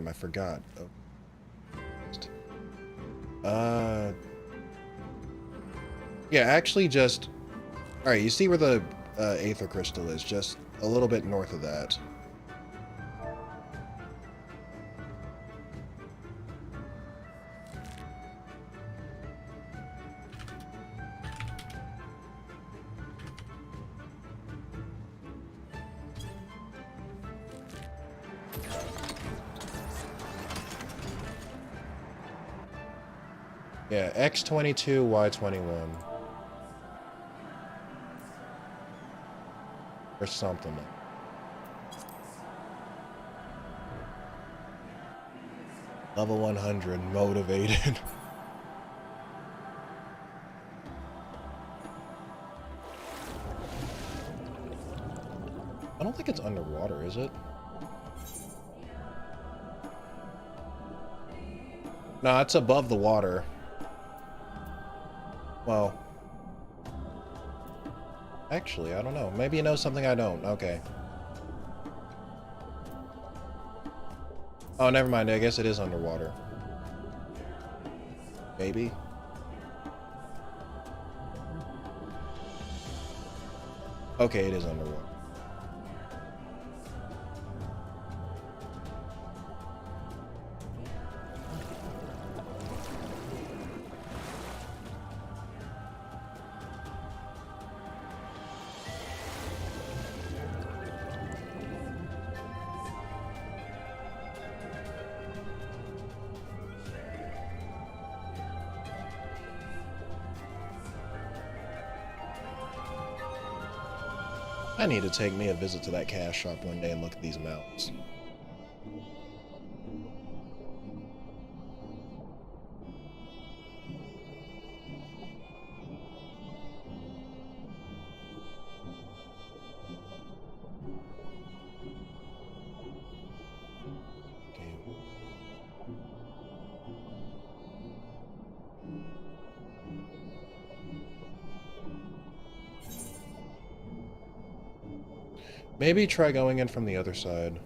I forgot. Oh. Yeah, actually just... Alright, you see where the Aether Crystal is? Just a little bit north of that. Yeah, X22, Y21. Or something. Level 100, motivated. I don't think it's underwater, is it? No, it's above the water. Well, actually, I don't know. Maybe you know something I don't. Okay. Oh, never mind. I guess it is underwater. Maybe. Okay, it is underwater. I need to take me a visit to that cash shop one day and look at these mounts. Maybe try going in from the other side.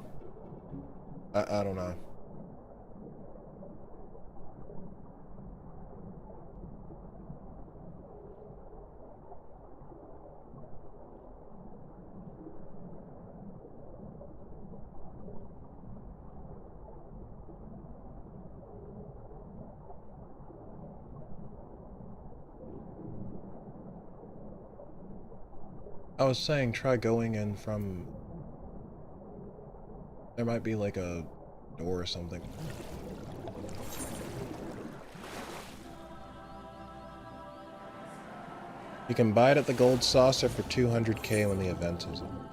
I don't know. I was saying try going in from... There might be like a door or something. You can buy it at the Gold Saucer for 200k when the event is over.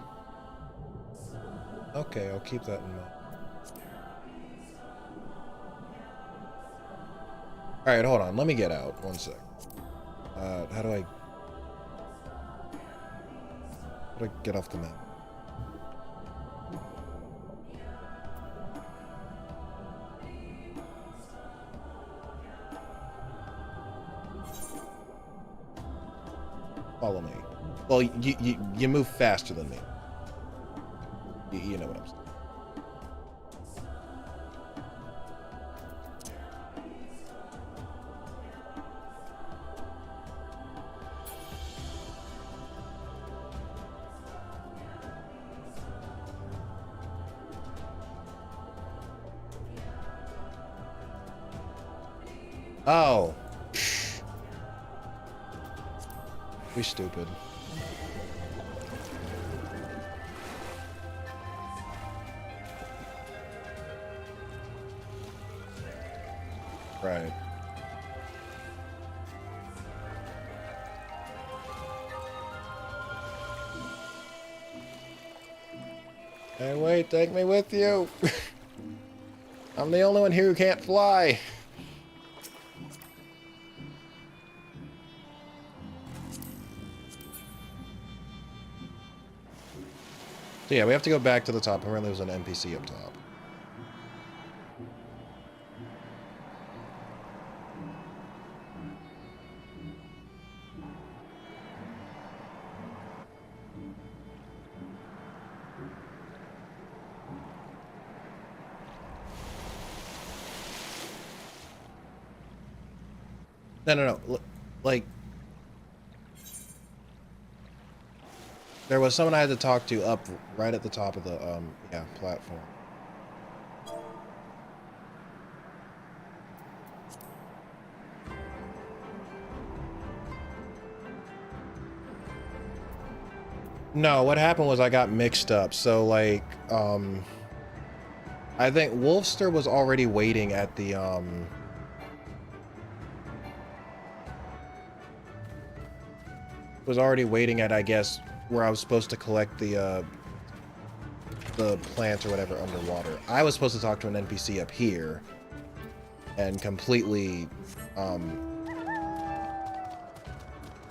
Okay, I'll keep that in mind. Alright, hold on. Let me get out. One sec. How do I get off the map? Follow me. Well, you move faster than me. You know what I'm saying. Oh. We stupid. Right. Hey, wait, take me with you. I'm the only one here who can't fly. So yeah, we have to go back to the top. Apparently there's an NPC up top. No. Like, there was someone I had to talk to up right at the top of the, yeah, platform. No, what happened was I got mixed up. So, like, I think Wolfster was already waiting at the, I guess, where I was supposed to collect the plant or whatever underwater. I was supposed to talk to an NPC up here and completely,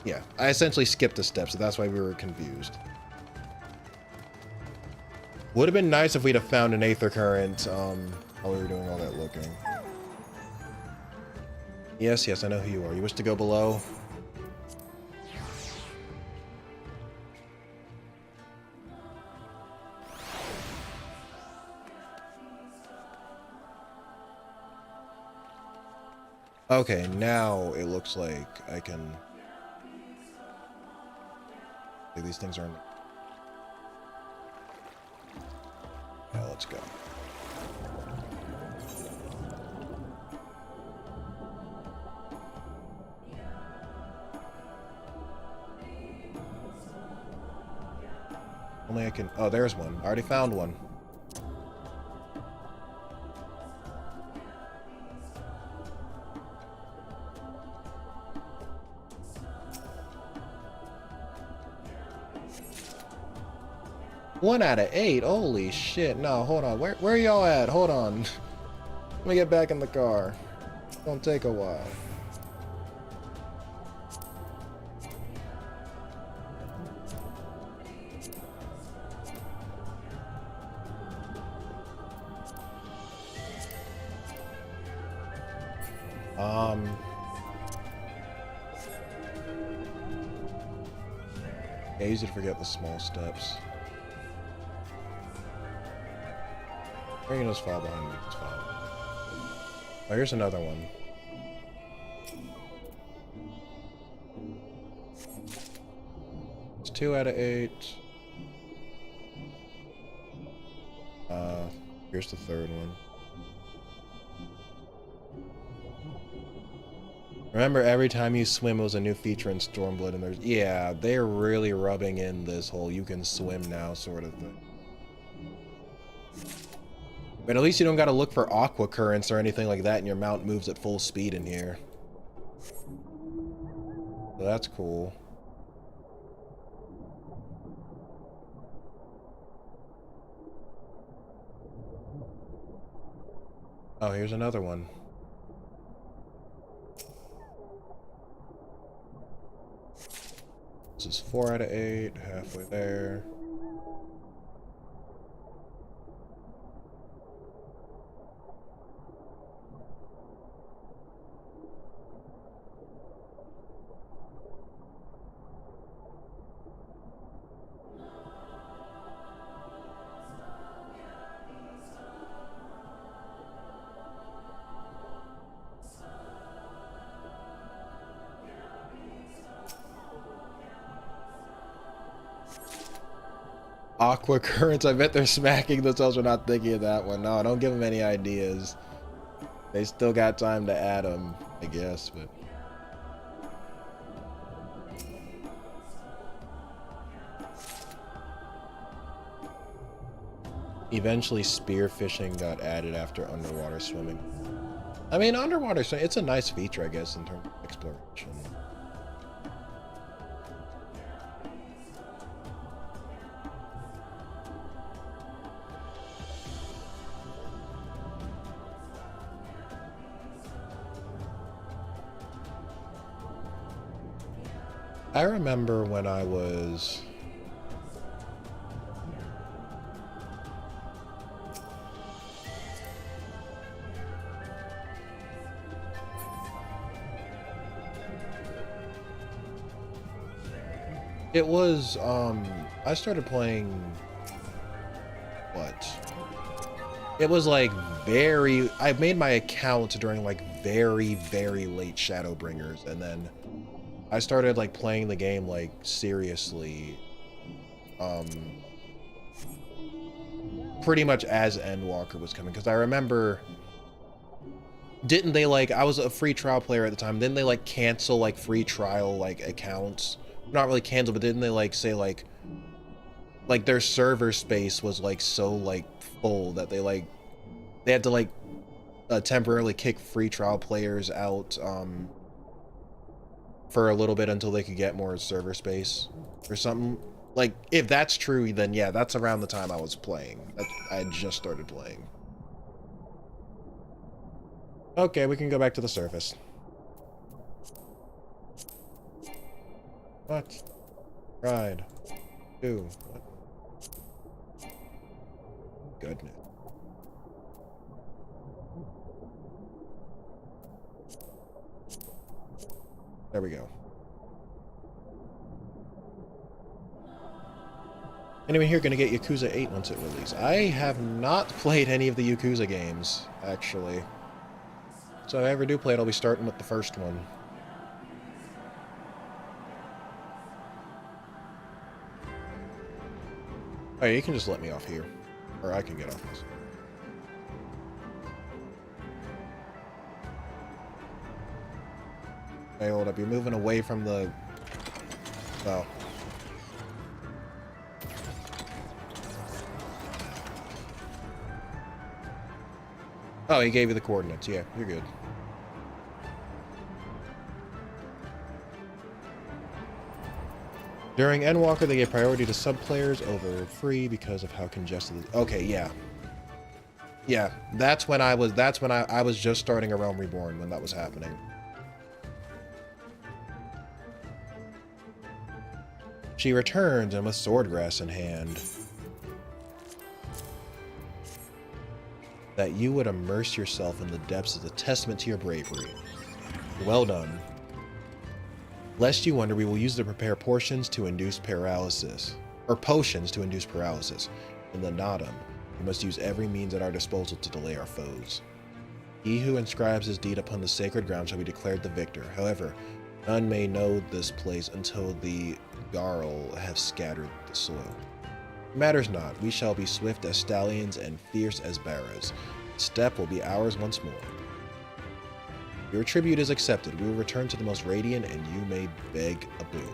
yeah, I essentially skipped a step, so that's why we were confused. Would have been nice if we'd have found an Aether Current while we were doing all that looking. Yes, I know who you are. You wish to go below? Okay, now it looks like I can... These things are in... Yeah, let's go. Only I can... Oh, there's one. I already found one. One out of 8. Holy shit. No, hold on. Where y'all at? Hold on. Let me get back in the car. Don't take a while. Yeah, easy to forget the small steps. Or you can just fall behind me, it's fine. Oh, here's another one. It's 2 out of 8. Here's the third one. Remember, every time you swim, it was a new feature in Stormblood, and there's... Yeah, they're really rubbing in this whole you can swim now sort of thing. But at least you don't gotta look for aqua currents or anything like that, and your mount moves at full speed in here. So that's cool. Oh, here's another one. This is 4 out of 8, halfway there. Aqua currents, I bet they're smacking themselves for not thinking of that one. No, don't give them any ideas. They still got time to add them, I guess, but... Eventually, spearfishing got added after underwater swimming. I mean, underwater swimming, it's a nice feature, I guess, in terms of exploration. I remember when I was... It was, I started playing... What? It was like I made my account during like very, very late Shadowbringers, and then I started like playing the game like seriously, pretty much as Endwalker was coming, because I remember, didn't they like, I was a free trial player at the time, didn't they like cancel like free trial like accounts? Not really cancel, but didn't they like say like their server space was like so like full that they had to like temporarily kick free trial players out for a little bit until they could get more server space or something. Like, if that's true, then yeah, that's around the time I was playing. I had just started playing. Okay, we can go back to the surface. What? Ride. Do. What? Goodness. There we go. Anyone here gonna get Yakuza 8 once it releases? I have not played any of the Yakuza games, actually. So if I ever do play it, I'll be starting with the first one. Oh, yeah, you can just let me off here. Or I can get off this. Hey, hold up. You're moving away from the... Oh. Oh, he gave you the coordinates. Yeah, you're good. During Endwalker, they gave priority to sub-players over free because of how congested it is. Okay, yeah. Yeah, that's when I was just starting A Realm Reborn when that was happening. She returns and with swordgrass in hand. That you would immerse yourself in the depths is a testament to your bravery. Well done. Lest you wonder, we will use to prepare portions to induce paralysis. Or potions to induce paralysis. In the Nadam, we must use every means at our disposal to delay our foes. He who inscribes his deed upon the sacred ground shall be declared the victor. However, none may know this place until the Garl have scattered the soil. Matters not, we shall be swift as stallions and fierce as barrows. Step will be ours once more. Your tribute is accepted. We will return to the most radiant, and you may beg a boon.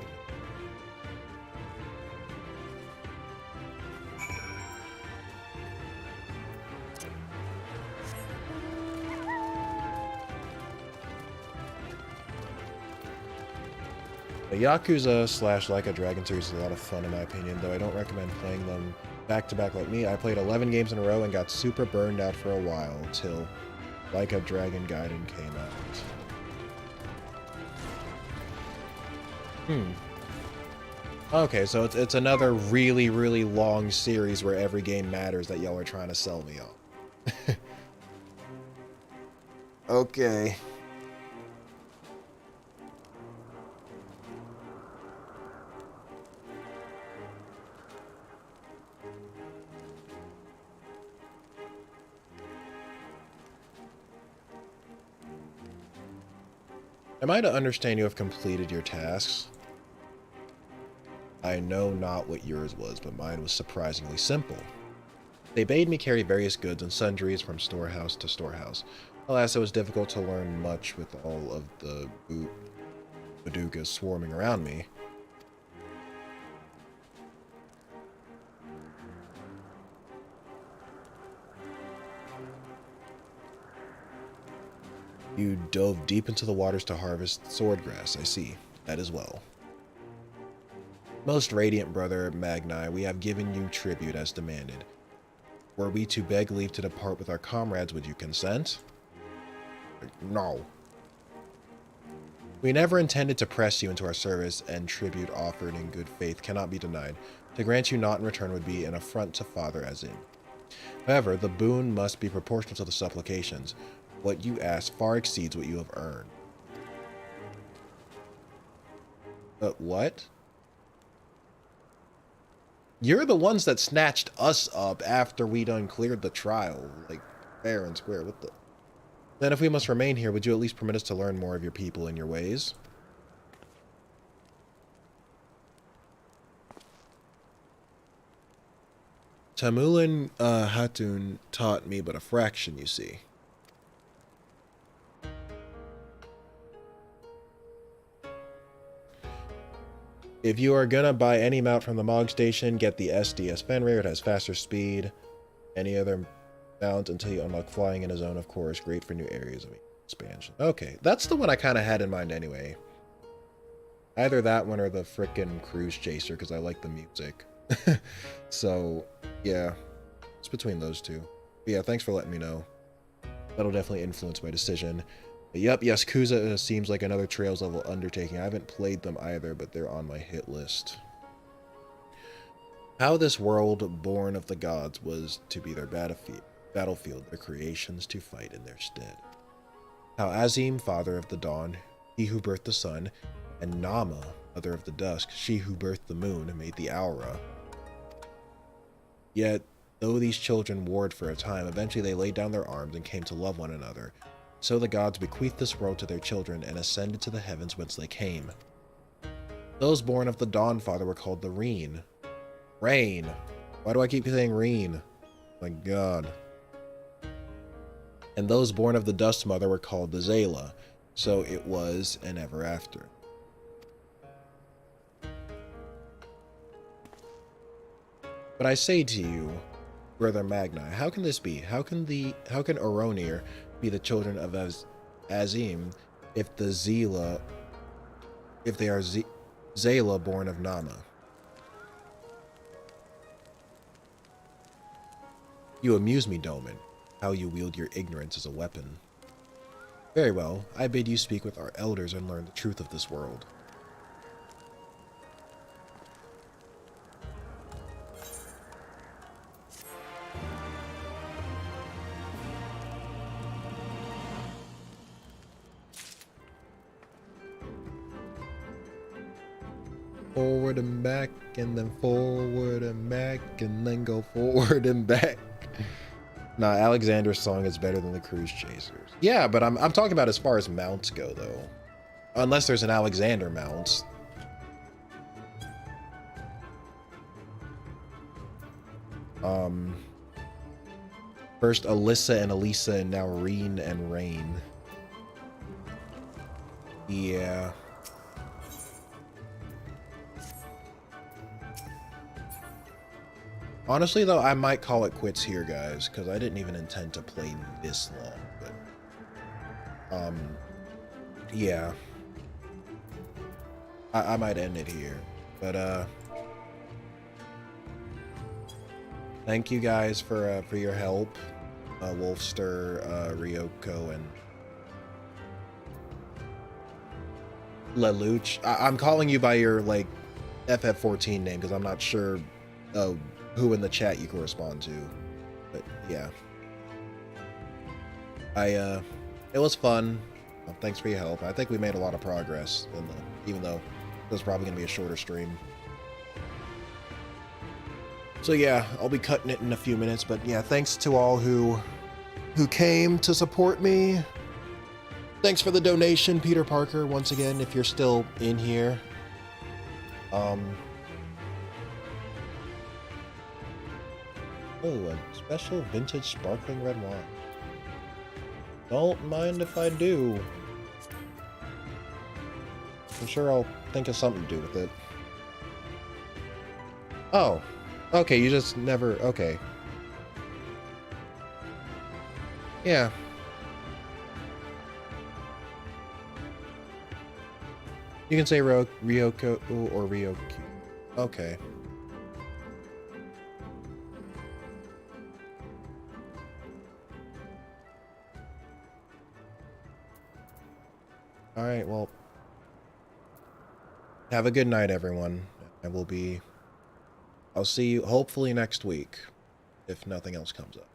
The Yakuza / Like a Dragon series is a lot of fun in my opinion, though I don't recommend playing them back to back like me. I played 11 games in a row and got super burned out for a while till Like a Dragon Gaiden came out. Okay, so it's another really, really long series where every game matters that y'all are trying to sell me on. Okay. Am I to understand you have completed your tasks? I know not what yours was, but mine was surprisingly simple. They bade me carry various goods and sundries from storehouse to storehouse. Alas, it was difficult to learn much with all of the Badugas swarming around me. You dove deep into the waters to harvest swordgrass, I see. That as well. Most radiant brother Magni, we have given you tribute as demanded. Were we to beg leave to depart with our comrades, would you consent? No. We never intended to press you into our service, and tribute offered in good faith cannot be denied. To grant you naught in return would be an affront to father as in. However, the boon must be proportional to the supplications. What you ask far exceeds what you have earned. What? You're the ones that snatched us up after we done cleared the trial. Like, fair and square. What the? Then if we must remain here, would you at least permit us to learn more of your people and your ways? Tamulin Hatun taught me but a fraction, you see. If you are gonna buy any mount from the Mog Station, get the SDS Fenrir. It has faster speed. Any other mount until you unlock flying in a zone, of course. Great for new areas of expansion. Okay, that's the one I kind of had in mind anyway. Either that one or the frickin' Cruise Chaser, because I like the music. So, yeah. It's between those two. But yeah, thanks for letting me know. That'll definitely influence my decision. But yep, yes, Kuza seems like another Trails level undertaking. I haven't played them either, but they're on my hit list. How this world, born of the gods, was to be their battlefield, their creations to fight in their stead. How Azim, father of the dawn, he who birthed the sun, and Nama, mother of the dusk, she who birthed the moon, made the aura. Yet, though these children warred for a time, eventually they laid down their arms and came to love one another. So the gods bequeathed this world to their children and ascended to the heavens whence they came. Those born of the Dawn Father were called the Reen. Rain. Why do I keep saying Reen? My god. And those born of the Dust Mother were called the Zayla. So it was and ever after. But I say to you, Brother Magni, how can this be? How can Oronir be the children of Azim if they are Zayla born of Nama? You amuse me, Doman, how you wield your ignorance as a weapon. Very well, I bid you speak with our elders and learn the truth of this world. Forward and back, and then forward and back, and then go forward and back. Nah, Alexander's song is better than the Cruise Chasers. Yeah, but I'm talking about as far as mounts go, though. Unless there's an Alexander mount. First Alyssa and Elisa, and now Reen and Rain. Yeah. Honestly, though, I might call it quits here, guys, because I didn't even intend to play this long, but, yeah. I might end it here, but, thank you guys for your help, Wolfster, Ryoko, and Lelouch. I'm calling you by your, like, FF14 name, because I'm not sure, who in the chat you correspond to, but yeah, it was fun. Well, thanks for your help. I think we made a lot of progress even though it was probably gonna be a shorter stream. So yeah, I'll be cutting it in a few minutes, but yeah, thanks to all who came to support me. Thanks for the donation, Peter Parker, once again, if you're still in here. Oh, a special vintage sparkling red wine. Don't mind if I do. I'm sure I'll think of something to do with it. Oh, okay, you just never, okay. Yeah. You can say Ryoko or Ryoku. Okay. Alright, well, have a good night, everyone. I'll see you hopefully next week, if nothing else comes up.